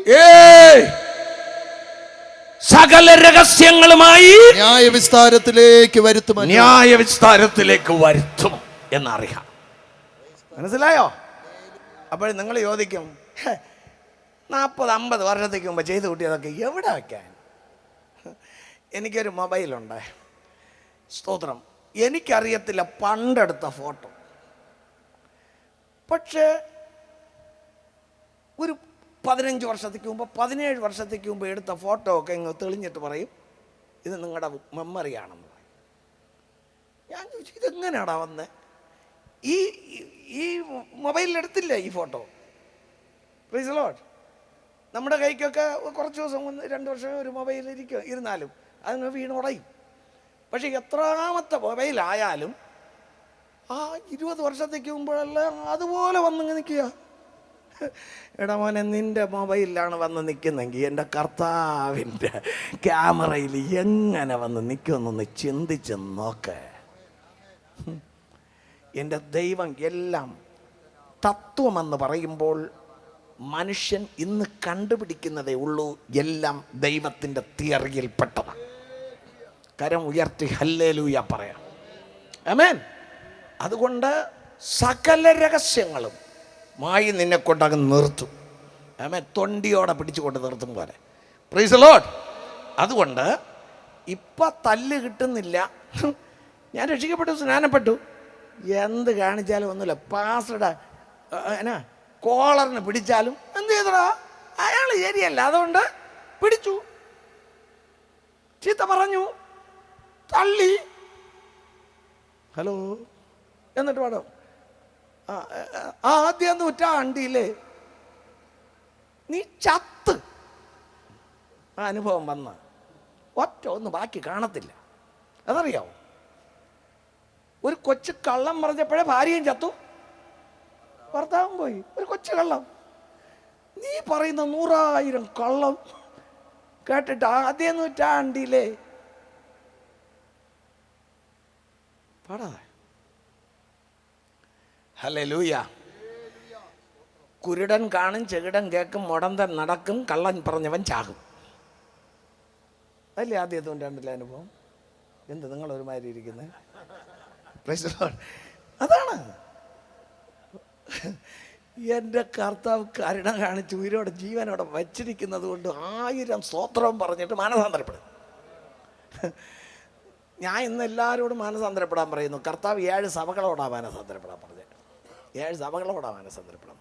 ന്യായവിസ്താരത്തിലേക്ക് വരുത്തും എന്നറിയാം. മനസ്സിലായോ? അപ്പോൾ നിങ്ങൾ ചോദിക്കും, 40-50 വർഷത്തേക്ക് മുമ്പ് ചെയ്തു കൂട്ടിയതൊക്കെ എവിടെ വയ്ക്കാൻ? എനിക്കൊരു മൊബൈലുണ്ട്, സ്തോത്രം. എനിക്കറിയത്തില്ല പണ്ടെടുത്ത ഫോട്ടോ, പക്ഷേ ഒരു 15 വർഷത്തേക്ക് മുമ്പ് 17 വർഷത്തേക്ക് മുമ്പ് എടുത്ത ഫോട്ടോ ഒക്കെ ഇങ്ങ് തെളിഞ്ഞിട്ട് പറയും, ഇത് നിങ്ങളുടെ മെമ്മറിയാണെന്ന് പറയും. ഞാൻ ചോദിച്ചു ഇതെങ്ങനെയാടാ വന്നത്? ഈ മൊബൈലിലെടുത്തില്ല ഈ ഫോട്ടോ. Price the Lord. നമ്മുടെ കൈക്കൊക്കെ കുറച്ച് ദിവസം 2 വർഷം ഒരു മൊബൈൽ ഇരുന്നാലും അതിന് വീണുടയും. പക്ഷെ എത്രാമത്തെ മൊബൈലായാലും ആ 20 വർഷത്തേക്ക് മുമ്പോഴെല്ലാം അതുപോലെ വന്ന് നിൽക്കുക. എടാ മോനെ, നിൻ്റെ മൊബൈലിലാണ് വന്ന് നിൽക്കുന്നെങ്കിൽ എൻ്റെ കർത്താവിൻ്റെ ക്യാമറയിൽ എങ്ങനെ വന്ന് നിൽക്കുമെന്നൊന്ന് ചിന്തിച്ച് നോക്ക്. എൻ്റെ ദൈവം എല്ലാം തത്വമെന്ന് പറയുമ്പോൾ മനുഷ്യൻ ഇന്ന് കണ്ടുപിടിക്കുന്നതേ ഉള്ളൂ. എല്ലാം ദൈവത്തിൻ്റെ തിയറിയിൽപ്പെട്ടതാണ്. കരം ഉയർത്തി ഹല്ലേലൂയ പറയാം. ആമേൻ. അതുകൊണ്ട് സകല രഹസ്യങ്ങളും മായി നിന്നെ കൊണ്ടങ്ങ് നിർത്തും. ആമേൻ. തൊണ്ടിയോടെ പിടിച്ചുകൊണ്ട് നിർത്തും പോലെ. Price the Lord. അതുകൊണ്ട് ഇപ്പം തല്ല് കിട്ടുന്നില്ല. ഞാൻ രക്ഷിക്കപ്പെട്ടു, സ്നാനപ്പെട്ടു, എന്ത് കാണിച്ചാലും ഒന്നുമില്ല. പാസ്റ്ററുടെ എന്നാ കോളറിന് പിടിച്ചാലും എന്ത് ചെയ്തടാ, അയാൾ ശരിയല്ല, അതുകൊണ്ട് പിടിച്ചു, ചീത്ത പറഞ്ഞു, തള്ളി. ഹലോ, എന്നിട്ട് വേണം ആദ്യം നൂറ്റാണ്ടില്ലേ നീ ചത്ത് ആ അനുഭവം വന്ന ഒറ്റ ഒന്ന് ബാക്കി കാണത്തില്ല. അതറിയാവോ? ഒരു കൊച്ചു കള്ളം പറഞ്ഞപ്പോഴേ ഭാര്യയും ചത്തു, ഭർത്താവും പോയി. ഒരു കൊച്ചു കള്ളം. നീ പറയുന്ന 100,000 കള്ളം കേട്ടിട്ട് ആദ്യം നൂറ്റാണ്ടില്ലേ പാടാ. ഹല്ലേലൂയ. കുരുടൻ കാണും, ചെകിടൻ കേൾക്കും, മുടന്തൻ നടക്കും, കള്ളൻ പറഞ്ഞവൻ ചാകും. അല്ലേ ആദ്യം നൂറ്റാണ്ടിലെ അനുഭവം? എന്ത് നിങ്ങളൊരുമാതിരി ഇരിക്കുന്നത്? അതാണ് എൻ്റെ കർത്താവ് കരുണ കാണിച്ച് ഉയരോടെ ജീവനോടെ വച്ചിരിക്കുന്നത് കൊണ്ട് 1000 സ്തോത്രം പറഞ്ഞിട്ട് മാനസാന്തരപ്പെടും. ഞാൻ ഇന്ന് എല്ലാവരോടും മാനസാന്തരപ്പെടാൻ പറയുന്നു. കർത്താവ് 7 സഭകളോടാണ് മാനസാന്തരപ്പെടാൻ പറഞ്ഞിട്ട്. 7 സഭകളോടാണ് മാനസാന്തരപ്പെടാൻ.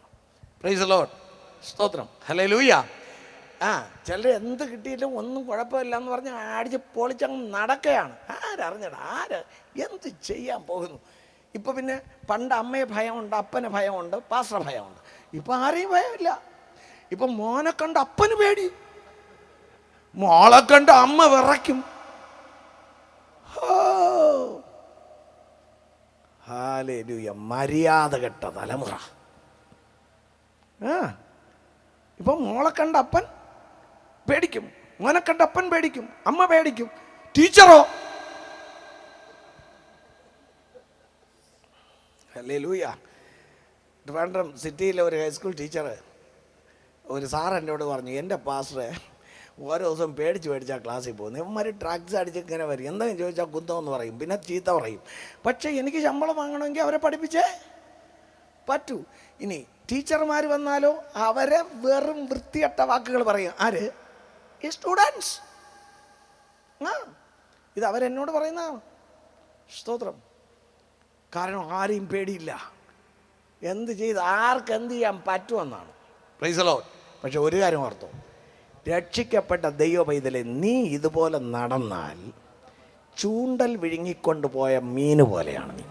Praise the Lord. സ്തോത്രം. ഹല്ലേലൂയ. ചിലർ എന്ത് കിട്ടിയിട്ടും ഒന്നും കുഴപ്പമില്ല എന്ന് പറഞ്ഞ് അടിച്ച് പൊളിച്ചങ്ങ് നടക്കുകയാണ്. ആരറിഞ്ഞടാ, എന്ത് ചെയ്യാൻ പോകുന്നു? ഇപ്പം പിന്നെ പണ്ട് അമ്മയെ ഭയമുണ്ട്, അപ്പനെ ഭയമുണ്ട്, പാസ്റ്റർ ഭയമുണ്ട്. ഇപ്പം ആരെയും ഭയമില്ല. ഇപ്പം മോനെ കണ്ട് അപ്പന് പേടി, മോളെ കണ്ട് അമ്മ വിറയ്ക്കും. ഹല്ലേലൂയ. മര്യാദ കെട്ട തലമുറ. ഇപ്പം മോളെ കണ്ട അപ്പൻ പേടിക്കും, മോനെ കണ്ട അപ്പൻ പേടിക്കും, അമ്മ പേടിക്കും. ടീച്ചറോ? ഹല്ലേലൂയ. ട്രിവാൻഡ്രം സിറ്റിയിലെ ഒരു ഹൈസ്കൂൾ ടീച്ചർ, ഒരു സാർ എന്നോട് പറഞ്ഞു, എൻ്റെ പാസ്റ്ററെ ഓരോ ദിവസം പേടിച്ചാൽ ക്ലാസ്സിൽ പോകുന്നു. ഇവന്മാർ ഡ്രഗ്സ് അടിച്ച് ഇങ്ങനെ വരും, എന്തെങ്കിലും ചോദിച്ചാൽ കുന്തമെന്ന് പറയും, പിന്നെ ചീത്ത പറയും. പക്ഷേ എനിക്ക് ശമ്പളം വാങ്ങണമെങ്കിൽ അവരെ പഠിപ്പിച്ചേ പറ്റൂ. ഇനി ടീച്ചർമാർ വന്നാലോ അവരെ വെറും വൃത്തികെട്ട വാക്കുകൾ പറയും. ആര്? ഈ സ്റ്റുഡൻസ്. ഇത് അവരെന്നോട് പറയുന്നതാണ്. സ്തോത്രം. കാരണം ആരെയും പേടിയില്ല. എന്ത് ചെയ്ത് ആർക്ക് എന്ത് ചെയ്യാൻ പറ്റുമെന്നാണ്. Price the Lord. പക്ഷെ ഒരു കാര്യം ഓർത്തോ, രക്ഷിക്കപ്പെട്ട ദൈവ പൈതലെ, നീ ഇതുപോലെ നടന്നാൽ ചൂണ്ടൽ വിഴുങ്ങിക്കൊണ്ട് പോയ മീന് പോലെയാണ് നീ.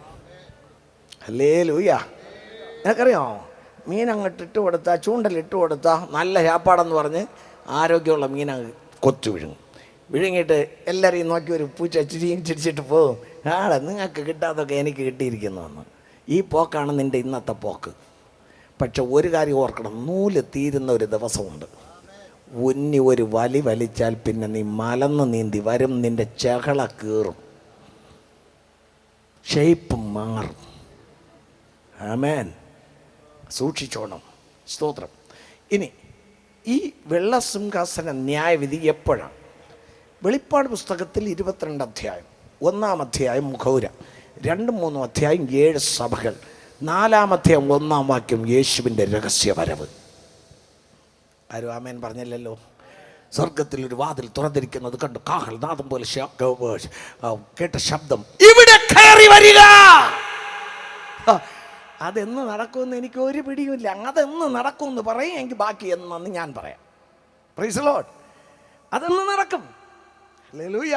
ഹല്ലേലൂയ. നിനക്കറിയാമോ, മീൻ അങ്ങോട്ട് ഇട്ട് കൊടുത്താൽ, ചൂണ്ടലിട്ട് കൊടുത്താൽ നല്ല ശാപ്പാടെന്ന് പറഞ്ഞ് ആരോഗ്യമുള്ള മീനങ്ങ് കൊച്ചു വിഴുങ്ങും. വിഴുങ്ങിയിട്ട് എല്ലാവരെയും നോക്കി ഒരു പൂച്ച ചിരിച്ചിട്ട് പോകും. നിങ്ങൾക്ക് കിട്ടാതൊക്കെ എനിക്ക് കിട്ടിയിരിക്കുന്നുവെന്ന്. ഈ പോക്കാണ് നിൻ്റെ ഇന്നത്തെ പോക്ക്. പക്ഷെ ഒരു കാര്യം ഓർക്കണം, നൂല് തീരുന്ന ഒരു ദിവസമുണ്ട്. ഉന്നി ഒരു വലി വലിച്ചാൽ പിന്നെ നീ മലന്ന് നീന്തി വരും, നിൻ്റെ ചകള കീറും, ഷേപ്പ് മാറും. ആമേൻ. സൂക്ഷിച്ചോണം. സ്തോത്രം. ഇനി ഈ വെള്ളസിംഹാസന ന്യായവിധി എപ്പോഴാണ്? വെളിപ്പാട് പുസ്തകത്തിൽ 22 അധ്യായം, 1-ാം അധ്യായം മുഖൗര, 2-3 അധ്യായം 7 സഭകൾ, 4-ാം അധ്യായം 1-ാം വാക്യം യേശുവിൻ്റെ രഹസ്യവരവ്. ആരും ആമേൻ പറഞ്ഞില്ലല്ലോ. സ്വർഗത്തിൽ ഒരു വാതിൽ തുറന്നിരിക്കുന്നത് കണ്ടു, കാഹൾ നാദം പോലെ കേട്ട ശബ്ദം, ഇവിടെ കയറി വരിക. അതെന്ന് നടക്കുമെന്ന് എനിക്ക് ഒരു പിടിയുമില്ല. അതെന്ന് നടക്കുമെന്ന് പറയും, എനിക്ക് ബാക്കി എന്നാന്ന് ഞാൻ പറയാം. Price the Lord. അതെന്ന് നടക്കും. ഹല്ലേലൂയ.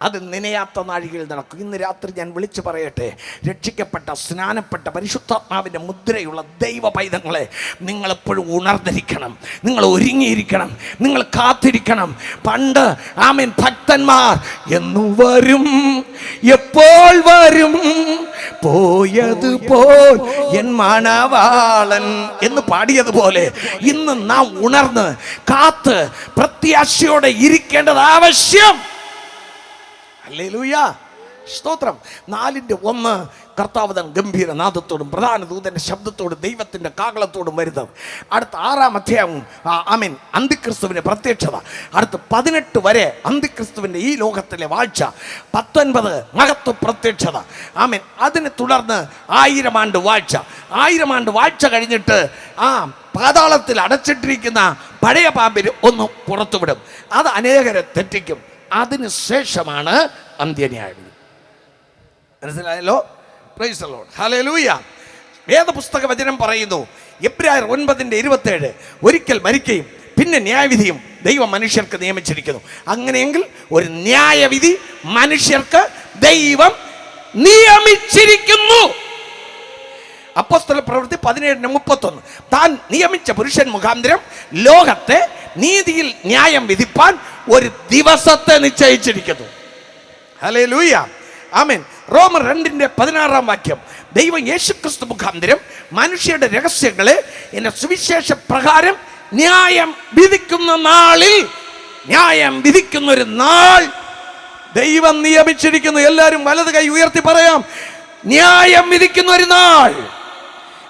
അത് നനയാത്ത നാഴികയിൽ നടക്കും. ഇന്ന് രാത്രി ഞാൻ വിളിച്ചു പറയട്ടെ, രക്ഷിക്കപ്പെട്ട സ്നാനപ്പെട്ട പരിശുദ്ധാത്മാവിൻ്റെ മുദ്രയുള്ള ദൈവ പൈതങ്ങളെ, നിങ്ങളെപ്പോഴും ഉണർന്നിരിക്കണം, നിങ്ങൾ ഒരുങ്ങിയിരിക്കണം, നിങ്ങൾ കാത്തിരിക്കണം. പണ്ട് ആമേൻ ഭക്തന്മാർ എന്നു വരും, എപ്പോൾ വരും, പോയതുപോൽ എൻ മണവാളൻ എന്ന് പാടിയതുപോലെ ഇന്ന് നാം ഉണർന്ന് കാത്ത് പ്രത്യാശയോടെ ഇരിക്കേണ്ടത് ആവശ്യം. ഹല്ലേലൂയ, സ്തോത്രം. 4:1 കർത്താവ് താൻ ഗംഭീര നാദത്തോടും പ്രധാന ദൂതന്റെ ശബ്ദത്തോടും ദൈവത്തിന്റെ കാഹളത്തോടും വരുന്നത്. അടുത്ത 6-ാം അധ്യായവും ആമേൻ അന്തിക്രിസ്തുവിന്റെ പ്രത്യക്ഷത. അടുത്ത 18 വരെ അന്തിക്രിസ്തുവിന്റെ ഈ ലോകത്തിലെ വാഴ്ച. 19 മഹത്വ പ്രത്യക്ഷത. ആമേൻ. അതിനെ തുടർന്ന് 1000 ആണ്ട് വാഴ്ച. 1000 ആണ്ട് വാഴ്ച കഴിഞ്ഞിട്ട് പാതാളത്തിൽ അടച്ചിട്ടിരിക്കുന്ന പഴയ പാമ്പിന് ഒന്ന് പുറത്തുവിടും. അത് അനേകരെ തെറ്റിക്കും. അതിനുശേഷമാണ് അന്ത്യന്യായം. മനസ്സിലായല്ലോ? Price the Lord, hallelujah. വേദപുസ്തക വചനം പറയുന്നു, എബ്രായർ 9:27, ഒരിക്കൽ മരിക്കുകയും പിന്നെ ന്യായവിധിയും ദൈവം മനുഷ്യർക്ക് നിയമിച്ചിരിക്കുന്നു. അങ്ങനെയെങ്കിൽ ഒരു ന്യായവിധി മനുഷ്യർക്ക് ദൈവം നിയമിച്ചിരിക്കുന്നു. അപ്പോസ്തല പ്രവൃത്തി 17:31, താൻ നിയമിച്ച പുരുഷൻ മുഖാന്തരം ലോകത്തെ നീതിയിൽ ന്യായം വിധിപ്പാൻ ഒരു ദിവസത്തെ നിശ്ചയിച്ചിരിക്കുന്നു. ഹല്ലേലൂയ, ആമേൻ. റോമർ 2:16 വാക്യം, ദൈവം യേശുക്രിസ്തു മുഖാന്തരം മനുഷ്യരുടെ രഹസ്യങ്ങളെ എന്റെ സുവിശേഷ പ്രകാരം ന്യായം വിധിക്കുന്ന നാളിൽ, ന്യായം വിധിക്കുന്ന ഒരു നാൾ ദൈവം നിയമിച്ചിരിക്കുന്നു. എല്ലാവരും വലത് കൈ ഉയർത്തി പറയാം, ന്യായം വിധിക്കുന്ന ഒരു നാൾ,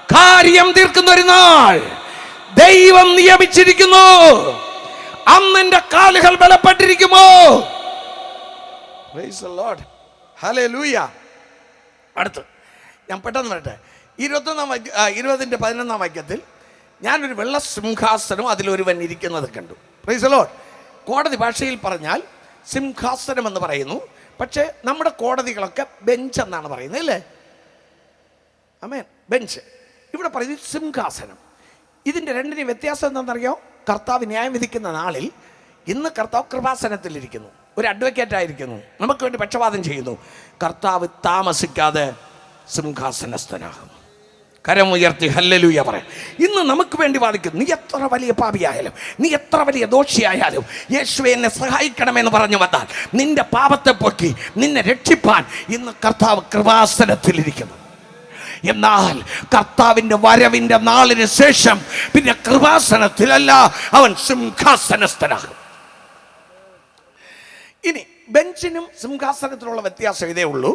കാര്യം തീർക്കുന്ന ഒരു നാൾ ദൈവം നിയമിച്ചിരിക്കുന്നു. അന്ന് എന്റെ കാലുകൾ ബലപ്പെട്ടിരിക്കുമോ? പ്രൈസ് ദി ലോർഡ്, ഹല്ലേലൂയ. അടുത്ത് ഞാൻ പെട്ടെന്ന് വരട്ടെ. 20:11 വാക്യത്തിൽ ഞാനൊരു വെള്ള സിംഹാസനം അതിലൊരുവൻ ഇരിക്കുന്നത് കണ്ടു. Price the Lord. കോടതി ഭാഷയിൽ പറഞ്ഞാൽ സിംഹാസനം എന്ന് പറയുന്നു. പക്ഷേ നമ്മുടെ കോടതികളൊക്കെ ബെഞ്ച് എന്നാണ് പറയുന്നത്, അല്ലേ? ആമേൻ, ബെഞ്ച്. ഇവിടെ പറയുന്നത് സിംഹാസനം. ഇതിൻ്റെ രണ്ടിനും വ്യത്യാസം എന്താണെന്നറിയാമോ? കർത്താവ് ന്യായം വിധിക്കുന്ന നാളിൽ ഇന്ന് കർത്താവ് കൃപാസനത്തിലിരിക്കുന്നു, ഒരു അഡ്വക്കേറ്റ് ആയിരിക്കുന്നു, നമുക്ക് വേണ്ടി പക്ഷപാതം ചെയ്യുന്നു. കർത്താവ് താമസിക്കാതെ സിംഹാസനസ്ഥനാകും. കരമുയർത്തി ഹല്ലേലൂയ പറയാം. ഇന്ന് നമുക്ക് വേണ്ടി വാദിക്കുന്നു. നീ എത്ര വലിയ പാപിയായാലും, നീ എത്ര വലിയ ദോഷിയായാലും, യേശുവേ എന്നെ സഹായിക്കണമെന്ന് പറഞ്ഞു വന്നാൽ നിന്റെ പാപത്തെ പൊക്കി നിന്നെ രക്ഷിപ്പാൻ ഇന്ന് കർത്താവ് കൃപാസനത്തിലിരിക്കുന്നു. എന്നാൽ കർത്താവിൻ്റെ വരവിൻ്റെ നാളിന് ശേഷം പിന്നെ കൃപാസനത്തിലല്ല, അവൻ സിംഹാസനസ്ഥനാകും. ഇനി ബെഞ്ചിനും സിംഹാസനത്തിനുള്ള വ്യത്യാസം ഇതേ ഉള്ളൂ.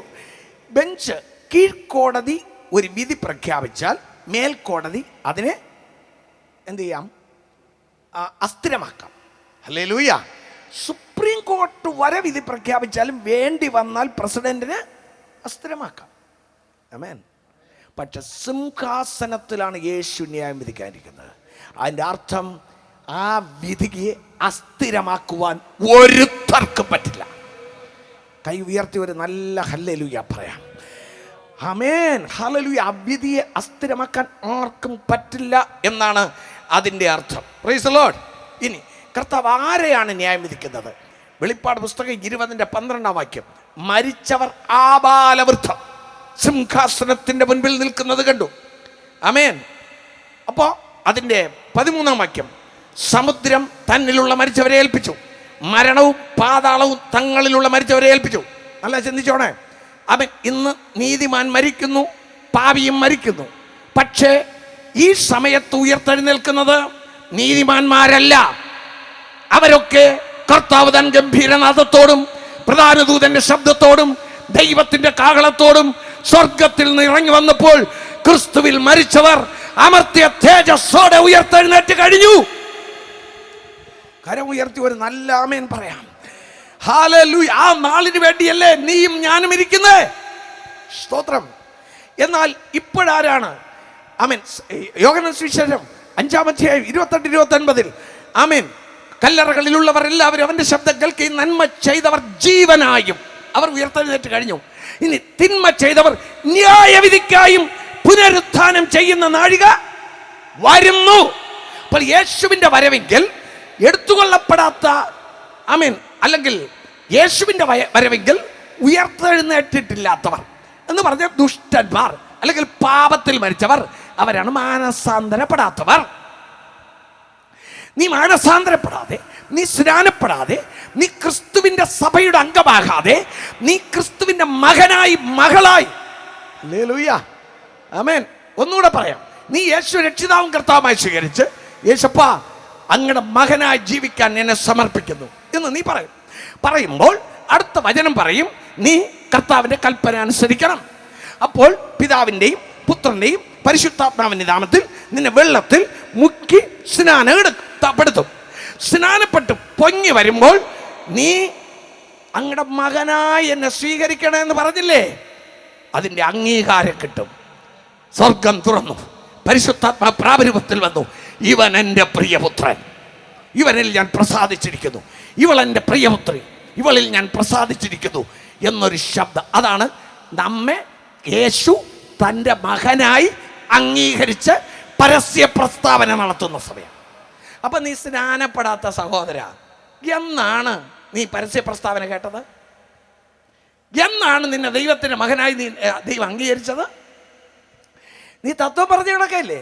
ബെഞ്ച് കീഴ്ക്കോടതി ഒരു വിധി പ്രഖ്യാപിച്ചാൽ മേൽക്കോടതി അതിനെ എന്ത് ചെയ്യാം? അസ്ഥിരമാക്കാം. ഹല്ലേലൂയ. സുപ്രീം കോർട്ട് വരെ വിധി പ്രഖ്യാപിച്ചാലും വേണ്ടി വന്നാൽ പ്രസിഡന്റിന് അസ്ഥിരമാക്കാം. ആമേൻ. പക്ഷെ സിംഹാസനത്തിലാണ് യേശു ന്യായം വിധിക്കാനിരിക്കുന്നത്. അതിൻ്റെ അർത്ഥം ആ വിധിയെ അസ്ഥിരമാക്കുവാൻ ഒരുത്തർക്കും പറ്റില്ല. കൈ ഉയർത്തി ഒരു നല്ല ഹല്ലേലൂയ പറയാം. ആമേൻ, ഹല്ലേലൂയ. ആ വിധിയെ അസ്ഥിരമാക്കാൻ ആർക്കും പറ്റില്ല എന്നാണ് അതിൻ്റെ അർത്ഥം. Price the Lord. ഇനി കർത്താവ് ആരെയാണ് ന്യായം വിധിക്കുന്നത്? വെളിപ്പാട് പുസ്തകം 20:12 വാക്യം, മരിച്ചവർ ആബാലവൃദ്ധം സിംഹാസനത്തിൻ്റെ മുൻപിൽ നിൽക്കുന്നത് കണ്ടു. ആമേൻ. അപ്പോൾ അതിൻ്റെ 13 വാക്യം, സമുദ്രം തന്നിലുള്ള മരിച്ചവരെ ഏൽപ്പിച്ചു, മരണവും പാതാളവും തങ്ങളിലുള്ള മരിച്ചവരെ ഏൽപ്പിച്ചു. നല്ല ചിന്തിച്ചോണേ. അവൻ ഇന്ന് നീതിമാൻ മരിക്കുന്നു, പാപിയും മരിക്കുന്നു. പക്ഷേ ഈ സമയത്ത് ഉയർത്തെഴുന്നേൽക്കുന്നത് നീതിമാന്മാരല്ല. അവരൊക്കെ കർത്താവ് തൻ ഗംഭീരനാദത്തോടും പ്രധാന ദൂതന്റെ ശബ്ദത്തോടും ദൈവത്തിന്റെ കാഹളത്തോടും സ്വർഗത്തിൽ നിന്ന് ഇറങ്ങി വന്നപ്പോൾ ക്രിസ്തുവിൽ മരിച്ചവർ അമർത്തിയ തേജസ്സോടെ ഉയർത്തെഴുന്നേറ്റ് കഴിഞ്ഞു. കരം ഉയർത്തി ഒരു നല്ല ആമേൻ പറയാം. ഹല്ലേലൂയ. ആ നാളിന് വേണ്ടിയല്ലേ നീയും ഞാനും ഇരിക്കുന്നേ. സ്തോത്രം. എന്നാൽ ഇപ്പോഴാരാണ്? ആമേൻ. യോഹന്നാൻ സുവിശേഷം 5-ാം അധ്യായം 28-29 ആമേൻ, കല്ലറകളിലുള്ളവർ എല്ലാവരും അവന്റെ ശബ്ദം കേൾക്കുകയും നന്മ ചെയ്തവർ ജീവനായും അവർ ഉയർത്തെഴുന്നേറ്റ് കഴിഞ്ഞു. ഇനി തിന്മ ചെയ്തവർ ന്യായവിധിക്കായും പുനരുത്ഥാനം ചെയ്യുന്ന നാഴിക വരുന്നു. അപ്പോൾ യേശുവിന്റെ വരവെങ്കിൽ എടുത്തുകൊള്ളപ്പെടാത്ത ആമേൻ അല്ലെങ്കിൽ യേശുവിൻ്റെ വരവെങ്കിൽ ഉയർത്തെഴുന്നേറ്റിട്ടില്ലാത്തവർ എന്ന് പറഞ്ഞ ദുഷ്ടന്മാർ അല്ലെങ്കിൽ പാപത്തിൽ മരിച്ചവർ, അവരാണ് മാനസാന്തരപ്പെടാത്തവർ. നീ മാനസാന്തരപ്പെടാതെ, നീ സ്നാനപ്പെടാതെ, നീ ക്രിസ്തുവിൻ്റെ സഭയുടെ അംഗമാകാതെ, നീ ക്രിസ്തുവിൻ്റെ മകനായി മകളായി, ഹല്ലേലൂയ, ആമേൻ. ഒന്നുകൂടെ പറയാം, നീ യേശു രക്ഷിതാവും കർത്താവുമായി സ്വീകരിച്ച്, യേശപ്പ അങ്ങയുടെ മകനായി ജീവിക്കാൻ എന്നെ സമർപ്പിക്കുന്നു എന്ന് നീ പറയുമ്പോൾ അടുത്ത വചനം പറയും, നീ കർത്താവിൻ്റെ കൽപ്പന അനുസരിക്കണം. അപ്പോൾ പിതാവിൻ്റെയും പുത്രൻ്റെയും പരിശുദ്ധാത്മാവിൻ്റെ നാമത്തിൽ നിന്നെ വെള്ളത്തിൽ മുക്കി സ്നാനപ്പെടുത്തും. സ്നാനപ്പെട്ട് പൊങ്ങി വരുമ്പോൾ നീ അങ്ങയുടെ മകനായി എന്നെ സ്വീകരിക്കണമെന്ന് പറഞ്ഞില്ലേ, അതിൻ്റെ അംഗീകാരം കിട്ടും. സ്വർഗം തുറന്നു, പരിശുദ്ധാത്മാ പ്രാപരൂപത്തിൽ വന്നു. ഇവൻ എൻ്റെ പ്രിയപുത്രൻ, ഇവനിൽ ഞാൻ പ്രസാദിച്ചിരിക്കുന്നു, ഇവൾ എൻ്റെ പ്രിയപുത്രി, ഇവളിൽ ഞാൻ പ്രസാദിച്ചിരിക്കുന്നു എന്നൊരു ശബ്ദം. അതാണ് നമ്മെ യേശു തൻ്റെ മകനായി അംഗീകരിച്ച് പരസ്യ പ്രസ്താവന നടത്തുന്ന സമയം. അപ്പം നീ സ്നാനപ്പെടാത്ത സഹോദര, എന്നാണ് നീ പരസ്യ പ്രസ്താവന കേട്ടത്? എന്നാണ് നിന്നെ ദൈവത്തിൻ്റെ മകനായി ദൈവം അംഗീകരിച്ചത്? നീ തത്വം പറഞ്ഞു കിടക്കല്ലേ?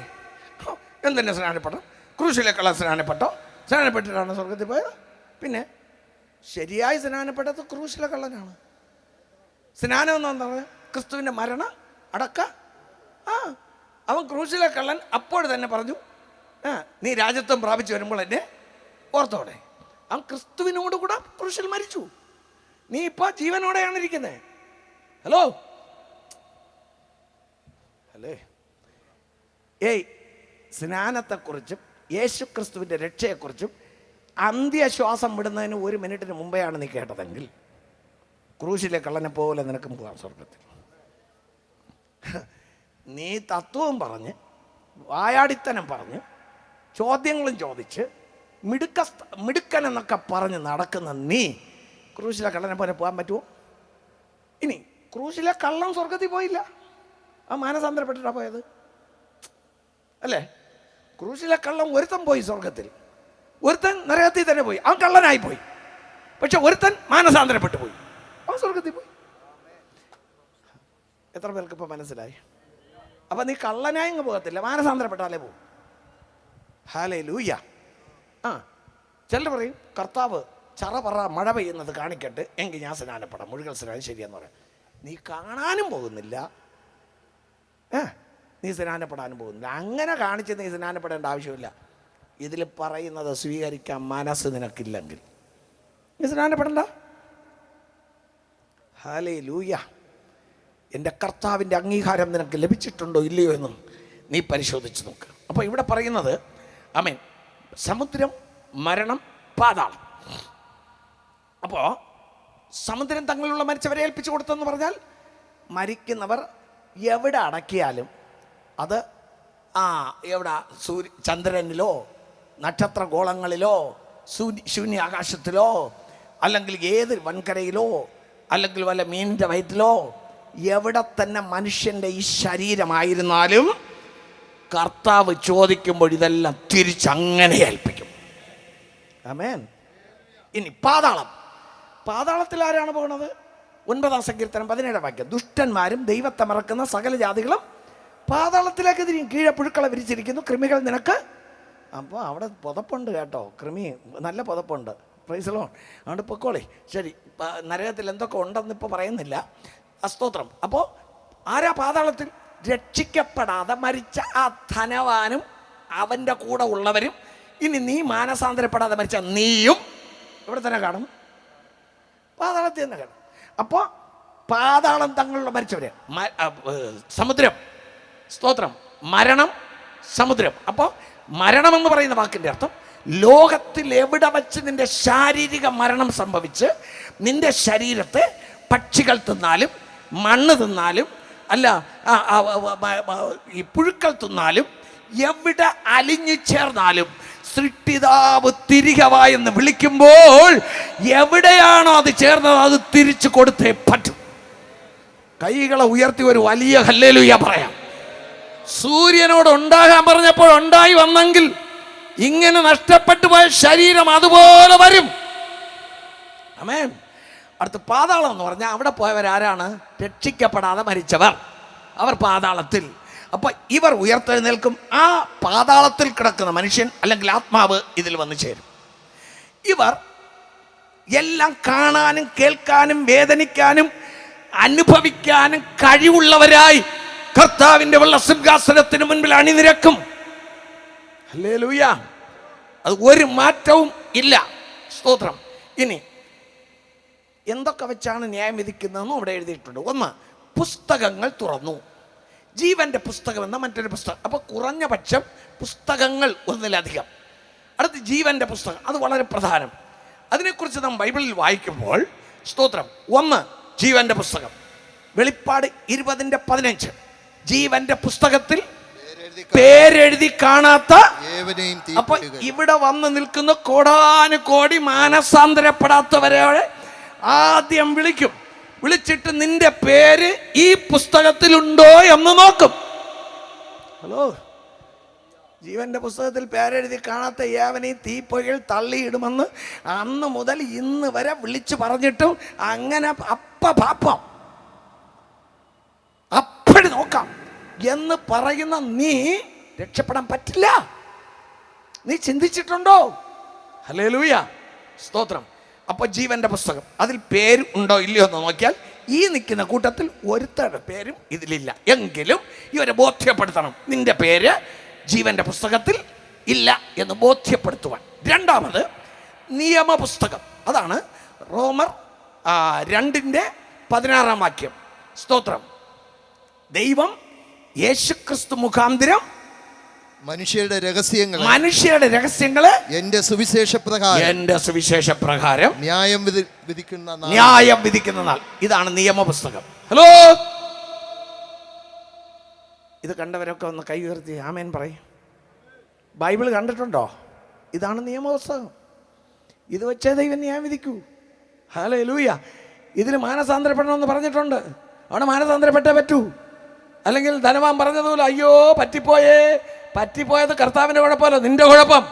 എന്തിനെ സ്നാനപ്പെട്ടോ? ക്രൂശിലേക്കുള്ള സ്നാനപ്പെട്ടോ? സ്നാനപ്പെട്ടിട്ടാണ് സ്വർഗത്തിൽ പോയത്. പിന്നെ ശരിയായി സ്നാനപ്പെട്ടത് ക്രൂശിലെ കള്ളനാണ്. സ്നാനം എന്ന് പറഞ്ഞാൽ ക്രിസ്തുവിൻ്റെ മരണം അടക്ക. അവൻ ക്രൂശിലെ കള്ളൻ അപ്പോൾ തന്നെ പറഞ്ഞു, നീ രാജ്യത്വം പ്രാപിച്ചു വരുമ്പോൾ എന്നെ ഓർത്തോടെ. അവൻ ക്രിസ്തുവിനോട് കൂടെ ക്രൂശിൽ മരിച്ചു. നീ ഇപ്പോൾ ജീവനോടെയാണ് ഇരിക്കുന്നത്. ഹലോ അല്ലേ? സ്നാനത്തെക്കുറിച്ചും യേശു ക്രിസ്തുവിൻ്റെ രക്ഷയെക്കുറിച്ചും അന്ത്യശ്വാസം വിടുന്നതിന് 1 മിനിറ്റിന് മുമ്പെയാണ് നീ കേട്ടതെങ്കിൽ ക്രൂശിലെ കള്ളനെ പോലെ നിനക്കും പോകാം സ്വർഗത്തിൽ. നീ തത്വവും പറഞ്ഞ്, വായാടിത്തനം പറഞ്ഞ്, ചോദ്യങ്ങളും ചോദിച്ച്, മിടുക്കൻ എന്നൊക്കെ പറഞ്ഞ് നടക്കുന്ന നീ ക്രൂശിലെ കള്ളനെ പോലെ പോകാൻ പറ്റുമോ? ഇനി ക്രൂശിലെ കള്ളൻ സ്വർഗത്തിൽ പോയില്ല, ആ മാനസാന്തരപ്പെട്ടിട്ടാണ് പോയത് അല്ലേ? ക്രൂശിലെ കള്ളൻ ഒരുത്തൻ പോയി സ്വർഗത്തിൽ, ഒരുത്തൻ നരകത്തിൽ തന്നെ പോയി, അവൻ കള്ളനായി പോയി. പക്ഷെ ഒരുത്തൻ മാനസാന്തരപ്പെട്ടു പോയി, അവൻ സ്വർഗത്തിൽ പോയി. എത്ര പേർക്ക് ഇപ്പം മനസ്സിലായി? അപ്പം നീ കള്ളനായി അങ്ങ് പോകത്തില്ല, മാനസാന്തരപ്പെട്ടാലേ പോകും. ഹല്ലേലൂയ. ചിലർ പറയും, കർത്താവ് ചറപറ മഴ പെയ്യുന്നത് കാണിക്കട്ടെ, എങ്കിൽ ഞാൻ സ്നാനപ്പെടാം, മുഴുകൽ സ്നാനം ശരിയെന്ന് പറയാം. നീ കാണാനും പോകുന്നില്ല, നീ സ്നാനപ്പെടാനും പോകുന്നില്ല. അങ്ങനെ കാണിച്ച് നീ സ്നാനപ്പെടേണ്ട ആവശ്യമില്ല. ഇതിൽ പറയുന്നത് സ്വീകരിക്കാൻ മനസ്സ് നിനക്കില്ലെങ്കിൽ നീ സ്നാനപ്പെടണ്ട. ഹല്ലേലൂയ. എൻ്റെ കർത്താവിൻ്റെ അംഗീകാരം നിനക്ക് ലഭിച്ചിട്ടുണ്ടോ ഇല്ലയോ എന്നും നീ പരിശോധിച്ച് നോക്ക്. അപ്പോൾ ഇവിടെ പറയുന്നത്, ആമേൻ, സമുദ്രം, മരണം, പാതാളം. അപ്പോൾ സമുദ്രം തങ്ങളിലുള്ള മരിച്ചവരെ ഏൽപ്പിച്ചു കൊടുത്തെന്ന് പറഞ്ഞാൽ മരിക്കുന്നവർ എവിടെ അടക്കിയാലും അത് എവിടെ, ചന്ദ്രനിലോ നക്ഷത്രഗോളങ്ങളിലോ ശൂന്യാകാശത്തിലോ അല്ലെങ്കിൽ ഏത് വൻകരയിലോ അല്ലെങ്കിൽ വല്ല മീനിൻ്റെ വയറ്റിലോ എവിടെ തന്നെ മനുഷ്യൻ്റെ ഈ ശരീരമായിരുന്നാലും കർത്താവ് ചോദിക്കുമ്പോൾ ഇതെല്ലാം തിരിച്ചങ്ങനെ ഏൽപ്പിക്കും. ആമേൻ. ഇനി പാതാളത്തിൽ ആരാണ് പോകുന്നത്? 9-ാം സങ്കീർത്തനം 17-ാം വാക്യം, ദുഷ്ടന്മാരും ദൈവത്തെ മറക്കുന്ന സകല ജാതികളും പാതാളത്തിലേക്ക് തിരിയും, കീഴെ പുഴുക്കളെ വിരിച്ചിരിക്കുന്നു, കൃമികൾ നിനക്ക്. അപ്പോൾ അവിടെ പുതപ്പുണ്ട് കേട്ടോ, കൃമി നല്ല പുതപ്പുണ്ട്. Praise Lord. അതുകൊണ്ട് പൊക്കോളെ. ശരി, നരകത്തിൽ എന്തൊക്കെ ഉണ്ടെന്ന് ഇപ്പോൾ പറയുന്നില്ല. സ്തോത്രം. അപ്പോൾ ആരാ പാതാളത്തിൽ? രക്ഷിക്കപ്പെടാതെ മരിച്ച ആ ധനവാനും അവൻ്റെ കൂടെ ഉള്ളവരും. ഇനി നീ മാനസാന്തരപ്പെടാതെ മരിച്ച നീയും ഇവിടെ തന്നെ കാണും, പാതാളത്തിൽ തന്നെ കാണും. അപ്പോൾ പാതാളം തങ്ങളുള്ള മരിച്ചവരെ, സമുദ്രം, സ്തോത്രം, മരണം, സമുദ്രം. അപ്പോൾ മരണം എന്ന് പറയുന്ന വാക്കിൻ്റെ അർത്ഥം ലോകത്തിൽ എവിടെ വച്ച് നിന്റെ ശാരീരിക മരണം സംഭവിച്ച് നിന്റെ ശരീരത്തെ പക്ഷികൾ തിന്നാലും മണ്ണ് തിന്നാലും അല്ല ഈ പുഴുക്കൾ തിന്നാലും എവിടെ അലിഞ്ഞു ചേർന്നാലും സൃഷ്ടിതാവ് തിരികെ വാ എന്ന് വിളിക്കുമ്പോൾ എവിടെയാണോ അത് ചേർന്നത് അത് തിരിച്ചു കൊടുത്തേ പറ്റും. കൈകളെ ഉയർത്തി ഒരു വലിയ ഹല്ലേലൂയ പറയാം. സൂര്യനോട് ഉണ്ടാകാൻ പറഞ്ഞപ്പോൾ ഉണ്ടായി വന്നെങ്കിൽ ഇങ്ങനെ നഷ്ടപ്പെട്ടു പോയ ശരീരം അതുപോലെ വരും. ആമേൻ. അടുത്ത് പാതാളം എന്ന് പറഞ്ഞാൽ അവിടെ പോയവരാരാണ്? രക്ഷിക്കപ്പെടാതെ മരിച്ചവർ, അവർ പാതാളത്തിൽ. അപ്പോൾ ഇവർ ഉയർത്തെഴുന്നേൽക്കും. ആ പാതാളത്തിൽ കിടക്കുന്ന മനുഷ്യൻ അല്ലെങ്കിൽ ആത്മാവ് ഇതിൽ വന്നു ചേരും. ഇവർ എല്ലാം കാണാനും കേൾക്കാനും വേദനിക്കാനും അനുഭവിക്കാനും കഴിവുള്ളവരായി കർത്താവിൻ്റെ വെള്ളസിംഹാസനത്തിന് മുൻപിൽ അണിനിരക്കും. ഹല്ലേലൂയ. അത് ഒരു മാറ്റവും ഇല്ല. സ്തോത്രം. ഇനി എന്തൊക്കെ വെച്ചാണ് ന്യായം വിധിക്കുന്നതെന്നും അവിടെ എഴുതിയിട്ടുണ്ട്. ഒന്ന്, പുസ്തകങ്ങൾ തുറന്നു. ജീവന്റെ പുസ്തകം എന്ന മറ്റൊരു പുസ്തകം. അപ്പോൾ കുറഞ്ഞ പക്ഷം പുസ്തകങ്ങൾ ഒന്നിലധികം. അടുത്ത് ജീവന്റെ പുസ്തകം, അത് വളരെ പ്രധാനം. അതിനെക്കുറിച്ച് നാം ബൈബിളിൽ വായിക്കുമ്പോൾ സ്തോത്രം, ഒന്ന് ജീവന്റെ പുസ്തകം, വെളിപ്പാട് 20:15. ജീവന്റെ പുസ്തകത്തിൽ പേരെഴുതി കാണാത്ത. അപ്പൊ ഇവിടെ വന്ന് നിൽക്കുന്ന കോടാനുകോടി മാനസാന്തരപ്പെടാത്തവരെ ആദ്യം വിളിക്കും. വിളിച്ചിട്ട് നിന്റെ പേര് ഈ പുസ്തകത്തിലുണ്ടോ എന്ന് നോക്കും. ഹലോ, ജീവന്റെ പുസ്തകത്തിൽ പേരെഴുതി കാണാത്ത ഏവനെ തീപ്പൊയ്യിൽ തള്ളിയിടുമെന്ന് അന്ന് മുതൽ ഇന്ന് വരെ വിളിച്ചു പറഞ്ഞിട്ടും അങ്ങനെ പാപ്പം അപ്പടി നോക്കാം എന്ന് പറയുന്ന നീ രക്ഷപ്പെടാൻ പറ്റില്ല. നീ ചിന്തിച്ചിട്ടുണ്ടോ? ഹല്ലേലൂയ, സ്തോത്രം. അപ്പൊ ജീവന്റെ പുസ്തകം, അതിൽ പേര് ഉണ്ടോ ഇല്ലയോ എന്ന് നോക്കിയാൽ ഈ നിൽക്കുന്ന കൂട്ടത്തിൽ ഒരുത്തരുടെ പേരും ഇതിലില്ല. എങ്കിലും ഇവരെ ബോധ്യപ്പെടുത്തണം, നിന്റെ പേര് ജീവന്റെ പുസ്തകത്തിൽ ഇല്ല എന്ന് ബോധ്യപ്പെടുത്തുവാൻ. രണ്ടാമത് നിയമപുസ്തകം, അതാണ് റോമർ 2:16 സ്തോത്രം. ദൈവം യേശുക്രിസ്തു മുഖാന്തരം മനുഷ്യരുടെ രഹസ്യങ്ങളെ എന്റെ സുവിശേഷ പ്രകാരം ന്യായം വിധിക്കുന്ന നാൾ. ഇതാണ് നിയമപുസ്തകം. ഹലോ, ഇത് കണ്ടവരൊക്കെ ഒന്ന് കൈ ഉയർത്തി ആമേൻ പറയും. ബൈബിൾ കണ്ടിട്ടുണ്ടോ? ഇതാണ് നിയമപുസ്തകം. ഇത് വെച്ചേ ദൈവം ന്യായം വിധിക്കൂ. ഹല്ലേലൂയ. ഇതിൽ മാനസാന്തരപ്പെടണമെന്ന് പറഞ്ഞിട്ടുണ്ട്. അവിടെ മാനസാന്തരപ്പെട്ടേ പറ്റൂ. അല്ലെങ്കിൽ ധനവാൻ പറഞ്ഞതുപോലെ അയ്യോ പറ്റിപ്പോയത് കർത്താവിൻ്റെ കുഴപ്പമല്ല, നിന്റെ കുഴപ്പം.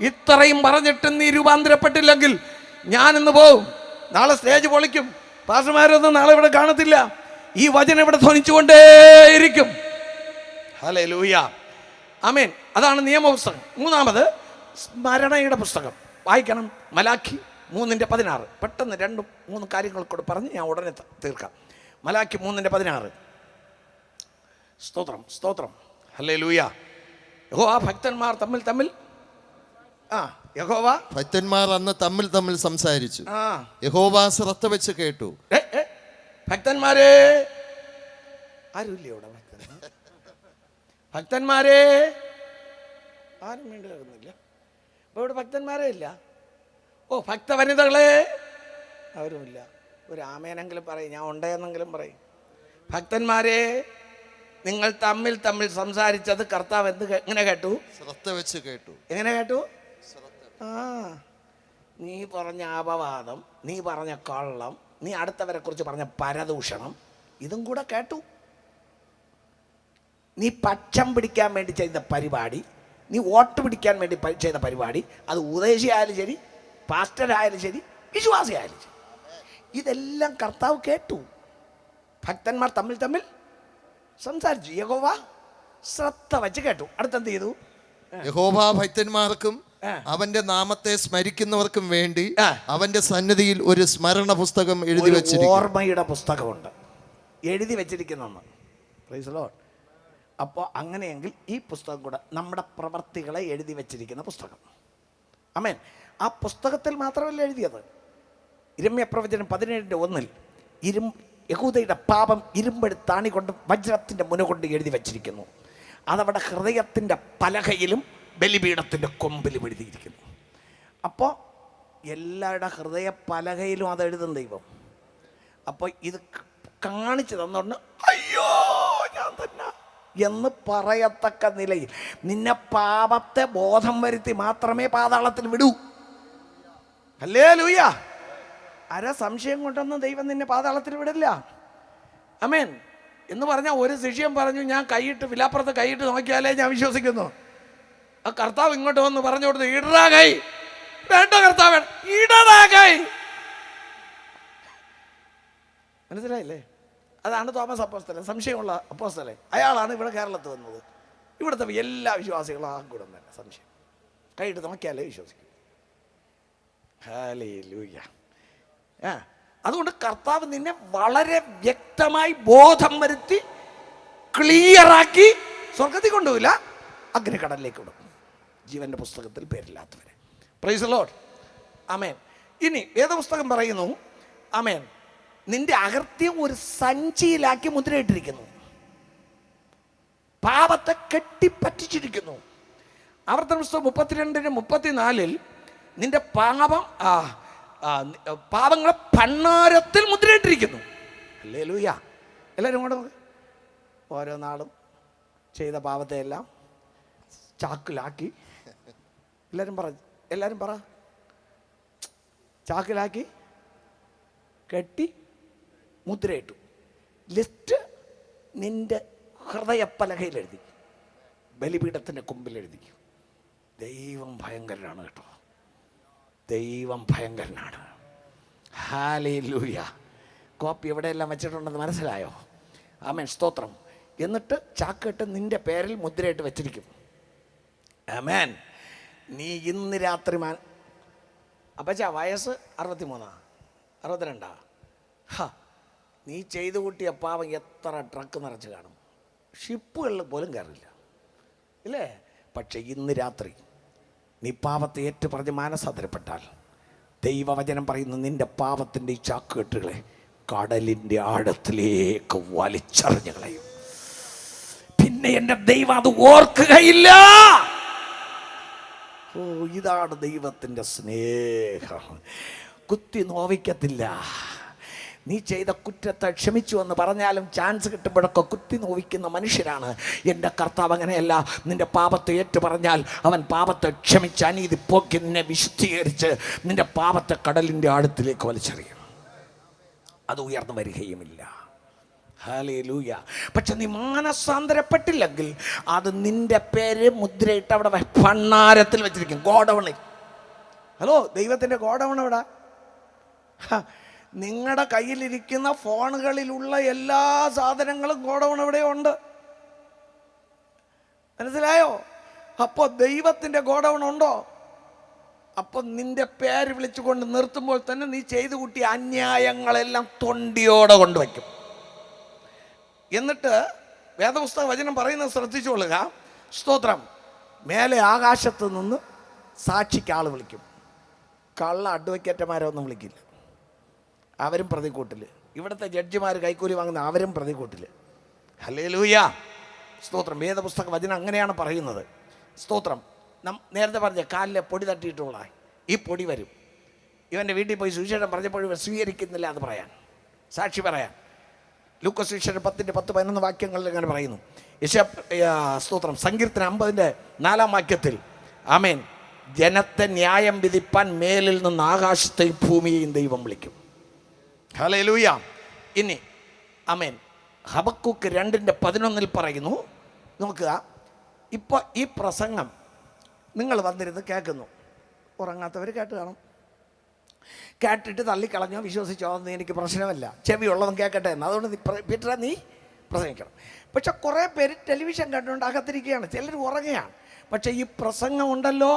ഇത്രയും പറഞ്ഞിട്ട് നീ രൂപാന്തരപ്പെട്ടില്ലെങ്കിൽ ഞാനിന്ന് പോവും. നാളെ സ്റ്റേജ് പൊളിക്കും. പാസ്റ്റർമാരൊന്നും നാളെ ഇവിടെ കാണത്തില്ല. ഈ വചനം ഇവിടെ ധ്വനിച്ചുകൊണ്ടേയിരിക്കും. ഹല്ലേലൂയ, ആമേൻ. അതാണ് നിയമപുസ്തകം. മൂന്നാമത് സ്മരണയുടെ പുസ്തകം വായിക്കണം. മലാഖി 3:16. പെട്ടെന്ന് 2-3 കാര്യങ്ങൾ കൂടെ പറഞ്ഞ് ഞാൻ ഉടനെ തീർക്കാം. മലാഖി 3:16. സ്തോത്രം. ഹല്ലേലൂയ. യഹോവ ഭക്തന്മാർ അന്ന് തമ്മിൽ സംസാരിച്ചു. യഹോവ ശ്രദ്ധ വെച്ച് കേട്ടു. ഭക്തന്മാരെ ആരുമില്ല ഇവിടെ. ഭക്തന്മാരെ ആരും വേണ്ടി കേൾക്കുന്നില്ല. അപ്പോൾ ഇവിടെ ഭക്തന്മാരെ ഇല്ല. ഭക്തവനിതകളെ അവരുമില്ല. ഒരു ആമേനെങ്കിലും പറയും, ഞാൻ ഉണ്ടെന്നെങ്കിലും പറയും. ഭക്തന്മാരെ, നിങ്ങൾ തമ്മിൽ സംസാരിച്ചത് കർത്താവ് എങ്ങനെ കേട്ടു? ശ്രദ്ധ വെച്ച് കേട്ടു. എങ്ങനെ കേട്ടു? നീ പറഞ്ഞ അപവാദം, നീ പറഞ്ഞ കള്ളം, നീ അടുത്തവരെ കുറിച്ച് പറഞ്ഞ പരദൂഷണം, ഇതും കൂടെ കേട്ടു. നീ പക്ഷം പിടിക്കാൻ വേണ്ടി ചെയ്ത പരിപാടി, നീ വോട്ട് പിടിക്കാൻ വേണ്ടി ചെയ്ത പരിപാടി, അത് ഉപദേശിയായാലും ശരി, പാസ്റ്ററായാലും ശരി, വിശ്വാസിയായാലും ശരി, ഇതെല്ലാം കർത്താവ് കേട്ടു. ഭക്തന്മാർ തമ്മിൽ സംസാരിച്ചു. യഹോവ ശ്രദ്ധ വെച്ച് കേട്ടു. അടുത്തെന്ത് ചെയ്തു? യഹോവ ഭക്തന്മാർക്കും അവന്റെ നാമത്തെ സ്മരിക്കുന്നവർക്കും വേണ്ടി അവന്റെ സന്നിധിയിൽ ഒരു സ്മരണ പുസ്തകം എഴുതി വെച്ചിരിക്കുന്നു. ഓർമ്മയുടെ പുസ്തകമുണ്ട്, എഴുതി വെച്ചിരിക്കുന്ന. Price the Lord. അപ്പോൾ അങ്ങനെയെങ്കിൽ ഈ പുസ്തകം കൂടെ നമ്മുടെ പ്രവർത്തികളെ എഴുതി വെച്ചിരിക്കുന്ന പുസ്തകം. ആമേൻ. ആ പുസ്തകത്തിൽ മാത്രമല്ല എഴുതിയത്. ഇരമ്യ പ്രവചനം 17:1 യഹൂദയുടെ പാപം ഇരുമ്പെടുത്താണി കൊണ്ടും വജ്രത്തിൻ്റെ മുന കൊണ്ട് എഴുതി വച്ചിരിക്കുന്നു. അതവിടെ ഹൃദയത്തിൻ്റെ പലകയിലും ബലിപീഠത്തിൻ്റെ കൊമ്പിലും എഴുതിയിരിക്കുന്നു. അപ്പോൾ എല്ലാവരുടെ ഹൃദയ പലകയിലും അത് എഴുതും ദൈവം. അപ്പോൾ ഇത് കാണിച്ചു തന്നോണ്ട് അയ്യോ ഞാൻ തന്നെ എന്ന് പറയത്തക്ക നിലയിൽ നിന്നെ പാപത്തെ ബോധം വരുത്തി മാത്രമേ പാതാളത്തിൽ വിടൂ. ഹല്ലേലൂയ. സംശയം കൊണ്ടൊന്നും ദൈവം നിന്നെ പാതാളത്തിൽ വിടില്ല. ആമേൻ. എന്ന് പറഞ്ഞാൽ ഒരു ശിഷ്യം പറഞ്ഞു, ഞാൻ വിലാപ്പുറത്ത് കൈയിട്ട് നോക്കിയാലേ ഞാൻ വിശ്വസിക്കുന്നു. ആ കർത്താവ് ഇങ്ങോട്ട് വന്ന് പറഞ്ഞു കൊടുത്തു, ഇടറാ കൈ. വേണ്ട കർത്താവ്, ഇടറാ കൈ. മനസ്സിലായില്ലേ? അതാണ് തോമസ് അപ്പോസ്തലൻ, സംശയമുള്ള അപ്പോസ്തലൻ. അയാളാണ് ഇവിടെ കേരളത്തിൽ വന്നത്. ഇവിടുത്തെ എല്ലാ വിശ്വാസികളും ആ കൂടെ തന്നെ സംശയം. കൈയിട്ട് നോക്കിയാലേ വിശ്വസിക്കും. ഹല്ലേലൂയ. അതുകൊണ്ട് കർത്താവ് നിന്നെ വളരെ വ്യക്തമായി ബോധം വരുത്തി ക്ലിയറാക്കി സ്വർഗത്തിൽ കൊണ്ടുപോയില്ല, അഗ്നിക്കടലിലേക്ക് വിടും. ജീവന്റെ പുസ്തകത്തിൽ പേരില്ലാത്തവരെ. Praise the Lord. ആമേൻ. ഇനി വേദപുസ്തകം പറയുന്നു, ആമേൻ, നിന്റെ അകൃത്യം ഒരു സഞ്ചിയിലാക്കി മുദ്രയിട്ടിരിക്കുന്നു, പാപത്തെ കെട്ടിപ്പറ്റിച്ചിരിക്കുന്നു. ആവർത്തന പുസ്തകം 32:34 നിന്റെ പാപങ്ങളെ ഭണ്ഡാരത്തിൽ മുദ്രയിട്ടിരിക്കുന്നു. ഹല്ലേലൂയ. എല്ലാവരും കൂടെ ഓരോ നാളും ചെയ്ത പാപത്തെ എല്ലാം ചാക്കിലാക്കി, എല്ലാവരും പറ, ചാക്കിലാക്കി കെട്ടി മുദ്രയിട്ടു. ലിസ്റ്റ് നിന്റെ ഹൃദയപ്പലകയിൽ എഴുതി, ബലിപീഠത്തിൻ്റെ കൊമ്പിൽ എഴുതി. ദൈവം ഭയങ്കരനാണ് കേട്ടോ, ദൈവം ഭയങ്കരനാണ്. ഹല്ലേലൂയ. കോപ്പി എവിടെയെല്ലാം വെച്ചിട്ടുണ്ടെന്ന് മനസ്സിലായോ? ആമേൻ, സ്തോത്രം. എന്നിട്ട് ചാക്കിട്ട് നിന്റെ പേരിൽ മുദ്രയിട്ട് വെച്ചിരിക്കും. ആമേൻ. നീ ഇന്ന് രാത്രി അപ്പച്ചാ വയസ്സ് 63, 62. നീ ചെയ്തു കൂട്ടിയ പാവം എത്ര ട്രക്ക് നിറച്ച് കാണും, ഷിപ്പുകളിൽ പോലും കയറില്ല, ഇല്ലേ? പക്ഷെ ഇന്ന് രാത്രി നീ പാപത്തെ ഏറ്റുപറഞ്ഞ് മാനസാന്തരപ്പെട്ടാൽ ദൈവവചനം പറയുന്നു, നിന്റെ പാപത്തിൻ്റെ ഈ ചാക്കുകെട്ടുകളെ കടലിൻ്റെ ആഴത്തിലേക്ക് വലിച്ചെറിഞ്ഞു കളയും. പിന്നെ എൻ്റെ ദൈവം അത് ഓർക്കുകയില്ല. ഓ, ഇതാണ് ദൈവത്തിൻ്റെ സ്നേഹം. കുത്തി നോവിക്കത്തില്ല. നീ ചെയ്ത കുറ്റത്തെ ക്ഷമിച്ചു എന്ന് പറഞ്ഞാലും ചാൻസ് കിട്ടുമ്പോഴൊക്കെ കുത്തി നോവിക്കുന്ന മനുഷ്യരാണ് എൻ്റെ കർത്താവ്. അങ്ങനെയല്ല, നിന്റെ പാപത്തെ ഏറ്റു പറഞ്ഞാൽ അവൻ പാപത്തെ ക്ഷമിച്ച് അനീതി പോക്കി നിന്നെ വിശുദ്ധീകരിച്ച് നിന്റെ പാപത്തെ കടലിൻ്റെ ആഴത്തിലേക്ക് വലിച്ചെറിയും. അത് ഉയർന്നു വരികയുമില്ല. ഹല്ലേലൂയ. പക്ഷെ നീ മാനസാന്തരപ്പെട്ടില്ലെങ്കിൽ അത് നിന്റെ പേര് മുദ്രയിട്ട് അവിടെ ഭണ്ഡാരത്തിൽ വെച്ചിരിക്കും, ഗോഡൗണിൽ. ഹലോ, ദൈവത്തിൻ്റെ ഗോഡൗൺ എവിടെ? നിങ്ങളുടെ കയ്യിലിരിക്കുന്ന ഫോണുകളിലുള്ള എല്ലാ സാധനങ്ങളും ഗോഡൗൺ എവിടെ ഉണ്ട്? മനസ്സിലായോ? അപ്പോൾ ദൈവത്തിൻ്റെ ഗോഡൗൺ ഉണ്ടോ? അപ്പോൾ നിന്റെ പേര് വിളിച്ചുകൊണ്ട് നിർത്തുമ്പോൾ തന്നെ നീ ചെയ്തു കൂട്ടിയ അന്യായങ്ങളെല്ലാം തൊണ്ടിയോടെ കൊണ്ടുവയ്ക്കും. എന്നിട്ട് വേദപുസ്തക വചനം പറയുന്നത് ശ്രദ്ധിച്ചുകൊള്ളുക. സ്തോത്രം. മേലെ ആകാശത്ത് നിന്ന് സാക്ഷിക്ക് ആൾ വിളിക്കും. കള്ള അഡ്വക്കേറ്റന്മാരെ ഒന്നും വിളിക്കില്ല, അവരും പ്രതികൂട്ടിൽ. ഇവിടുത്തെ ജഡ്ജിമാർ കൈക്കൂലി വാങ്ങുന്ന അവരും പ്രതികൂട്ടിൽ. ഹല്ലേലൂയ. സ്തോത്രം. വേദപുസ്തക വചനം അങ്ങനെയാണ് പറയുന്നത്. സ്തോത്രം. നേരത്തെ പറഞ്ഞ കാലിലെ പൊടി തട്ടിയിട്ടുള്ള ഈ പൊടി വരും. ഇവൻ്റെ വീട്ടിൽ പോയി സുവിശേഷം പറഞ്ഞപ്പോൾ ഇവൻ സ്വീകരിക്കുന്നില്ല അത് പറയാൻ, സാക്ഷി പറയാൻ. ലൂക്കോസ് സുവിശേഷം 10:10-11 വാക്യങ്ങളിൽ അങ്ങനെ പറയുന്നു. സ്തോത്രം. സങ്കീർത്തനം 50:4 വാക്യത്തിൽ ആമേൻ, ജനത്തെ ന്യായം വിധിപ്പാൻ മേലിൽ നിന്ന് ആകാശത്തെയും ഭൂമിയെയും ദൈവം വിളിക്കും. ഹല്ലേലൂയ. ഇനി ആമേൻ, ഹബക്കൂക്ക് 2:11 പറയുന്നു. നോക്കുക, ഇപ്പോൾ ഈ പ്രസംഗം നിങ്ങൾ വന്നിരുന്ന് കേൾക്കുന്നു. ഉറങ്ങാത്തവർ കേട്ട് കാണും. കേട്ടിട്ട് തള്ളിക്കളഞ്ഞോ വിശ്വസിച്ചോ എന്ന് എനിക്ക് പ്രശ്നമല്ല, ചെവിയുള്ളവൻ കേൾക്കട്ടെ എന്ന്. അതുകൊണ്ട് പീറ്ററെ നീ പ്രസംഗിക്കണം. പക്ഷെ കുറേ പേര് ടെലിവിഷൻ കണ്ടുകൊണ്ട് അകത്തിരിക്കുകയാണ്, ചിലർ ഉറങ്ങുകയാണ്. പക്ഷെ ഈ പ്രസംഗം ഉണ്ടല്ലോ,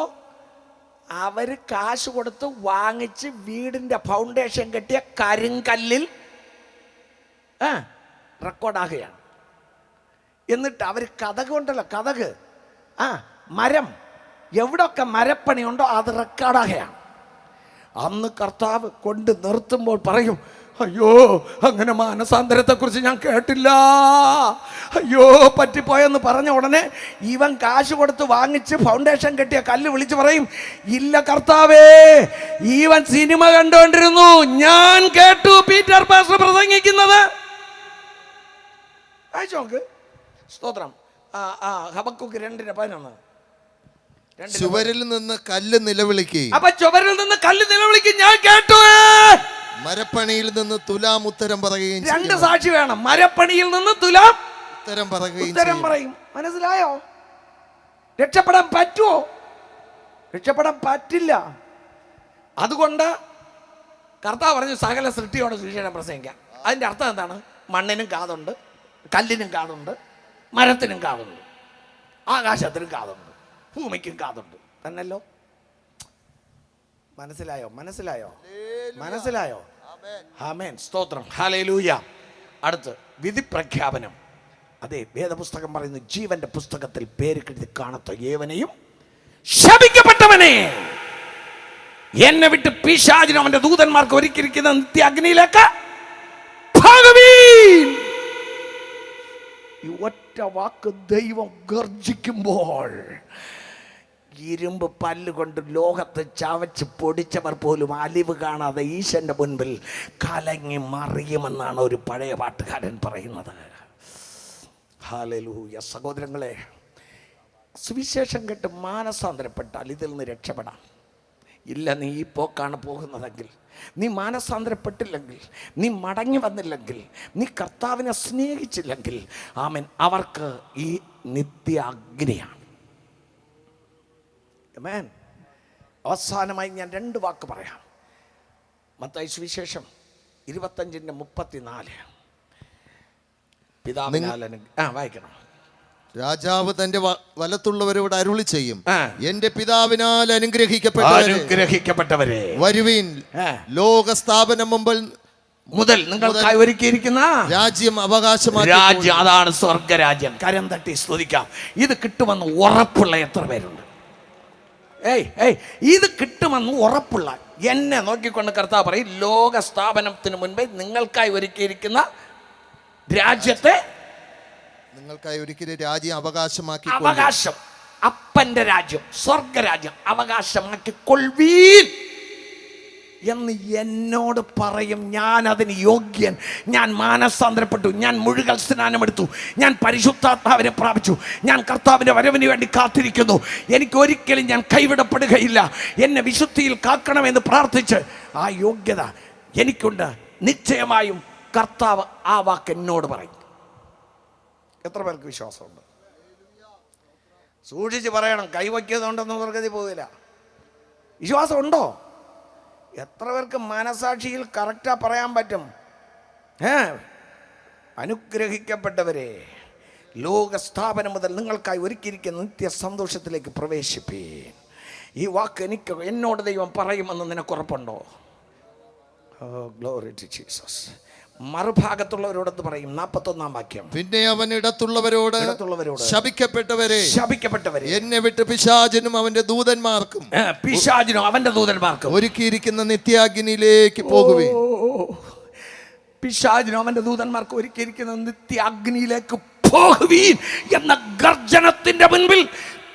അവർ കാശ് കൊടുത്ത് വാങ്ങിച്ച് വീടിൻ്റെ ഫൗണ്ടേഷൻ കെട്ടിയ കരിങ്കല്ലിൽ റെക്കോർഡാകുകയാണ്. എന്നിട്ട് അവർ കതക് ഉണ്ടല്ലോ, കതക്, മരം, എവിടെയൊക്കെ മരപ്പണി ഉണ്ടോ അത് റെക്കോർഡാകുകയാണ്. അന്ന് കർത്താവ് കൊണ്ട് നിർത്തുമ്പോൾ പറയും, അയ്യോ അങ്ങനെ മാനസാന്തരത്തെക്കുറിച്ച് ഞാൻ കേട്ടില്ല, അയ്യോ പറ്റിപ്പോയെന്ന് പറഞ്ഞ ഉടനെ ഇവൻ കാശ് കൊടുത്ത് വാങ്ങിച്ച് ഫൗണ്ടേഷൻ കെട്ടിയ കല്ല് വിളിച്ച് പറയും, ഇല്ല കർത്താവേ, ഇവൻ സിനിമ കണ്ടുകൊണ്ടിരുന്നു, ഞാൻ കേട്ടു പീറ്റർ പാസ്റ്റർ പ്രസംഗിക്കുന്നത്. അയച്ചോക്ക്. സ്തോത്രം. ഹബക്കൂക്ക് 2:11. ചുവരിൽ നിന്ന് കല്ല് നിലവിളിക്കുകയും, അപ്പൊ ചുവരിൽ നിന്ന് കല്ല് നിലവിളിക്കും, ഞാൻ കേട്ടു. മരപ്പണിയിൽ നിന്ന് തുലാം ഉത്തരം പറയുകയും. രണ്ട് സാക്ഷി വേണം. മരപ്പണിയിൽ നിന്ന് തുലാം ഉത്തരം പറയും. മനസ്സിലായോ? രക്ഷപ്പെടാൻ പറ്റുമോ? രക്ഷപ്പെടാൻ പറ്റില്ല. അതുകൊണ്ട് കർത്താവ് പറഞ്ഞു, സകല സൃഷ്ടിയോടെ സുവിശേഷം പ്രസംഗിക്കാം. അതിൻ്റെ അർത്ഥം എന്താണ്? മണ്ണിനും കാതുണ്ട്, കല്ലിനും കാതുണ്ട്, മരത്തിനും കാതുണ്ട്, ആകാശത്തിനും കാതുണ്ട്, ഭൂമിക്കും കാതുണ്ട് തന്നല്ലോ. മനസ്സിലായോ? ആമേൻ, സ്തോത്രം, ഹല്ലേലൂയ. അടുത്ത് വിധി പ്രഖ്യാപനം. അതെ, വേദപുസ്തകം പറയുന്നു, ജീവന്റെ പുസ്തകത്തിൽ പേര് കെഴുതി കാണാത്ത ഏവനെയും ശപിക്കപ്പെട്ടവനെ എന്നെ വിട്ട് പിശാചിനും അവന്റെ ദൂതന്മാർക്ക് ഒരുക്കിയിരിക്കുന്ന നിത്യ അഗ്നിയിലേക്ക് പോകുവീൻ. ഈ ഒറ്റ വാക്ക് ദൈവം ഗർജിക്കുമ്പോൾ ഇരുമ്പ് പല്ലുകൊണ്ട് ലോകത്ത് ചവച്ച് പൊടിച്ചവർ പോലും അലിവ് കാണാതെ ഈശന്റെ മുൻപിൽ കലങ്ങി മറിയുമെന്നാണ് ഒരു പഴയ പാട്ടുകാരൻ പറയുന്നത്. ഹല്ലേലൂയ. സഹോദരങ്ങളെ, സുവിശേഷം കേട്ട് മാനസാന്തരപ്പെട്ടാൽ ഇതിൽ നിന്ന് രക്ഷപ്പെടാം. ഇല്ല, നീ ഈ പോക്കാണ് പോകുന്നതെങ്കിൽ, നീ മാനസാന്തരപ്പെട്ടില്ലെങ്കിൽ, നീ മടങ്ങി വന്നില്ലെങ്കിൽ, നീ കർത്താവിനെ സ്നേഹിച്ചില്ലെങ്കിൽ, ആമേൻ, അവർക്ക് ഈ നിത്യ അഗ്നിയാണ്. ആമേൻ. അവസാനമായി ഞാൻ 2 വാക്ക് പറയാം. മത്തായി സുവിശേഷം 25:34. വായിക്കണം. രാജാവ് തന്റെ വലത്തുള്ളവരോട് അരുളി ചെയ്യും, എന്റെ പിതാവിനാൽ അനുഗ്രഹിക്കപ്പെട്ടവരെ വരുവീൻ, ലോക സ്ഥാപനം മുതൽ നിങ്ങൾക്കായി ഒരുക്കിയിരിക്കുന്ന രാജ്യം അവകാശമാക്കി. രാജ്യം, അതാണ് സ്വർഗരാജ്യം. കരം തട്ടി സ്തുതിക്കാം. ഇത് കിട്ടുമെന്ന് ഉറപ്പുള്ള എത്ര പേരുണ്ട്? ഇത് കിട്ടുമെന്ന് ഉറപ്പുള്ള, എന്നെ നോക്കിക്കൊണ്ട് കർത്താവ് പറയും, ലോക സ്ഥാപനത്തിന് മുൻപേ നിങ്ങൾക്കായി ഒരുക്കിയിരിക്കുന്ന രാജ്യത്തെ നിങ്ങൾക്കായി ഒരിക്കലും രാജ്യം അവകാശമാക്കി. അവകാശം, അപ്പന്റെ രാജ്യം, സ്വർഗരാജ്യം അവകാശമാക്കി കൊള്ളുവീൻ എന്ന് എന്നോട് പറയും. ഞാൻ അതിന് യോഗ്യൻ. ഞാൻ മാനസാന്തരപ്പെട്ടു, ഞാൻ മുഴുകൽ സ്നാനമെടുത്തു, ഞാൻ പരിശുദ്ധാത്മാവിനെ പ്രാപിച്ചു, ഞാൻ കർത്താവിൻ്റെ വരവിന് വേണ്ടി കാത്തിരിക്കുന്നു. എനിക്ക് ഒരിക്കലും ഞാൻ കൈവിടപ്പെടുകയില്ല. എന്നെ വിശുദ്ധിയിൽ കാക്കണമെന്ന് പ്രാർത്ഥിച്ച് ആ യോഗ്യത എനിക്കുണ്ട്. നിശ്ചയമായും കർത്താവ് ആ വാക്ക് എന്നോട് പറയും. എത്ര പേർക്ക് വിശ്വാസമുണ്ട്? സൂക്ഷിച്ച് പറയണം. കൈവയ്ക്കുന്നതുകൊണ്ടൊന്നും സ്വർഗ്ഗത്തിൽ പോകില്ല. വിശ്വാസം ഉണ്ടോ? എത്ര പേർക്ക് മനസാക്ഷിയിൽ കറക്റ്റാ പറയാൻ പറ്റും? അനുഗ്രഹിക്കപ്പെട്ടവരെ, ലോകസ്ഥാപനം മുതൽ നിങ്ങൾക്കായി ഒരുക്കിയിരിക്കുന്ന നിത്യ സന്തോഷത്തിലേക്ക് പ്രവേശിപ്പീൻ. ഈ വാക്ക് എന്നോട് ദൈവം പറയുമെന്ന് നിനക്കുറപ്പുണ്ടോ? Glory to Jesus. മറുഭാഗത്തുള്ളവരോടൊത്ത് പറയും. 41-ാം വാക്യം. പിന്നെ അവൻ ഇടത്തുള്ളവരോട് ശപിക്കപ്പെട്ടവരെ എന്നെ വിട്ട് പിശാചിനും അവന്റെ ദൂതന്മാർക്കും ഒരുക്കിയിരിക്കുന്ന നിത്യാഗ്നിയിലേക്ക് പോകുവീൻ. പിശാചിനും അവന്റെ ദൂതന്മാർക്ക് ഒരുക്കിയിരിക്കുന്ന നിത്യാഗ്നിയിലേക്ക് പോകുവീൻ എന്ന ഗർജനത്തിന്റെ മുൻപിൽ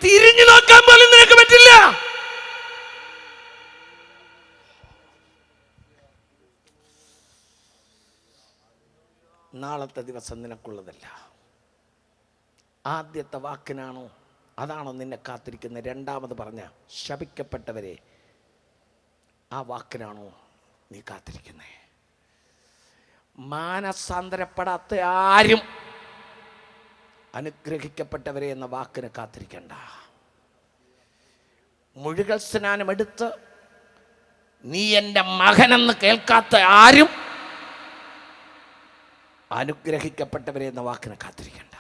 തിരിഞ്ഞു നോക്കാൻ പോലും നിനക്ക് പറ്റില്ല. നാളത്തെ ദിവസം നിനക്കുള്ളതല്ല. ആദ്യത്തെ വാക്കിനാണോ, അതാണോ നിന്നെ കാത്തിരിക്കുന്നത്? രണ്ടാമത് പറഞ്ഞ ശപിക്കപ്പെട്ടവരെ, ആ വാക്കിനാണോ നീ കാത്തിരിക്കുന്നത്? മാനസാന്തരപ്പെടാത്ത ആരും അനുഗ്രഹിക്കപ്പെട്ടവരെ എന്ന വാക്കിന് കാത്തിരിക്കണ്ട. മുഴുകൽ സ്നാനമെടുത്ത് നീ എൻ്റെ മകനെന്ന് കേൾക്കാത്ത ആരും അനുഗ്രഹിക്കപ്പെട്ടവരെ എന്ന വാക്കിനെ കാത്തിരിക്കണ്ട.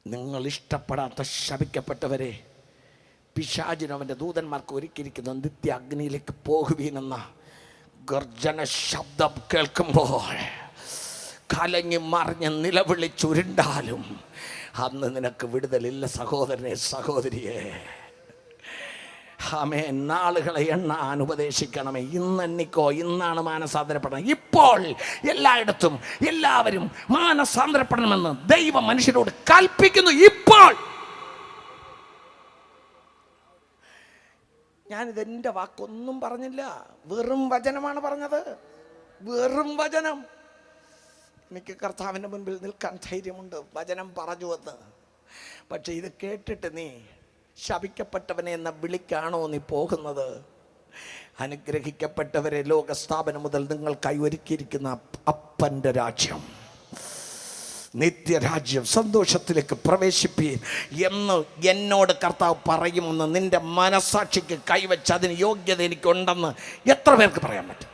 നിങ്ങൾ ഇഷ്ടപ്പെടാത്ത ശപിക്കപ്പെട്ടവരെ പിശാചിനും അവൻ്റെ ദൂതന്മാർക്ക് ഒരുക്കിയിരിക്കുന്ന നിത്യ അഗ്നിയിലേക്ക് പോകുവീനെന്ന ഗർജന ശബ്ദം കേൾക്കുമ്പോൾ കലങ്ങി മറിഞ്ഞ് നിലവിളിച്ചുരുണ്ടാലും അന്ന് നിനക്ക് വിടുതലില്ല സഹോദരനെ, സഹോദരിയെ. ആമേൻ. നാളുകളെ എണ്ണാൻ ഉപദേശിക്കണമേ. ഇന്നെണ്ണിക്കോ, ഇന്നാണ് മാനസാന്തരപ്പെടണം. ഇപ്പോൾ എല്ലായിടത്തും എല്ലാവരും മാനസാന്തരപ്പെടണമെന്ന് ദൈവം മനുഷ്യരോട് കൽപ്പിക്കുന്നു. ഇപ്പോൾ ഞാനിതെൻ്റെ വാക്കൊന്നും പറഞ്ഞില്ല, വെറും വചനമാണ് പറഞ്ഞത്. വെറും വചനം. എനിക്ക് കർത്താവിൻ്റെ മുൻപിൽ നിൽക്കാൻ ധൈര്യമുണ്ട്, വചനം പറഞ്ഞു എന്ന്. പക്ഷെ ഇത് കേട്ടിട്ട് നീ ശപിക്കപ്പെട്ടവനെ എന്ന വിളിക്കാണോ നീ പോകുന്നത്? അനുഗ്രഹിക്കപ്പെട്ടവരെ, ലോകസ്ഥാപനം മുതൽ നിങ്ങൾക്കായി ഒരുക്കിയിരിക്കുന്ന അപ്പൻ്റെ രാജ്യം, നിത്യരാജ്യം, സന്തോഷത്തിലേക്ക് പ്രവേശിപ്പീൻ എന്ന് എന്നോട് കർത്താവ് പറയുമെന്ന് നിന്റെ മനസാക്ഷിക്ക് കൈവച്ച് അതിന് യോഗ്യത എനിക്കുണ്ടെന്ന് എത്ര പേർക്ക് പറയാൻ പറ്റും?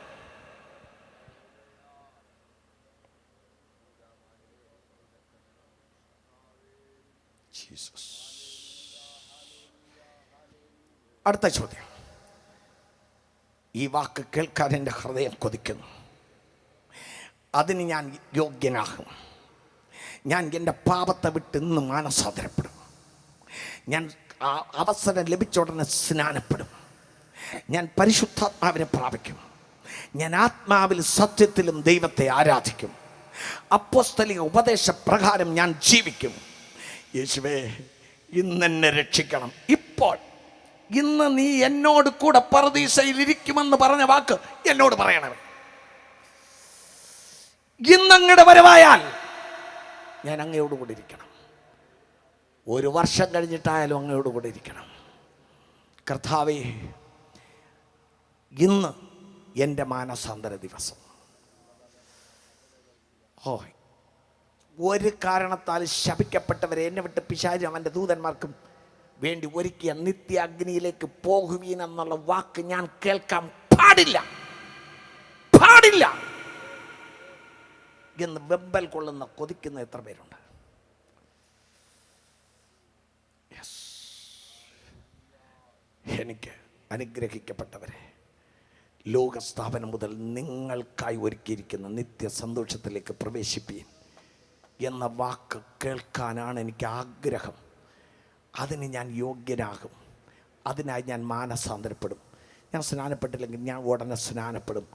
ജീസസ്. അടുത്ത ചോദ്യം. ഈ വാക്ക് കേൾക്കാൻ എൻ്റെ ഹൃദയം കൊതിക്കുന്നു. അതിന് ഞാൻ യോഗ്യനാകും. ഞാൻ എൻ്റെ പാപത്തെ വിട്ട് ഇന്ന് മാനസാന്തരപ്പെടും. ഞാൻ അവസരം ലഭിച്ച ഉടനെ സ്നാനപ്പെടും. ഞാൻ പരിശുദ്ധാത്മാവിനെ പ്രാപിക്കും. ഞാൻ ആത്മാവിൽ സത്യത്തിലും ദൈവത്തെ ആരാധിക്കും. അപ്പോസ്തലിക ഉപദേശപ്രകാരം ഞാൻ ജീവിക്കും. യേശുവേ, ഇന്നെന്നെ രക്ഷിക്കണം. ഇപ്പോൾ ഇന്ന് നീ എന്നോട് കൂടെ പറുദീസയിൽ ഇരിക്കുമെന്ന് പറഞ്ഞ വാക്ക് എന്നോട് പറയണമേ. ഇന്നങ്ങയുടെ വരവായാൽ ഞാൻ അങ്ങയോട് കൂടെ ഇരിക്കണം. 1 വർഷം കഴിഞ്ഞിട്ടായാലും അങ്ങയോട് കൂടെ ഇരിക്കണം. കർത്താവേ, ഇന്ന് എൻ്റെ മാനസാന്തര ദിവസം. ഒരു കാരണത്താൽ ശപിക്കപ്പെട്ടവരെ എന്നെ വിട്ട് പിശാചും അവൻ്റെ ദൂതന്മാർക്കും വേണ്ടി ഒരുക്കിയ നിത്യാഗ്നിയിലേക്ക് പോകുവീൻ എന്നുള്ള വാക്ക് ഞാൻ കേൾക്കാൻ പാടില്ല എന്ന് വെമ്പൽ കൊള്ളുന്ന കൊതിക്കുന്ന എത്ര പേരുണ്ട്? എനിക്ക് അനുഗ്രഹിക്കപ്പെട്ടവരെ, ലോകസ്ഥാപനം മുതൽ നിങ്ങൾക്കായി ഒരുക്കിയിരിക്കുന്ന നിത്യ സന്തോഷത്തിലേക്ക് പ്രവേശിപ്പീൻ എന്ന വാക്ക് കേൾക്കാനാണ് എനിക്ക് ആഗ്രഹം. അതിന് ഞാൻ യോഗ്യനാകും. അതിനായി ഞാൻ മാനസാന്തരപ്പെടും. ഞാൻ സ്നാനപ്പെട്ടില്ലെങ്കിൽ ഞാൻ ഉടനെ സ്നാനപ്പെടും.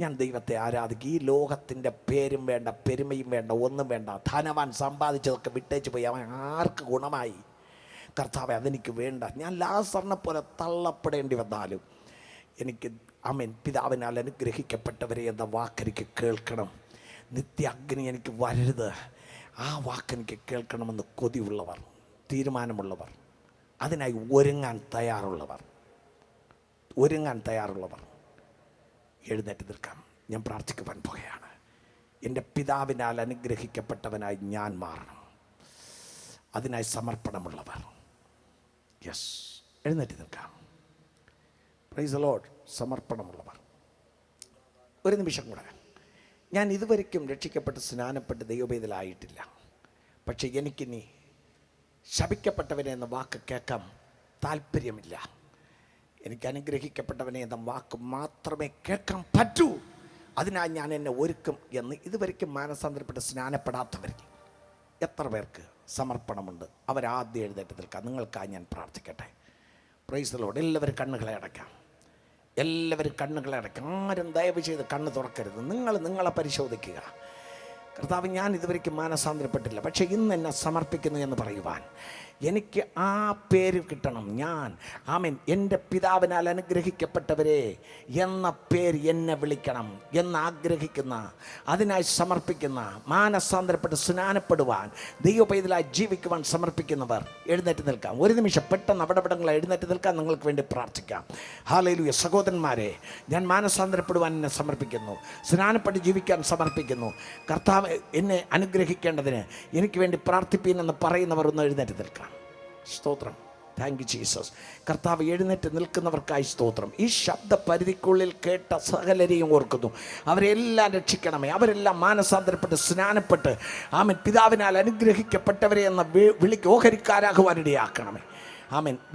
ഞാൻ ദൈവത്തെ ആരാധിക്കും. ഈ ലോകത്തിൻ്റെ പേരും വേണ്ട, പെരുമയും വേണ്ട, ഒന്നും വേണ്ട. ധനവാൻ സമ്പാദിച്ചതൊക്കെ വിട്ടേച്ച് പോയി അവൻ ആർക്ക് ഗുണമായി? കർത്താവേ, അതെനിക്ക് വേണ്ട. ഞാൻ ലാസറിനെ പോലെ തള്ളപ്പെടേണ്ടി വന്നാലും എനിക്ക് പിതാവിനാൽ അനുഗ്രഹിക്കപ്പെട്ടവരെ എന്ന വാക്കെനിക്ക് കേൾക്കണം. നിത്യാഗ്നി എനിക്ക് വരരുത്. ആ വാക്കെനിക്ക് കേൾക്കണമെന്ന് കൊതിയുള്ളവർ, തീരുമാനമുള്ളവർ, അതിനായി ഒരുങ്ങാൻ തയ്യാറുള്ളവർ എഴുന്നേറ്റ് നിൽക്കാം. ഞാൻ പ്രാർത്ഥിക്കുവാൻ പോകുകയാണ്. എൻ്റെ പിതാവിനാൽ അനുഗ്രഹിക്കപ്പെട്ടവനായി ഞാൻ മാറണം. അതിനായി സമർപ്പണമുള്ളവർ എഴുന്നേറ്റ് നിൽക്കാം. Praise the Lord. സമർപ്പണമുള്ളവർ. ഒരു നിമിഷം കൂടെ. ഞാൻ ഇതുവരെയ്ക്കും രക്ഷിക്കപ്പെട്ട് സ്നാനപ്പെട്ട് ദൈവവേദലായിട്ടില്ല. പക്ഷേ എനിക്കിനി ശപിക്കപ്പെട്ടവനെ എന്ന വാക്ക് കേൾക്കാൻ താല്പര്യമില്ല. എനിക്ക് അനുഗ്രഹിക്കപ്പെട്ടവനെ എന്ന വാക്ക് മാത്രമേ കേൾക്കാൻ പറ്റൂ. അതിനായി ഞാൻ എന്നെ ഒരുക്കും എന്ന് ഇതുവരെയ്ക്കും മാനസാന്തരപ്പെട്ട് സ്നാനപ്പെടാത്തവരിൽ എത്ര പേർക്ക് സമർപ്പണമുണ്ട്? അവരാദ്യം എഴുന്നേറ്റ് നിൽക്കാം. നിങ്ങൾക്കായി ഞാൻ പ്രാർത്ഥിക്കട്ടെ. Price the Lord. എല്ലാവരും കണ്ണുകളെ അടയ്ക്കാം. ആരും ദയവ് ചെയ്ത് കണ്ണ് തുറക്കരുത്. നിങ്ങളെ പരിശോധിക്കുക. കർത്താവ്, ഞാൻ ഇതുവരെയ്ക്കും മാനസാന്തരപ്പെട്ടില്ല, പക്ഷേ ഇന്ന് എന്നെ സമർപ്പിക്കുന്നു എന്ന് പറയുവാൻ എനിക്ക് ആ പേര് കിട്ടണം. എൻ്റെ പിതാവിനാൽ അനുഗ്രഹിക്കപ്പെട്ടവരെ എന്ന പേര് എന്നെ വിളിക്കണം എന്നാഗ്രഹിക്കുന്ന, അതിനായി സമർപ്പിക്കുന്ന, മാനസാന്തരപ്പെട്ട് സ്നാനപ്പെടുവാൻ, ദൈവപൈതലായി ജീവിക്കുവാൻ സമർപ്പിക്കുന്നവർ എഴുന്നേറ്റ് നിൽക്കാം. ഒരു നിമിഷം പെട്ടെന്ന് അവിടെവിടങ്ങൾ എഴുന്നേറ്റ് നിൽക്കാൻ നിങ്ങൾക്ക് വേണ്ടി പ്രാർത്ഥിക്കാം. ഹല്ലേലൂയ. സഹോദരന്മാരെ, ഞാൻ മാനസാന്തരപ്പെടുവാൻ എന്നെ സമർപ്പിക്കുന്നു. സ്നാനപ്പെട്ട് ജീവിക്കാൻ സമർപ്പിക്കുന്നു. കർത്താവ് എന്നെ അനുഗ്രഹിക്കേണ്ടതിന് എനിക്ക് വേണ്ടി പ്രാർത്ഥിപ്പീൻ എന്ന് പറയുന്നവർ ഒന്ന് എഴുന്നേറ്റ് നിൽക്കാം. സ്തോത്രം. Thank you Jesus. കർത്താവ്, എഴുന്നേറ്റ് നിൽക്കുന്നവർക്കായി സ്തോത്രം. ഈ ശബ്ദ പരിധിക്കുള്ളിൽ കേട്ട സകലരെയും ഓർക്കുന്നു. അവരെല്ലാം രക്ഷിക്കണമേ. അവരെല്ലാം മാനസാന്തരപ്പെട്ട് സ്നാനപ്പെട്ട് പിതാവിനാൽ അനുഗ്രഹിക്കപ്പെട്ടവരെ എന്ന വിളിക്ക് ഓഹരിക്കാരാകുവാനിടയാക്കണമേ.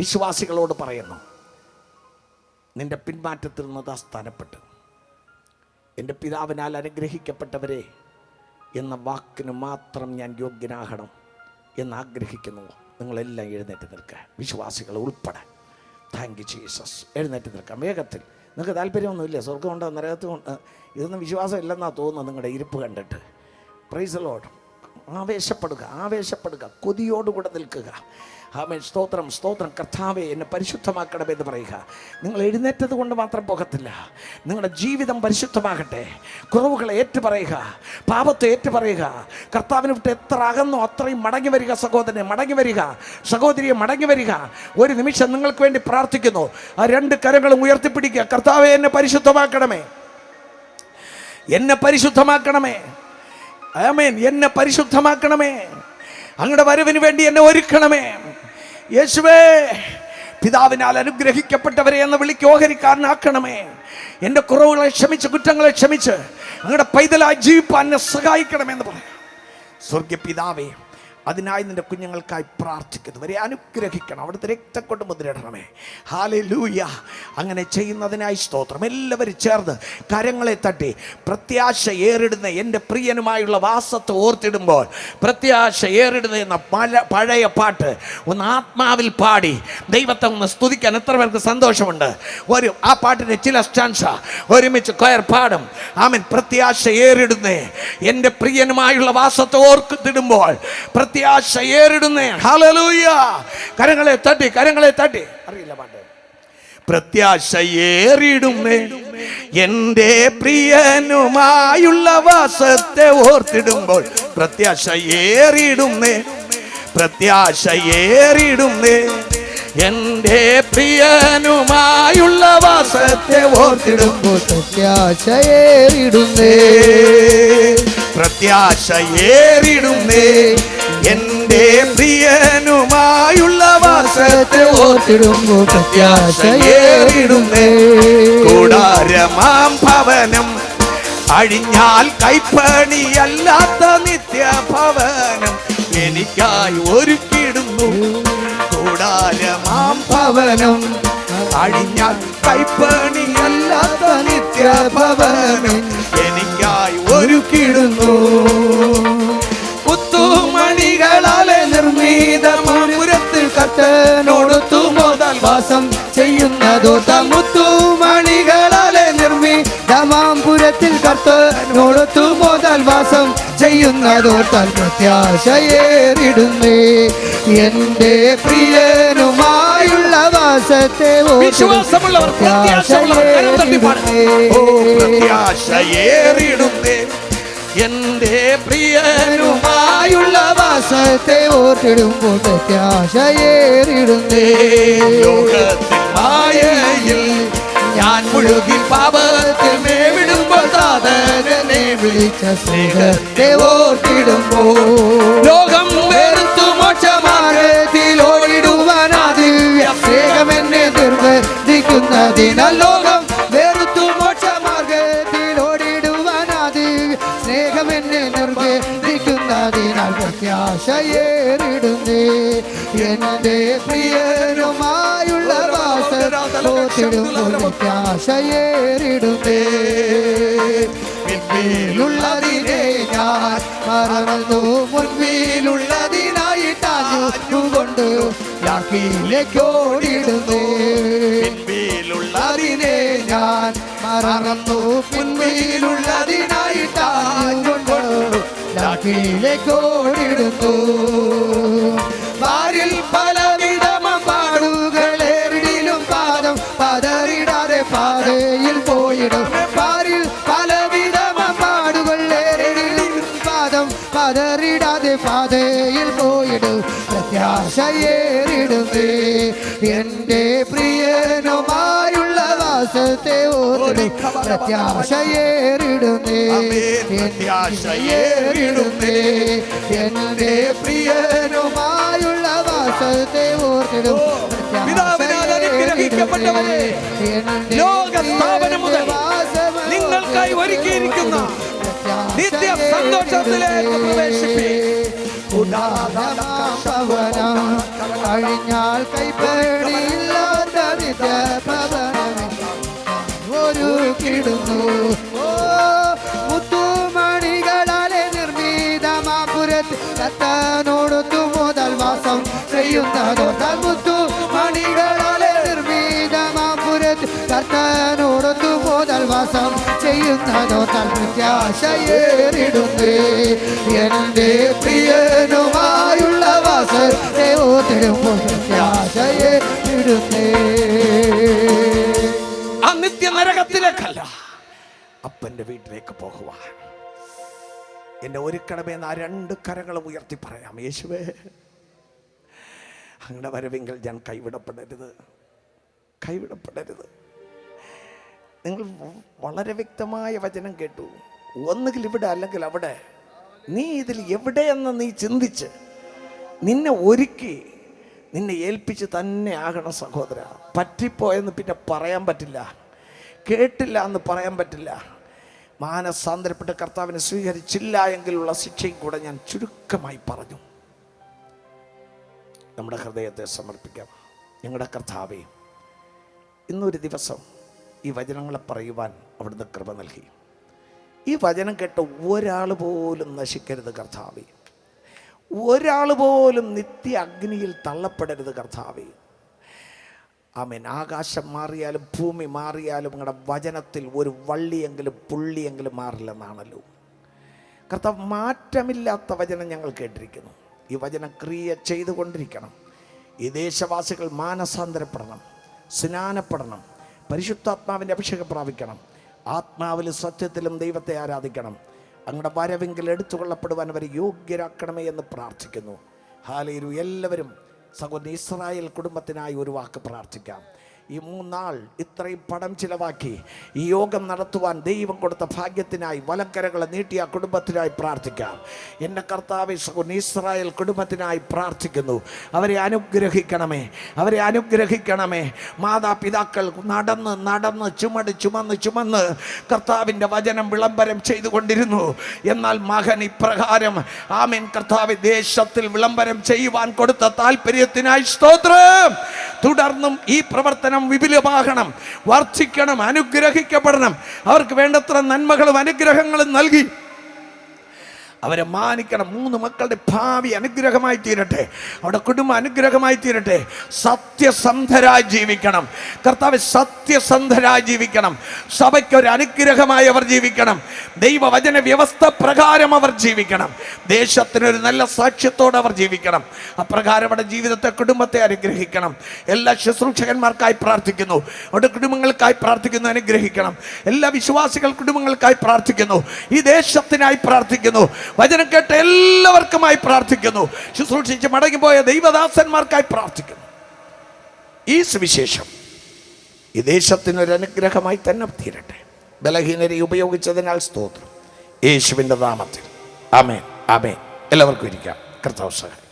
വിശ്വാസികളോട് പറയുന്നു, നിന്റെ പിന്മാറ്റത്തിൽ നിന്ന് സ്ഥാനപ്പെട്ട് എൻ്റെ പിതാവിനാൽ അനുഗ്രഹിക്കപ്പെട്ടവരെ എന്ന വാക്കിന് മാത്രം ഞാൻ യോഗ്യനാകണം എന്നാഗ്രഹിക്കുന്നു. നിങ്ങളെല്ലാം എഴുന്നേറ്റ് നിൽക്കുക, വിശ്വാസികൾ ഉൾപ്പെടെ. Thank you Jesus. എഴുന്നേറ്റ് നിൽക്കാം വേഗത്തിൽ. നിങ്ങൾക്ക് താല്പര്യമൊന്നുമില്ല, സ്വർഗമുണ്ടോ നരകത്തുമുണ്ട്, ഇതൊന്നും വിശ്വാസം ഇല്ലെന്നാണ് തോന്നുന്നത് നിങ്ങളുടെ ഇരിപ്പ് കണ്ടിട്ട്. Praise the Lord. ആവേശപ്പെടുക, കൊതിയോടുകൂടെ നിൽക്കുക. സ്തോത്രം. കർത്താവേ, എന്നെ പരിശുദ്ധമാക്കണമെന്ന് പറയുക. നിങ്ങൾ എഴുന്നേറ്റത് കൊണ്ട് മാത്രം പോകത്തില്ല. നിങ്ങളുടെ ജീവിതം പരിശുദ്ധമാകട്ടെ. കുറവുകളെ ഏറ്റുപറയുക, പാപത്തെ ഏറ്റുപറയുക. കർത്താവിനെ വിട്ട് എത്ര അകന്നോ അത്രയും മടങ്ങി വരിക. സഹോദരനെ മടങ്ങി വരിക, സഹോദരിയെ മടങ്ങി വരിക. ഒരു നിമിഷം നിങ്ങൾക്ക് വേണ്ടി പ്രാർത്ഥിക്കുന്നു. ആ 2 കരങ്ങളും ഉയർത്തിപ്പിടിക്കുക. കർത്താവേ, എന്നെ പരിശുദ്ധമാക്കണമേ, എന്നെ പരിശുദ്ധമാക്കണമേ. എന്നെ പരിശുദ്ധമാക്കണമേ. അങ്ങയുടെ വരവിന് വേണ്ടി എന്നെ ഒരുക്കണമേ. യേശുവേ, പിതാവിനാൽ അനുഗ്രഹിക്കപ്പെട്ടവരെ എന്ന വിളിക്ക് ഓഹരിക്കാരനാക്കണമേ. എൻ്റെ കുറവുകളെ ക്ഷമിച്ച്, കുറ്റങ്ങളെ ക്ഷമിച്ച് അങ്ങയുടെ പൈതലായി ജീവിപ്പാൻ എന്നെ സഹായിക്കണമെന്ന് പറയാം. സ്വർഗ്ഗ പിതാവേ, അതിനായി നിന്റെ കുഞ്ഞുങ്ങൾക്കായി പ്രാർത്ഥിക്കുന്നു. വരെ അനുഗ്രഹിക്കണം, അവിടുത്തെ രക്തം കൊണ്ട് മുദ്രയിടണമേ. ഹല്ലേലൂയ. അങ്ങനെ ചെയ്യുന്നതിനായി സ്തോത്രം. എല്ലാവരും ചേർന്ന് കരങ്ങളെ തട്ടി പ്രത്യാശ ഏറിടുന്ന എൻ്റെ പ്രിയനുമായുള്ള വാസത്തെ ഓർത്തിടുമ്പോൾ പ്രത്യാശ ഏറിടുന്ന എന്ന പഴയ പാട്ട് ഒന്ന് ആത്മാവിൽ പാടി ദൈവത്തെ ഒന്ന് സ്തുതിക്കാൻ എത്ര പേർക്ക് സന്തോഷമുണ്ട്? ആ പാട്ടിൻ്റെ ചില സ്റ്റാൻസ ഒരുമിച്ച് കൊയർ പാടും. ആമേൻ. പ്രത്യാശ ഏറിടുന്നേ എൻ്റെ പ്രിയനുമായുള്ള വാസത്തെ ഓർത്തിടുമ്പോൾ പ്രത്യാശ ഏറിടുന്നേ. ഹല്ലേലൂയ. കരങ്ങളെ തട്ടി അറിയില്ല പാട്ട്. പ്രത്യാശ ഏറിടുന്നേ എൻ്റെ പ്രിയനുമായുള്ള വാസത്തെ ഓർത്തിടുമ്പോൾ പ്രത്യാശ ഏറിടുന്നേ എൻ്റെ പ്രിയനുമായുള്ള വാസത്തെ ഓർത്തിടുമ്പോൾ പ്രത്യാശ ഏറിടുന്നേ എൻ്റെ പ്രിയനുമായുള്ള വാസത്തെ ഓർത്തിടുമ്പോൾ പ്രത്യാശ ഏറിടുന്നേ. കൂടാരമാം ഭവനം അഴിഞ്ഞാൽ കൈപ്പണിയല്ലാത്ത നിത്യഭവനം എനിക്കായി ഒരുക്കിടുന്നു. കൂടാരമാം ഭവനം അഴിഞ്ഞാൽ കൈപ്പണിയല്ലാത്ത നിത്യഭവനം എനിക്കായി ഒരുക്കിടുന്നു. മുത്തുമണികളാലെ നിർമ്മിതമാപുരത്തിൽ കർത്തനോടൊത്തു മുതൽ വാസം ചെയ്യുന്നതോ മുത്തുമണികളാലെ നിർമ്മിതമാപുരത്തിൽ കർത്തനോടൊത്തു മുതൽ വാസം ചെയ്യുന്നതോ പ്രത്യാശയേറിടുന്നേ എൻ്റെ പ്രിയനുമായുള്ള വാസത്തെ പ്രത്യാശയേറിടുന്നേ എൻ്റെ പ്രിയനുമായുള്ള വാസത്തെ ഓർത്തിടുമ്പോൾ പ്രത്യാശയേറിടുന്നേ. ലോകത്തിൽ മായയിൽ ഞാൻ മുഴുകി പാപത്തിൽ മേവിടുമ്പോൾ സാധകനെ വിളിച്ച സ്നേഹത്തെ ഓർത്തിടുമ്പോൾ ലോകം വെറുത്തു മോക്ഷമാർഗത്തിൽ ഓടിടുവാൻ ആ ദിവ്യ സ്നേഹമെന്നെ നിർബന്ധിക്കുന്നതിനാൽ ലോകം വെറുത്തു മോക്ഷമാർഗത്തിൽ ഓടിടുവാൻ ആ ദിവ്യ സ്നേഹമെന്നെ നിർബന്ധിക്കുന്നതിനാൽ പ്രത്യാശയേറിടുന്നേ എൻ്റെ പ്രിയനുമായുള്ള വാസത്തിടുമ്പോൾ പ്രത്യാശയേറിടുന്നേ. പിന്നിലുള്ളതിനെ ഞാൻ മറന്നു മുൻപിലുള്ളതിനായിട്ടാഞ്ഞുകൊണ്ട് യാക്കിലേക്കോടിടുന്നു. പിന്നിലുള്ളതിനെ ഞാൻ മറന്നു മുൻപിലുള്ളതിനായിട്ടാഞ്ഞുകൊണ്ട് യാക്കിലേക്കോടിടുന്നു. വാരിൽ പലവിധം പാടുകളേറിടിലും പാദം പതറിടാതെ പാതയിൽ പോയിടും. വാരിൽ പലവിധം പാടുകളേറിടിലും പാദം പതറിടാതെ പാതയിൽ പോയിടും പ്രത്യാശയേറിടുന്നേ എൻ്റെ പ്രിയനുമായുള്ള വാസത്തെ ഓർത്തിടും പ്രത്യാശയേറിടുന്നേ എൻ്റെ പ്രിയനുമായുള്ള വാസത്തെ ഓർത്തിടും ലോകസ്ഥാപനം മുതൽ നിങ്ങൾക്കായി ഒരുക്കിയിരിക്കുന്ന നിത്യ സന്തോഷത്തിലേക്ക് കഴിഞ്ഞാൽ കൈപ്പണിയില്ലാത്ത നിത്യഭവനമേ ഒരുക്കിടുന്നു. മുത്തുമണികളാലെ നിർമ്മിതമാപുരത്ത് കർത്തനോടൊത്തു മുതൽ വാസം ചെയ്യുന്നതോ മുത്തുമണികളാലെ നിർമ്മിതമാപുരത്ത് കർത്തനോടൊത്തു മുതൽ വാസം ചെയ്യുന്നതോ പ്രത്യാശയേറിടുന്നേ എൻ്റെ പ്രിയനുമായുള്ള വാസത്തെ ഓർത്തിടുമ്പോൾ പ്രത്യാശയേറിടുന്നേ. ആ നിത്യ നരകത്തിലേക്കല്ല, അപ്പൻ്റെ വീട്ടിലേക്ക് പോകുവാൻ എന്നെ ഒരുക്കണമെന്ന് ആ രണ്ട് കരങ്ങളും ഉയർത്തി പറയാം. യേശുവേ, അങ്ങയുടെ വരവെങ്കിൽ ഞാൻ കൈവിടപ്പെടരുത്. നിങ്ങൾ വളരെ വ്യക്തമായ വചനം കേട്ടു. ഒന്നുകിൽ ഇവിടെ അല്ലെങ്കിൽ അവിടെ. നീ ഇതിൽ എവിടെയെന്ന് നീ ചിന്തിച്ച് നിന്നെ ഒരുക്കി നിന്നെ ഏൽപ്പിച്ച് തന്നെ ആകണം സഹോദര. പറ്റിപ്പോയെന്ന് പിന്നെ പറയാൻ പറ്റില്ല, കേട്ടില്ല എന്ന് പറയാൻ പറ്റില്ല. മാനസാന്തരപ്പെട്ട് കർത്താവിനെ സ്വീകരിച്ചില്ല എങ്കിലുള്ള ശിക്ഷയും കൂടെ ഞാൻ ചുരുക്കമായി പറഞ്ഞു. നമ്മുടെ ഹൃദയത്തെ സമർപ്പിക്കാം. ഞങ്ങളുടെ കർത്താവേ, ഇന്നൊരു ദിവസം ഈ വചനങ്ങളെ പറയുവാൻ അവിടുന്ന് കൃപ നൽകി. ഈ വചനം കേട്ട് ഒരാൾ പോലും നശിക്കരുത് കർത്താവേ. ഒരാൾ പോലും നിത്യ അഗ്നിയിൽ തള്ളപ്പെടരുത് കർത്താവേ. ആമേൻ. ആകാശം മാറിയാലും ഭൂമി മാറിയാലും നിങ്ങളുടെ വചനത്തിൽ ഒരു വള്ളിയെങ്കിലും പുള്ളിയെങ്കിലും മാറില്ലെന്നാണല്ലോ കർത്താവ്. മാറ്റമില്ലാത്ത വചനം ഞങ്ങൾ കേട്ടിരിക്കുന്നു. ഈ വചനം ക്രിയ ചെയ്തുകൊണ്ടിരിക്കണം. ഈ ദേശവാസികൾ മാനസാന്തരപ്പെടണം, സ്നാനപ്പെടണം, പരിശുദ്ധാത്മാവിൻ്റെ അഭിഷേകം പ്രാപിക്കണം, ആത്മാവിലും സത്യത്തിലും ദൈവത്തെ ആരാധിക്കണം. അങ്ങയുടെ വരവെങ്കിൽ എടുത്തുകൊള്ളപ്പെടുവാൻ അവരെ യോഗ്യരാക്കണമേ എന്ന് പ്രാർത്ഥിക്കുന്നു. ഹല്ലേലൂയ. എല്ലാവരും സഹോദരൻ ഇസ്രായേൽ കുടുംബത്തിനായി ഒരു വാക്ക് പ്രാർത്ഥിക്കാം. ഈ 3 നാൾ ഇത്രയും പണം ചിലവാക്കി ഈ യോഗം നടത്തുവാൻ ദൈവം കൊടുത്ത ഭാഗ്യത്തിനായി വലക്കരകളെ നീട്ടി ആ കുടുംബത്തിനായി പ്രാർത്ഥിക്കാം. എൻ്റെ കർത്താവേ, സഹോദരൻ ഇസ്രായേൽ കുടുംബത്തിനായി പ്രാർത്ഥിക്കുന്നു. അവരെ അനുഗ്രഹിക്കണമേ, അവരെ അനുഗ്രഹിക്കണമേ. മാതാപിതാക്കൾ നടന്ന് നടന്ന് ചുമന്ന് കർത്താവിൻ്റെ വചനം വിളംബരം ചെയ്തുകൊണ്ടിരുന്നു. എന്നാൽ മകൻ ഇപ്രകാരം ആമേൻ കർത്താവ് ദേശത്തിൽ വിളംബരം ചെയ്യുവാൻ കൊടുത്ത താല്പര്യത്തിനായി സ്തോത്രം. തുടർന്നും ഈ പ്രവർത്തനം വിപുലമാകണം, വർദ്ധിക്കണം, അനുഗ്രഹിക്കപ്പെടണം. അവർക്ക് വേണ്ടത്ര നന്മകളും അനുഗ്രഹങ്ങളും നൽകി അവരെ മാനിക്കണം. 3 മക്കളുടെ ഭാവി അനുഗ്രഹമായി തീരട്ടെ, അവരുടെ കുടുംബം അനുഗ്രഹമായി തീരട്ടെ. സത്യസന്ധരായി ജീവിക്കണം കർത്താവ്, സത്യസന്ധരായി ജീവിക്കണം. സഭയ്ക്കൊരു അനുഗ്രഹമായി അവർ ജീവിക്കണം. ദൈവവചന വ്യവസ്ഥ പ്രകാരം അവർ ജീവിക്കണം. ദേശത്തിനൊരു നല്ല സാക്ഷ്യത്തോടെ അവർ ജീവിക്കണം. അപ്രകാരം അവരുടെ ജീവിതത്തെ, കുടുംബത്തെ അനുഗ്രഹിക്കണം. എല്ലാ ശുശ്രൂഷകന്മാർക്കായി പ്രാർത്ഥിക്കുന്നു, അവരുടെ കുടുംബങ്ങൾക്കായി പ്രാർത്ഥിക്കുന്നു, അനുഗ്രഹിക്കണം. എല്ലാ വിശ്വാസികൾ കുടുംബങ്ങൾക്കായി പ്രാർത്ഥിക്കുന്നു. ഈ ദേശത്തിനായി പ്രാർത്ഥിക്കുന്നു. വചനം കേട്ട എല്ലാവർക്കുമായി പ്രാർത്ഥിക്കുന്നു. ശുശ്രൂഷിച്ച് മടങ്ങിപ്പോയ ദൈവദാസന്മാർക്കായി പ്രാർത്ഥിക്കുന്നു. ഈ സുവിശേഷം ഈ ദേശത്തിനൊരു അനുഗ്രഹമായി തന്നെ തീരട്ടെ. ബലഹീനരെ ഉപയോഗിച്ചതിനാൽ സ്തോത്രം. യേശുവിൻ്റെ നാമത്തിൽ ആമേൻ, ആമേൻ. എല്ലാവർക്കും ഇരിക്കാം. കർത്താവ് സഹായിക്കട്ടെ.